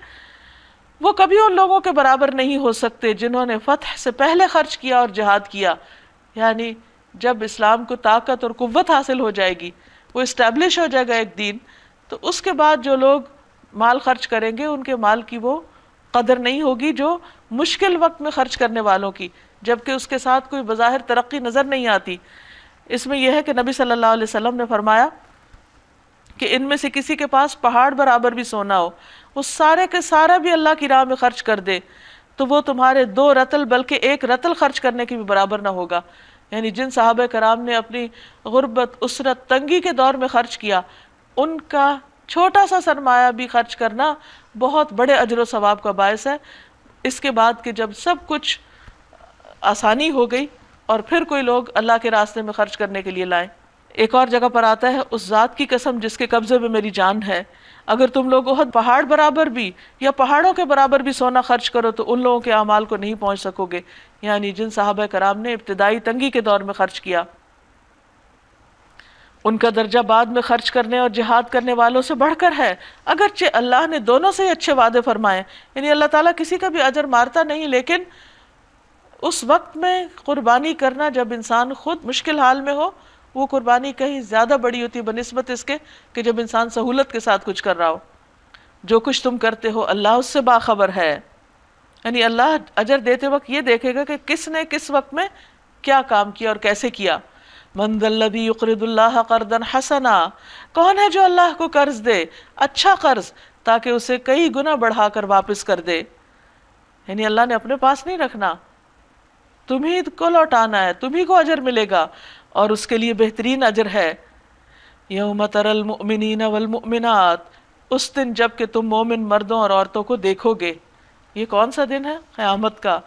وہ کبھی ان لوگوں کے برابر نہیں ہو سکتے جنہوں نے فتح سے پہلے خرچ کیا اور جہاد کیا۔ یعنی جب اسلام کو طاقت اور قوت حاصل ہو جائے گی، وہ اسٹیبلش ہو جائے گا ایک دین، تو اس کے بعد جو لوگ مال خرچ کریں گے ان کے مال کی وہ قدر نہیں ہوگی جو مشکل وقت میں خرچ کرنے والوں کی، جبکہ اس کے ساتھ کوئی بظاہر ترقی نظر نہیں آتی۔ اس میں یہ ہے کہ نبی صلی اللہ علیہ وسلم نے فرمایا کہ ان میں سے کسی کے پاس پہاڑ برابر بھی سونا ہو، وہ سارے کے سارا بھی اللہ کی راہ میں خرچ کر دے تو وہ تمہارے 2 رطل بلکہ 1 رطل خرچ کرنے کی بھی برابر نہ ہوگا۔ یعنی جن صحابہ کرام نے اپنی غربت، اسرت، تنگی کے دور میں خرچ کیا، ان کا چھوٹا سا سرمایہ بھی خرچ کرنا بہت بڑے اجر و ثواب کا باعث ہے۔ اس کے بعد کہ جب سب کچھ آسانی ہو گئی اور پھر کوئی لوگ اللہ کے راستے میں خرچ کرنے کے لیے لائیں۔ ایک اور جگہ پر آتا ہے، اس ذات کی قسم جس کے قبضے میں میری جان ہے، اگر تم لوگ احد پہاڑ برابر بھی یا پہاڑوں کے برابر بھی سونا خرچ کرو تو ان لوگوں کے اعمال کو نہیں پہنچ سکو گے، یعنی جن صحابہ کرام نے ابتدائی تنگی کے دور میں خرچ کیا، ان کا درجہ بعد میں خرچ کرنے اور جہاد کرنے والوں سے بڑھ کر ہے، اگرچہ اللہ نے دونوں سے ہی اچھے وعدے فرمائے۔ یعنی اللہ تعالیٰ کسی کا بھی اجر مارتا نہیں، لیکن اس وقت میں قربانی کرنا جب انسان خود مشکل حال میں ہو، وہ قربانی کہیں زیادہ بڑی ہوتی ہے بنسبت اس کے کہ جب انسان سہولت کے ساتھ کچھ کر رہا ہو۔ جو کچھ تم کرتے ہو اللہ اس سے باخبر ہے، یعنی اللہ اجر دیتے وقت یہ دیکھے گا کہ کس نے کس وقت میں کیا کام کیا اور کیسے کیا۔ من ذا الذی یقرض اللہ قرضا حسنا، کون ہے جو اللہ کو قرض دے، اچھا قرض، تاکہ اسے کئی گنا بڑھا کر واپس کر دے۔ یعنی اللہ نے اپنے پاس نہیں رکھنا، تمہیں کو لوٹانا ہے، تمہیں کو اجر ملے گا، اور اس کے لیے بہترین اجر ہے۔ یوم تری المؤمنین والمؤمنات، اس دن جب کہ تم مومن مردوں اور عورتوں کو دیکھو گے۔ یہ کون سا دن ہے؟ قیامت کا۔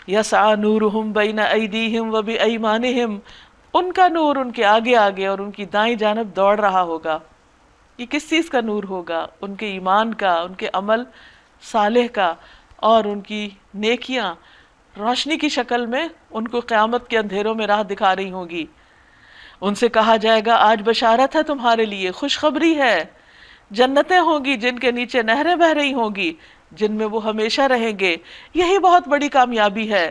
یسعی نورہم بین ایدیہم وبایمانہم، ان کا نور ان کے آگے آگے اور ان کی دائیں جانب دوڑ رہا ہوگا۔ یہ کس چیز کا نور ہوگا؟ ان کے ایمان کا، ان کے عمل صالح کا، اور ان کی نیکیاں روشنی کی شکل میں ان کو قیامت کے اندھیروں میں راہ دکھا رہی ہوں گی۔ ان سے کہا جائے گا آج بشارت ہے تمہارے لیے، خوشخبری ہے، جنتیں ہوں گی جن کے نیچے نہریں بہہ رہی ہوں گی، جن میں وہ ہمیشہ رہیں گے، یہی بہت بڑی کامیابی ہے۔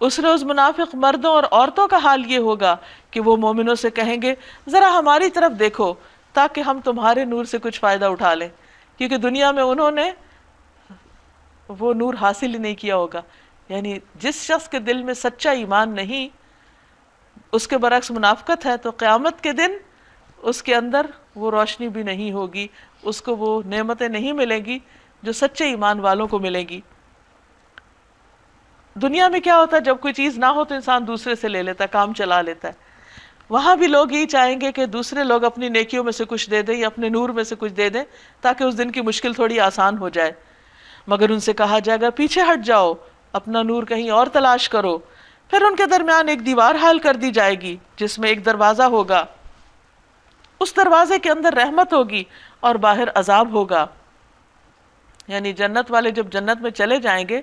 اس روز منافق مردوں اور عورتوں کا حال یہ ہوگا کہ وہ مومنوں سے کہیں گے ذرا ہماری طرف دیکھو تاکہ ہم تمہارے نور سے کچھ فائدہ اٹھا لیں، کیونکہ دنیا میں انہوں نے وہ نور حاصل ہی نہیں کیا ہوگا۔ یعنی جس شخص کے دل میں سچا ایمان نہیں، اس کے برعکس منافقت ہے، تو قیامت کے دن اس کے اندر وہ روشنی بھی نہیں ہوگی، اس کو وہ نعمتیں نہیں ملیں گی جو سچے ایمان والوں کو ملیں گی۔ دنیا میں کیا ہوتا ہے، جب کوئی چیز نہ ہو تو انسان دوسرے سے لے لیتا ہے، کام چلا لیتا ہے۔ وہاں بھی لوگ یہی چاہیں گے کہ دوسرے لوگ اپنی نیکیوں میں سے کچھ دے دیں یا اپنے نور میں سے کچھ دے دیں تاکہ اس دن کی مشکل تھوڑی آسان ہو جائے۔ مگر ان سے کہا جائے گا پیچھے ہٹ جاؤ، اپنا نور کہیں اور تلاش کرو۔ پھر ان کے درمیان ایک دیوار حائل کر دی جائے گی جس میں ایک دروازہ ہوگا، اس دروازے کے اندر رحمت ہوگی اور باہر عذاب ہوگا۔ یعنی جنت والے جب جنت میں چلے جائیں گے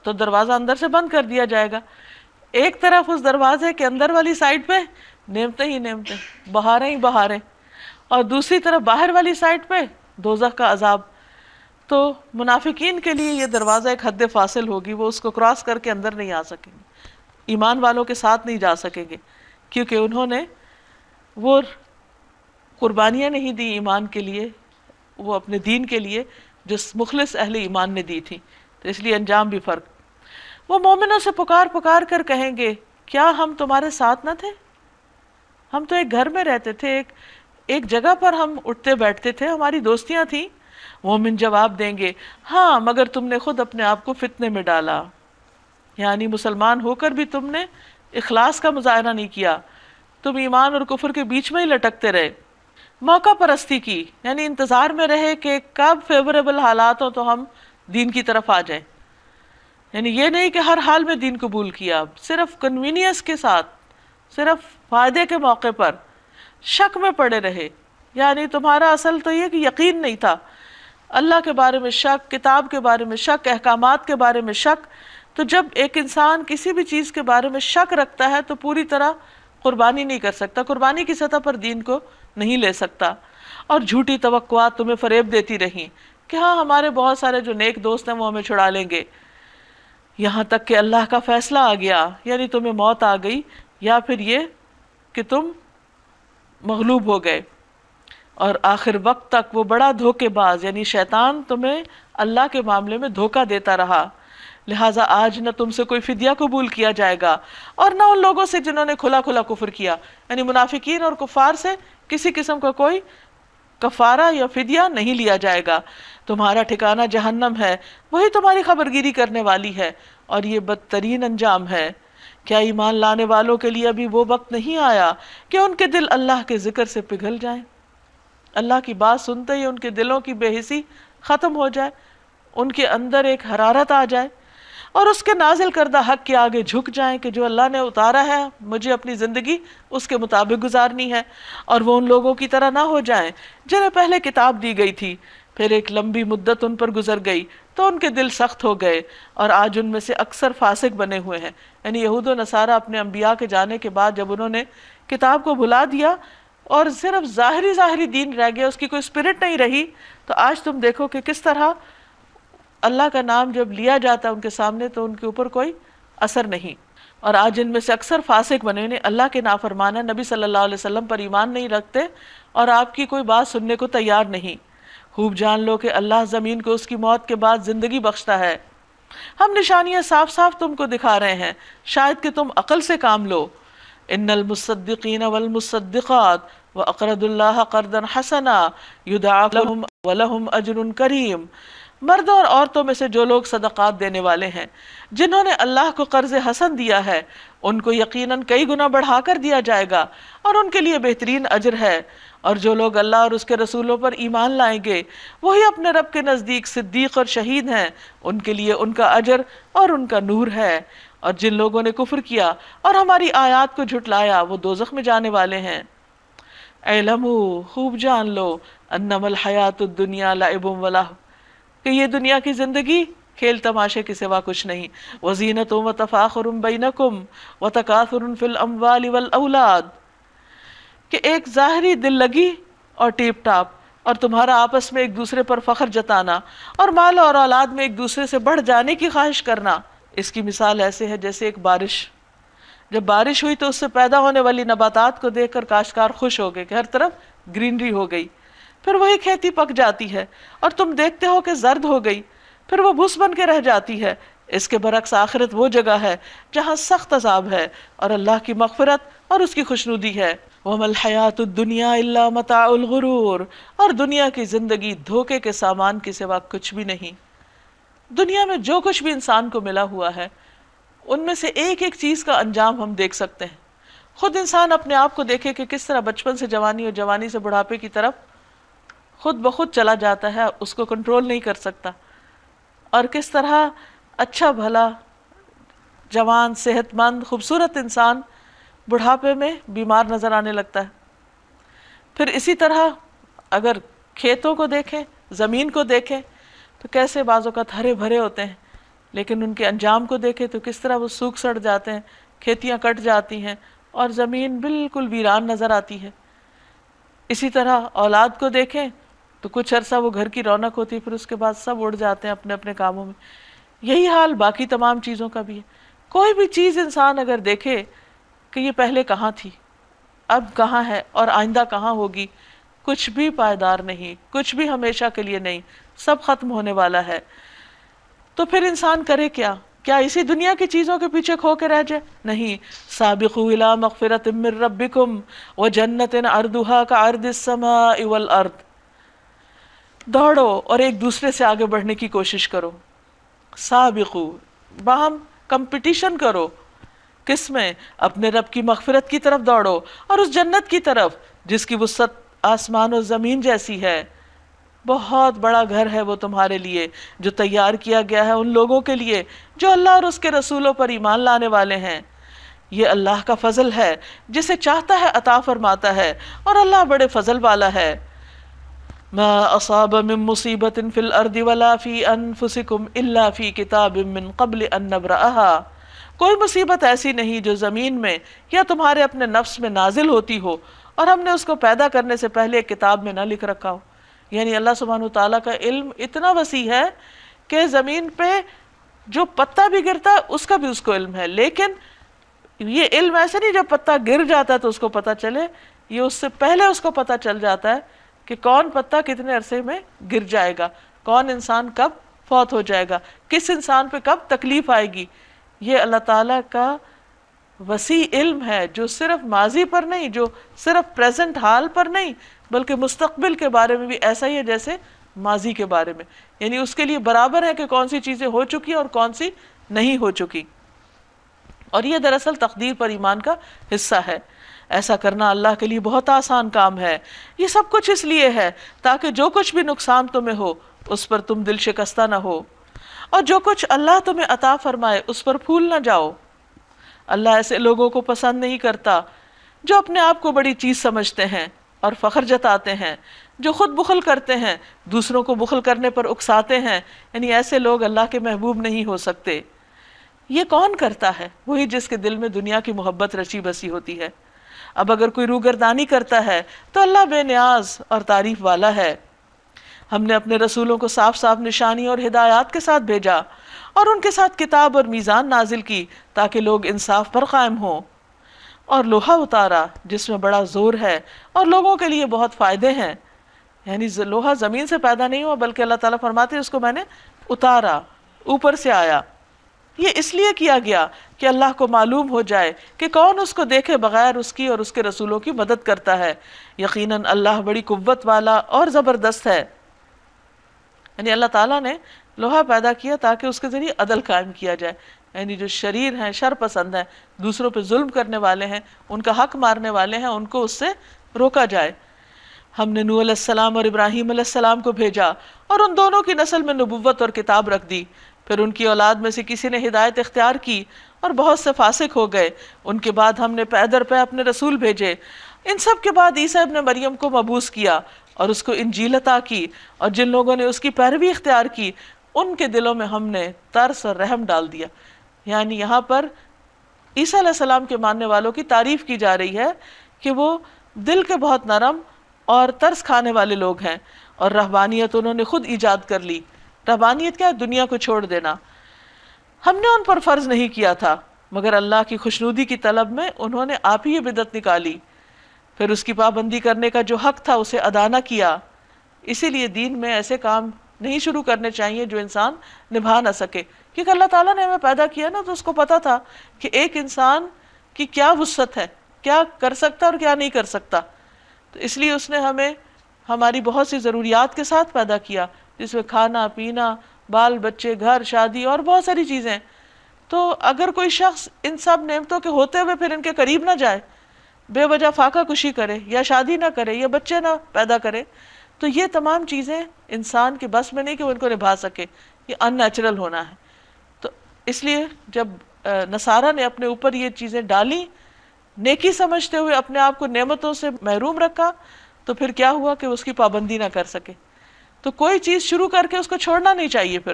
تو دروازہ اندر سے بند کر دیا جائے گا، ایک طرف اس دروازے کے اندر والی سائڈ پہ نعمتیں ہی نعمتیں، بہاریں ہی بہاریں، اور دوسری طرف باہر والی سائڈ پہ دوزخ کا عذاب۔ تو منافقین کے لیے یہ دروازہ ایک حد فاصل ہوگی، وہ اس کو کراس کر کے اندر نہیں آ سکیں گے، ایمان والوں کے ساتھ نہیں جا سکیں گے، کیونکہ انہوں نے وہ قربانیاں نہیں دی ایمان کے لیے، وہ اپنے دین کے لیے جو مخلص اہل ایمان نے دی تھی، تو اس لیے انجام بھی فرق۔ وہ مومنوں سے پکار پکار کر کہیں گے کیا ہم تمہارے ساتھ نہ تھے؟ ہم تو ایک گھر میں رہتے تھے، ایک جگہ پر ہم اٹھتے بیٹھتے تھے، ہماری دوستیاں تھیں، مومن جواب دیں گے ہاں مگر تم نے خود اپنے آپ کو فتنے میں ڈالا، یعنی مسلمان ہو کر بھی تم نے اخلاص کا مظاہرہ نہیں کیا، تم ایمان اور کفر کے بیچ میں ہی لٹکتے رہے۔ موقع پرستی کی، یعنی انتظار میں رہے کہ کب فیوریبل حالات ہو تو ہم دین کی طرف آ جائیں، یعنی یہ نہیں کہ ہر حال میں دین قبول کیا، صرف کنوینئنس کے ساتھ، صرف فائدے کے موقع پر شک میں پڑے رہے۔ یعنی تمہارا اصل تو یہ کہ یقین نہیں تھا، اللہ کے بارے میں شک، کتاب کے بارے میں شک، احکامات کے بارے میں شک۔ تو جب ایک انسان کسی بھی چیز کے بارے میں شک رکھتا ہے تو پوری طرح قربانی نہیں کر سکتا، قربانی کی سطح پر دین کو نہیں لے سکتا۔ اور جھوٹی توقعات تمہیں فریب دیتی رہیں کہ ہاں ہمارے بہت سارے جو نیک دوست ہیں وہ ہمیں چھڑا لیں گے، یہاں تک کہ اللہ کا فیصلہ آ گیا، یعنی تمہیں موت آ گئی، یا پھر یہ کہ تم مغلوب ہو گئے۔ اور آخر وقت تک وہ بڑا دھوکے باز یعنی شیطان تمہیں اللہ کے معاملے میں دھوکہ دیتا رہا، لہٰذا آج نہ تم سے کوئی فدیہ قبول کیا جائے گا اور نہ ان لوگوں سے جنہوں نے کھلا کھلا کفر کیا، یعنی منافقین اور کفار سے کسی قسم کا کوئی کفارہ یا فدیہ نہیں لیا جائے گا۔ تمہارا ٹھکانہ جہنم ہے، وہی تمہاری خبرگیری کرنے والی ہے، اور یہ بدترین انجام ہے۔ کیا ایمان لانے والوں کے لیے ابھی وہ وقت نہیں آیا کہ ان کے دل اللہ کے ذکر سے پگھل جائیں، اللہ کی بات سنتے ہی ان کے دلوں کی بے حسی ختم ہو جائے، ان کے اندر ایک حرارت آ جائے، اور اس کے نازل کردہ حق کے آگے جھک جائیں کہ جو اللہ نے اتارا ہے مجھے اپنی زندگی اس کے مطابق گزارنی ہے، اور وہ ان لوگوں کی طرح نہ ہو جائیں جنہیں پہلے کتاب دی گئی تھی، پھر ایک لمبی مدت ان پر گزر گئی تو ان کے دل سخت ہو گئے، اور آج ان میں سے اکثر فاسق بنے ہوئے ہیں۔ یعنی یہود و نصارہ اپنے انبیاء کے جانے کے بعد جب انہوں نے کتاب کو بھلا دیا اور صرف ظاہری دین رہ گیا، اس کی کوئی اسپرٹ نہیں رہی، تو آج تم دیکھو کہ کس طرح اللہ کا نام جب لیا جاتا ہے ان کے سامنے تو ان کے اوپر کوئی اثر نہیں۔ اور آج ان میں سے اکثر فاسق بنے، انہیں اللہ کے نافرمان ہیں، نبی صلی اللہ علیہ وسلم پر ایمان نہیں رکھتے اور آپ کی کوئی بات سننے کو تیار نہیں۔ خوب جان لو کہ اللہ زمین کو اس کی موت کے بعد زندگی بخشتا ہے۔ ہم نشانیاں صاف صاف تم کو دکھا رہے ہیں، شاید کہ تم عقل سے کام لو۔ ان المصدقین والمصدقات واقرضوا اللہ قرضا حسنا یضاعف لهم ولهم اجر کریم۔ مردوں اور عورتوں میں سے جو لوگ صدقات دینے والے ہیں، جنہوں نے اللہ کو قرض حسن دیا ہے، ان کو یقیناً کئی گنا بڑھا کر دیا جائے گا اور ان کے لیے بہترین اجر ہے۔ اور جو لوگ اللہ اور اس کے رسولوں پر ایمان لائیں گے وہی اپنے رب کے نزدیک صدیق اور شہید ہیں، ان کے لیے ان کا اجر اور ان کا نور ہے۔ اور جن لوگوں نے کفر کیا اور ہماری آیات کو جھٹلایا وہ دوزخ میں جانے والے ہیں۔ اعلموا، خوب جان لو، انما الحیات الدنیا لعب ولہو، کہ یہ دنیا کی زندگی کھیل تماشے کے سوا کچھ نہیں۔ وزینۃ وتفاخر بینکم وتکاثر فی الاموال والاولاد، کہ ایک ظاہری دل لگی اور ٹیپ ٹاپ اور تمہارا آپس میں ایک دوسرے پر فخر جتانا اور مال اور اولاد میں ایک دوسرے سے بڑھ جانے کی خواہش کرنا۔ اس کی مثال ایسے ہے جیسے ایک بارش، جب بارش ہوئی تو اس سے پیدا ہونے والی نباتات کو دیکھ کر کاشتکار خوش ہو گئے کہ ہر طرف گرینری ہو گئی، پھر وہی کھیتی پک جاتی ہے اور تم دیکھتے ہو کہ زرد ہو گئی، پھر وہ بھوس بن کے رہ جاتی ہے۔ اس کے برعکس آخرت وہ جگہ ہے جہاں سخت عذاب ہے اور اللہ کی مغفرت اور اس کی خوشنودی ہے۔ وَمَا الْحَيَاةُ الدُّنْيَا إِلَّا مَتَاعُ الْغُرُورِ، اور دنیا کی زندگی دھوکے کے سامان کے سوا کچھ بھی نہیں۔ دنیا میں جو کچھ بھی انسان کو ملا ہوا ہے ان میں سے ایک ایک چیز کا انجام ہم دیکھ سکتے ہیں۔ خود انسان اپنے آپ کو دیکھے کہ کس طرح بچپن سے جوانی اور جوانی سے بڑھاپے کی طرف خود بخود چلا جاتا ہے، اس کو کنٹرول نہیں کر سکتا، اور کس طرح اچھا بھلا جوان صحت مند خوبصورت انسان بڑھاپے میں بیمار نظر آنے لگتا ہے۔ پھر اسی طرح اگر کھیتوں کو دیکھیں، زمین کو دیکھیں تو کیسے بعض اوقات ہرے بھرے ہوتے ہیں، لیکن ان کے انجام کو دیکھیں تو کس طرح وہ سوکھ سڑ جاتے ہیں، کھیتیاں کٹ جاتی ہیں اور زمین بالکل ویران نظر آتی ہے۔ اسی طرح اولاد کو دیکھیں تو کچھ عرصہ وہ گھر کی رونق ہوتی ہے، پھر اس کے بعد سب اڑ جاتے ہیں اپنے اپنے کاموں میں۔ یہی حال باقی تمام چیزوں کا بھی ہے۔ کوئی بھی چیز انسان اگر دیکھے کہ یہ پہلے کہاں تھی، اب کہاں ہے اور آئندہ کہاں ہوگی، کچھ بھی پائیدار نہیں، کچھ بھی ہمیشہ کے لیے نہیں، سب ختم ہونے والا ہے۔ تو پھر انسان کرے کیا؟ کیا اسی دنیا کی چیزوں کے پیچھے کھو کے رہ جائے؟ نہیں۔ سابقوا الی مغفرۃ من ربکم وجنۃ عرضها کعرض السماء والارض، دوڑو اور ایک دوسرے سے آگے بڑھنے کی کوشش کرو. سابقو، باہم کمپٹیشن کرو. کس میں؟ اپنے رب کی مغفرت کی طرف دوڑو اور اس جنت کی طرف جس کی وسعت آسمان و زمین جیسی ہے. بہت بڑا گھر ہے وہ تمہارے لیے جو تیار کیا گیا ہے ان لوگوں کے لیے جو اللہ اور اس کے رسولوں پر ایمان لانے والے ہیں. یہ اللہ کا فضل ہے، جسے چاہتا ہے عطا فرماتا ہے، اور اللہ بڑے فضل والا ہے. ما اصاب من مصیبت فی الارض ولا فی انفسکم الا فی کتاب من قبل ان نبرأها. کوئی مصیبت ایسی نہیں جو زمین میں یا تمہارے اپنے نفس میں نازل ہوتی ہو اور ہم نے اس کو پیدا کرنے سے پہلے ایک کتاب میں نہ لکھ رکھا ہو. یعنی اللہ سبحانہ تعالیٰ کا علم اتنا وسیع ہے کہ زمین پہ جو پتا بھی گرتا ہے اس کا بھی اس کو علم ہے. لیکن یہ علم ایسے نہیں جب پتا گر جاتا ہے تو اس کو پتا چلے، یہ اس سے پہلے اس کو پتا چل جاتا ہے کہ کون پتا کتنے عرصے میں گر جائے گا، کون انسان کب فوت ہو جائے گا، کس انسان پہ کب تکلیف آئے گی. یہ اللہ تعالیٰ کا وسیع علم ہے جو صرف ماضی پر نہیں، جو صرف پریزنٹ حال پر نہیں، بلکہ مستقبل کے بارے میں بھی ایسا ہی ہے جیسے ماضی کے بارے میں. یعنی اس کے لیے برابر ہے کہ کون سی چیزیں ہو چکی اور کون سی نہیں ہو چکی. اور یہ دراصل تقدیر پر ایمان کا حصہ ہے. ایسا کرنا اللہ کے لیے بہت آسان کام ہے. یہ سب کچھ اس لیے ہے تاکہ جو کچھ بھی نقصان تمہیں ہو اس پر تم دل شکستہ نہ ہو، اور جو کچھ اللہ تمہیں عطا فرمائے اس پر پھول نہ جاؤ. اللہ ایسے لوگوں کو پسند نہیں کرتا جو اپنے آپ کو بڑی چیز سمجھتے ہیں اور فخر جتاتے ہیں، جو خود بخل کرتے ہیں، دوسروں کو بخل کرنے پر اکساتے ہیں. یعنی ایسے لوگ اللہ کے محبوب نہیں ہو سکتے. یہ کون کرتا ہے؟ وہی جس کے دل میں دنیا کی محبت رچی بسی ہوتی ہے. اب اگر کوئی روگردانی کرتا ہے تو اللہ بے نیاز اور تعریف والا ہے. ہم نے اپنے رسولوں کو صاف صاف نشانی اور ہدایات کے ساتھ بھیجا اور ان کے ساتھ کتاب اور میزان نازل کی تاکہ لوگ انصاف پر قائم ہوں، اور لوہا اتارا جس میں بڑا زور ہے اور لوگوں کے لیے بہت فائدے ہیں. یعنی لوہا زمین سے پیدا نہیں ہوا بلکہ اللہ تعالیٰ فرماتے ہیں اس کو میں نے اتارا، اوپر سے آیا. یہ اس لیے کیا گیا کہ اللہ کو معلوم ہو جائے کہ کون اس کو دیکھے بغیر اس کی اور اس کے رسولوں کی مدد کرتا ہے. یقیناً اللہ بڑی قوت والا اور زبردست ہے. یعنی اللہ تعالیٰ نے لوہا پیدا کیا تاکہ اس کے ذریعے عدل قائم کیا جائے. یعنی جو شریر ہیں، شر پسند ہیں، دوسروں پہ ظلم کرنے والے ہیں، ان کا حق مارنے والے ہیں، ان کو اس سے روکا جائے. ہم نے نوح علیہ السلام اور ابراہیم علیہ السلام کو بھیجا اور ان دونوں کی نسل میں نبوت اور کتاب رکھ دی. پھر ان کی اولاد میں سے کسی نے ہدایت اختیار کی اور بہت سے فاسق ہو گئے. ان کے بعد ہم نے پے در پے اپنے رسول بھیجے. ان سب کے بعد عیسیٰ ابن مریم کو مبعوث کیا اور اس کو انجیل عطا کی، اور جن لوگوں نے اس کی پیروی اختیار کی ان کے دلوں میں ہم نے ترس اور رحم ڈال دیا. یعنی یہاں پر عیسیٰ علیہ السلام کے ماننے والوں کی تعریف کی جا رہی ہے کہ وہ دل کے بہت نرم اور ترس کھانے والے لوگ ہیں، اور رہبانیت انہوں نے خود ایجاد کر لی. رہبانیت کیا ہے؟ دنیا کو چھوڑ دینا. ہم نے ان پر فرض نہیں کیا تھا مگر اللہ کی خوشنودی کی طلب میں انہوں نے آپ ہی یہ بدعت نکالی. پھر اس کی پابندی کرنے کا جو حق تھا اسے ادا نہ کیا. اسی لیے دین میں ایسے کام نہیں شروع کرنے چاہیے جو انسان نبھا نہ سکے، کیونکہ اللہ تعالیٰ نے ہمیں پیدا کیا نا تو اس کو پتا تھا کہ ایک انسان کی کیا وسعت ہے، کیا کر سکتا اور کیا نہیں کر سکتا. تو اس لیے اس نے ہمیں ہماری بہت سی ضروریات کے ساتھ پیدا کیا، جس میں کھانا پینا، بال بچے، گھر، شادی اور بہت ساری چیزیں. تو اگر کوئی شخص ان سب نعمتوں کے ہوتے ہوئے پھر ان کے قریب نہ جائے، بے وجہ فاقہ کشی کرے یا شادی نہ کرے یا بچے نہ پیدا کرے، تو یہ تمام چیزیں انسان کے بس میں نہیں کہ وہ ان کو نبھا سکے. یہ ان نیچرل ہونا ہے. تو اس لیے جب نصارہ نے اپنے اوپر یہ چیزیں ڈالی، نیکی سمجھتے ہوئے اپنے آپ کو نعمتوں سے محروم رکھا، تو پھر کیا ہوا کہ اس کی پابندی نہ کر سکے. تو کوئی چیز شروع کر کے اس کو چھوڑنا نہیں چاہیے. پھر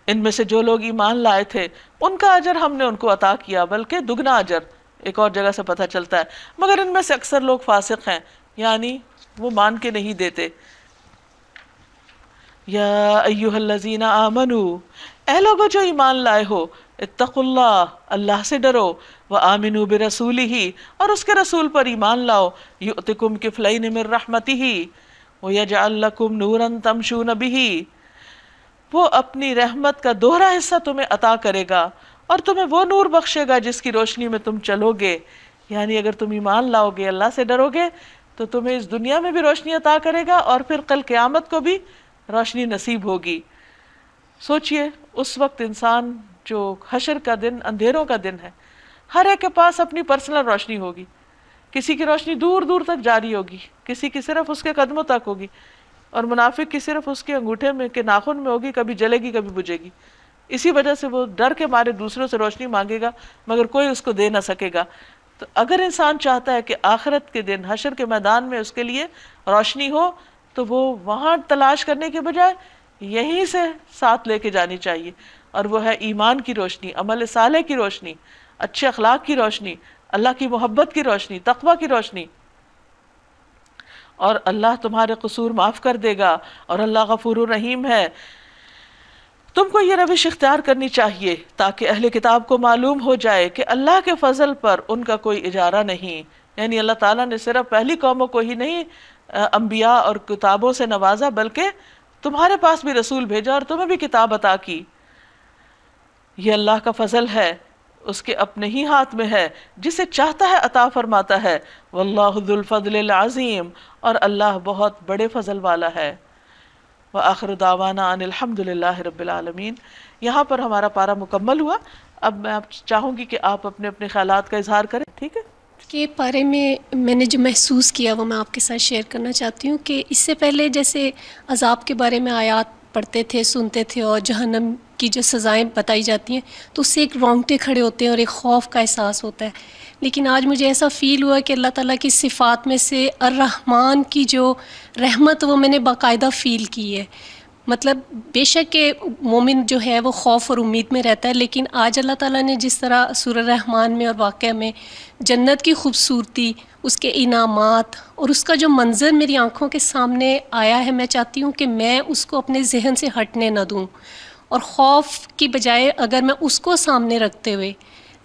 ان میں سے جو لوگ ایمان لائے تھے ان کا اجر ہم نے ان کو عطا کیا، بلکہ دگنا اجر. ایک اور جگہ سے پتہ چلتا ہے. مگر ان میں سے اکثر لوگ فاسق ہیں، یعنی وہ مان کے نہیں دیتے. یا ایھا الذین آمنو، اے لوگو جو ایمان لائے ہو، اتقوا اللہ، اللہ سے ڈرو، وآمنوا برسولہ، اور اس کے رسول پر ایمان لاؤ، یؤتکم کفلین من رحمتہ ویجعل لکم نورا تمشون بہ، وہ اپنی رحمت کا دوہرا حصہ تمہیں عطا کرے گا اور تمہیں وہ نور بخشے گا جس کی روشنی میں تم چلو گے. یعنی اگر تم ایمان لاؤ گے، اللہ سے ڈرو گے، تو تمہیں اس دنیا میں بھی روشنی عطا کرے گا اور پھر کل قیامت کو بھی روشنی نصیب ہوگی. سوچئے اس وقت انسان جو حشر کا دن اندھیروں کا دن ہے، ہر ایک کے پاس اپنی پرسنل روشنی ہوگی. کسی کی روشنی دور دور تک جاری ہوگی، کسی کی صرف اس کے قدموں تک ہوگی، اور منافق کی صرف اس کے انگوٹھے میں کے ناخن میں ہوگی، کبھی جلے گی کبھی بجھے گی. اسی وجہ سے وہ ڈر کے مارے دوسروں سے روشنی مانگے گا مگر کوئی اس کو دے نہ سکے گا. تو اگر انسان چاہتا ہے کہ آخرت کے دن حشر کے میدان میں اس کے لیے روشنی ہو تو وہ وہاں تلاش کرنے کے بجائے یہیں سے ساتھ لے کے جانی چاہیے، اور وہ ہے ایمان کی روشنی، عمل صالح کی روشنی، اچھے اخلاق کی روشنی، اللہ کی محبت کی روشنی، تقوی کی روشنی. اور اللہ تمہارے قصور معاف کر دے گا، اور اللہ غفور الرحیم ہے. تم کو یہ روش اختیار کرنی چاہیے تاکہ اہل کتاب کو معلوم ہو جائے کہ اللہ کے فضل پر ان کا کوئی اجارہ نہیں. یعنی اللہ تعالیٰ نے صرف پہلی قوموں کو ہی نہیں انبیاء اور کتابوں سے نوازا، بلکہ تمہارے پاس بھی رسول بھیجا اور تمہیں بھی کتاب عطا کی. یہ اللہ کا فضل ہے، اس کے اپنے ہی ہاتھ میں ہے، جسے چاہتا ہے عطا فرماتا ہے. واللہ ذو الفضل العظیم، اور اللہ بہت بڑے فضل والا ہے. وآخر دعوانا ان الحمد للہ رب العالمین. یہاں پر ہمارا پارہ مکمل ہوا. اب میں چاہوں گی کہ آپ اپنے اپنے خیالات کا اظہار کریں. ٹھیک ہے؟ کہ پارے میں نے جو محسوس کیا وہ میں آپ کے ساتھ شیئر کرنا چاہتی ہوں. کہ اس سے پہلے جیسے عذاب کے بارے میں آیات پڑھتے تھے، سنتے تھے، اور جہنم کی جو سزائیں بتائی جاتی ہیں تو اس سے ایک رونگٹے کھڑے ہوتے ہیں اور ایک خوف کا احساس ہوتا ہے. لیکن آج مجھے ایسا فیل ہوا کہ اللہ تعالیٰ کی صفات میں سے الرحمن کی جو رحمت وہ میں نے باقاعدہ فیل کی ہے. مطلب بے شک کہ مومن جو ہے وہ خوف اور امید میں رہتا ہے، لیکن آج اللہ تعالیٰ نے جس طرح سورہ رحمان میں اور واقعہ میں جنت کی خوبصورتی، اس کے انعامات اور اس کا جو منظر میری آنکھوں کے سامنے آیا ہے، میں چاہتی ہوں کہ میں اس کو اپنے ذہن سے ہٹنے نہ دوں، اور خوف کی بجائے اگر میں اس کو سامنے رکھتے ہوئے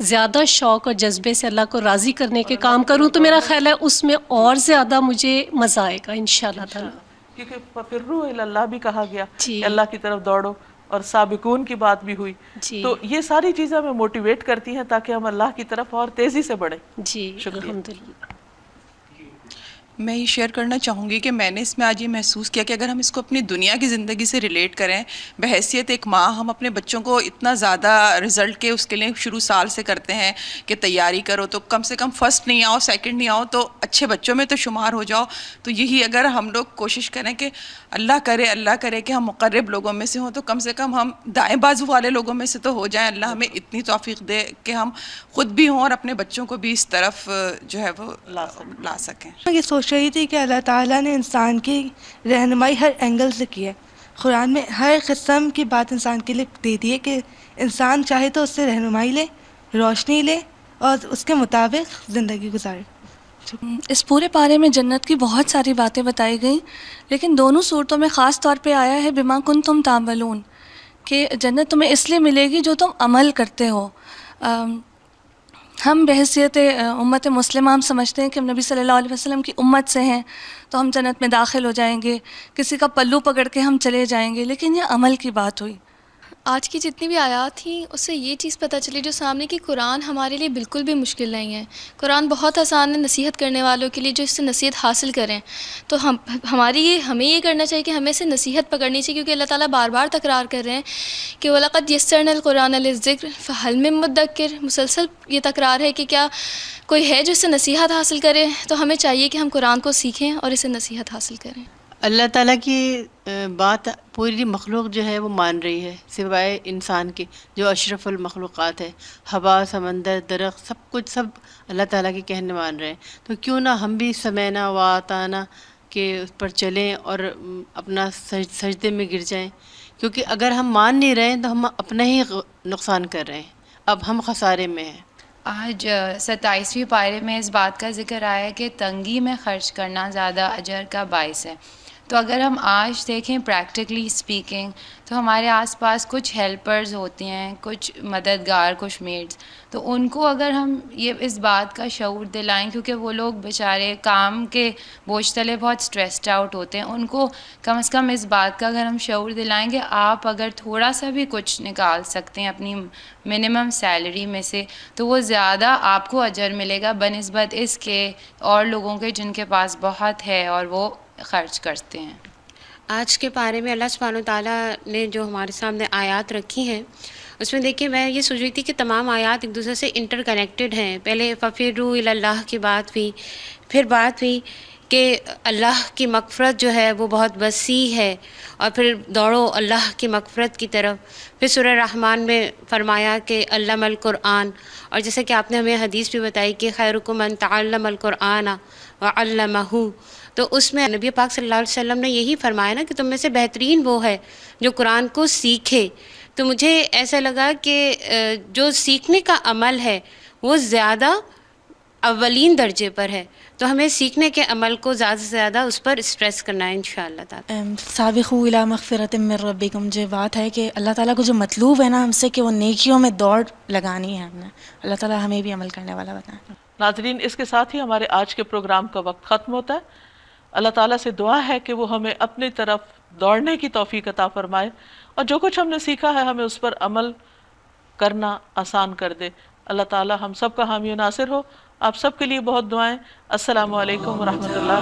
زیادہ شوق اور جذبے سے اللہ کو راضی کرنے کے کام کروں تو میرا خیال ہے اس میں اور زیادہ مجھے مزہ آئے گا انشاءاللہ تعالیٰ. کیونکہ فَفِرُّوا إِلَى اللہ بھی کہا گیا جی کہ اللہ کی طرف دوڑو، اور سابقون کی بات بھی ہوئی. جی تو یہ ساری چیزیں ہمیں موٹیویٹ کرتی ہیں تاکہ ہم اللہ کی طرف اور تیزی سے بڑھیں. جی شکریہ. الحمدللہ. میں یہ شیئر کرنا چاہوں گی کہ میں نے اس میں آج یہ محسوس کیا کہ اگر ہم اس کو اپنی دنیا کی زندگی سے ریلیٹ کریں، بحیثیت ایک ماں ہم اپنے بچوں کو اتنا زیادہ رزلٹ کے اس کے لیے شروع سال سے کرتے ہیں کہ تیاری کرو تو کم سے کم فرسٹ نہیں آؤ، سیکنڈ نہیں آؤ تو اچھے بچوں میں تو شمار ہو جاؤ. تو یہی اگر ہم لوگ کوشش کریں کہ اللہ کرے کہ ہم مقرب لوگوں میں سے ہوں، تو کم سے کم ہم دائیں بازو والے لوگوں میں سے تو ہو جائیں. اللہ ہمیں اتنی توفیق دے کہ ہم خود بھی ہوں اور اپنے بچوں کو بھی اس طرف جو ہے وہ لا سکیں. یہ سوچ رہی تھی کہ اللہ تعالیٰ نے انسان کی رہنمائی ہر اینگل سے کی ہے. قرآن میں ہر قسم کی بات انسان کے لیے دے دی ہے کہ انسان چاہے تو اس سے رہنمائی لے، روشنی لے اور اس کے مطابق زندگی گزارے. اس پورے پارے میں جنت کی بہت ساری باتیں بتائی گئیں، لیکن دونوں صورتوں میں خاص طور پہ آیا ہے بما کنتم تعملون، کہ جنت تمہیں اس لیے ملے گی جو تم عمل کرتے ہو. ہم بحیثیت امت مسلمہ ہم سمجھتے ہیں کہ ہم نبی صلی اللہ علیہ وسلم کی امت سے ہیں تو ہم جنت میں داخل ہو جائیں گے، کسی کا پلو پکڑ کے ہم چلے جائیں گے، لیکن یہ عمل کی بات ہوئی. آج کی جتنی بھی آیات تھیں اس سے یہ چیز پتہ چلی جو سامنے کہ قرآن ہمارے لیے بالکل بھی مشکل نہیں ہے. قرآن بہت آسان ہے نصیحت کرنے والوں کے لیے جو اس سے نصیحت حاصل کریں. تو ہمیں یہ کرنا چاہیے کہ ہمیں سے نصیحت پکڑنی چاہیے، کیونکہ اللہ تعالیٰ بار بار تکرار کر رہے ہیں کہ وَلَقَدْ يَسَّرْنَا الْقُرْآنَ لِلذِّكْرِ فَهَلْ مِن مُدَّكِّرٍ. مسلسل یہ تکرار ہے کہ کیا کوئی ہے جو اس سے نصیحت حاصل کرے. تو ہمیں چاہیے کہ ہم قرآن کو سیکھیں اور اسے نصیحت حاصل کریں. اللہ تعالیٰ کی بات پوری مخلوق جو ہے وہ مان رہی ہے سوائے انسان کے جو اشرف المخلوقات ہے. ہوا، سمندر، درخت، سب اللہ تعالیٰ کے کہنے مان رہے ہیں. تو کیوں نہ ہم بھی سمینا و اطعنا کے اس پر چلیں اور اپنا سجدے میں گر جائیں، کیونکہ اگر ہم مان نہیں رہے ہیں تو ہم اپنا ہی نقصان کر رہے ہیں. اب ہم خسارے میں ہیں. آج 27ویں پارے میں اس بات کا ذکر آیا ہے کہ تنگی میں خرچ کرنا زیادہ اجر کا باعث ہے. تو اگر ہم آج دیکھیں پریکٹیکلی اسپیکنگ تو ہمارے آس پاس کچھ ہیلپرز ہوتے ہیں، کچھ مددگار، کچھ میڈس، تو ان کو اگر ہم یہ اس بات کا شعور دلائیں، کیونکہ وہ لوگ بیچارے کام کے بوجھ تلے بہت اسٹریسڈ آؤٹ ہوتے ہیں، ان کو کم از کم اس بات کا اگر ہم شعور دلائیں گے آپ اگر تھوڑا سا بھی کچھ نکال سکتے ہیں اپنی منیمم سیلری میں سے تو وہ زیادہ آپ کو اجر ملے گا بنسبت اس کے اور لوگوں کے جن کے پاس بہت ہے اور وہ خرچ کرتے ہیں۔ آج کے پارے میں اللہ سبحانہ وتعالیٰ نے جو ہمارے سامنے آیات رکھی ہیں اس میں دیکھیے میں یہ سوچ رہی تھی کہ تمام آیات ایک دوسرے سے انٹر کنیکٹڈ ہیں۔ پہلے ففروا الی اللہ کی بات ہوئی، پھر بات ہوئی کہ اللہ کی مغفرت جو ہے وہ بہت وسیع ہے اور پھر دوڑو اللہ کی مغفرت کی طرف۔ پھر سورہ رحمان میں فرمایا کہ علم القرآن، اور جیسے کہ آپ نے ہمیں حدیث بھی بتائی کہ خیرکم من تعلم القرآن وعلمہ، تو اس میں نبی پاک صلی اللہ علیہ وسلم نے یہی فرمایا نا کہ تم میں سے بہترین وہ ہے جو قرآن کو سیکھے۔ تو مجھے ایسا لگا کہ جو سیکھنے کا عمل ہے وہ زیادہ اولین درجے پر ہے، تو ہمیں سیکھنے کے عمل کو زیادہ سے زیادہ اس پر اسٹریس کرنا ہے انشاءاللہ تعالیٰ۔ سابقوا الی مغفرۃ من ربکم، جو بات ہے کہ اللہ تعالیٰ کو جو مطلوب ہے نا ہم سے کہ وہ نیکیوں میں دوڑ لگانی ہے ہم نے، اللہ تعالیٰ ہمیں بھی عمل کرنے والا بتائیں۔ ناظرین، اس کے ساتھ ہی ہمارے آج کے پروگرام کا وقت ختم ہوتا ہے۔ اللہ تعالیٰ سے دعا ہے کہ وہ ہمیں اپنی طرف دوڑنے کی توفیق عطا فرمائے اور جو کچھ ہم نے سیکھا ہے ہمیں اس پر عمل کرنا آسان کر دے۔ اللہ تعالیٰ ہم سب کا حامی و ناصر ہو۔ آپ سب کے لیے بہت دعائیں۔ السلام علیکم ورحمۃ اللہ۔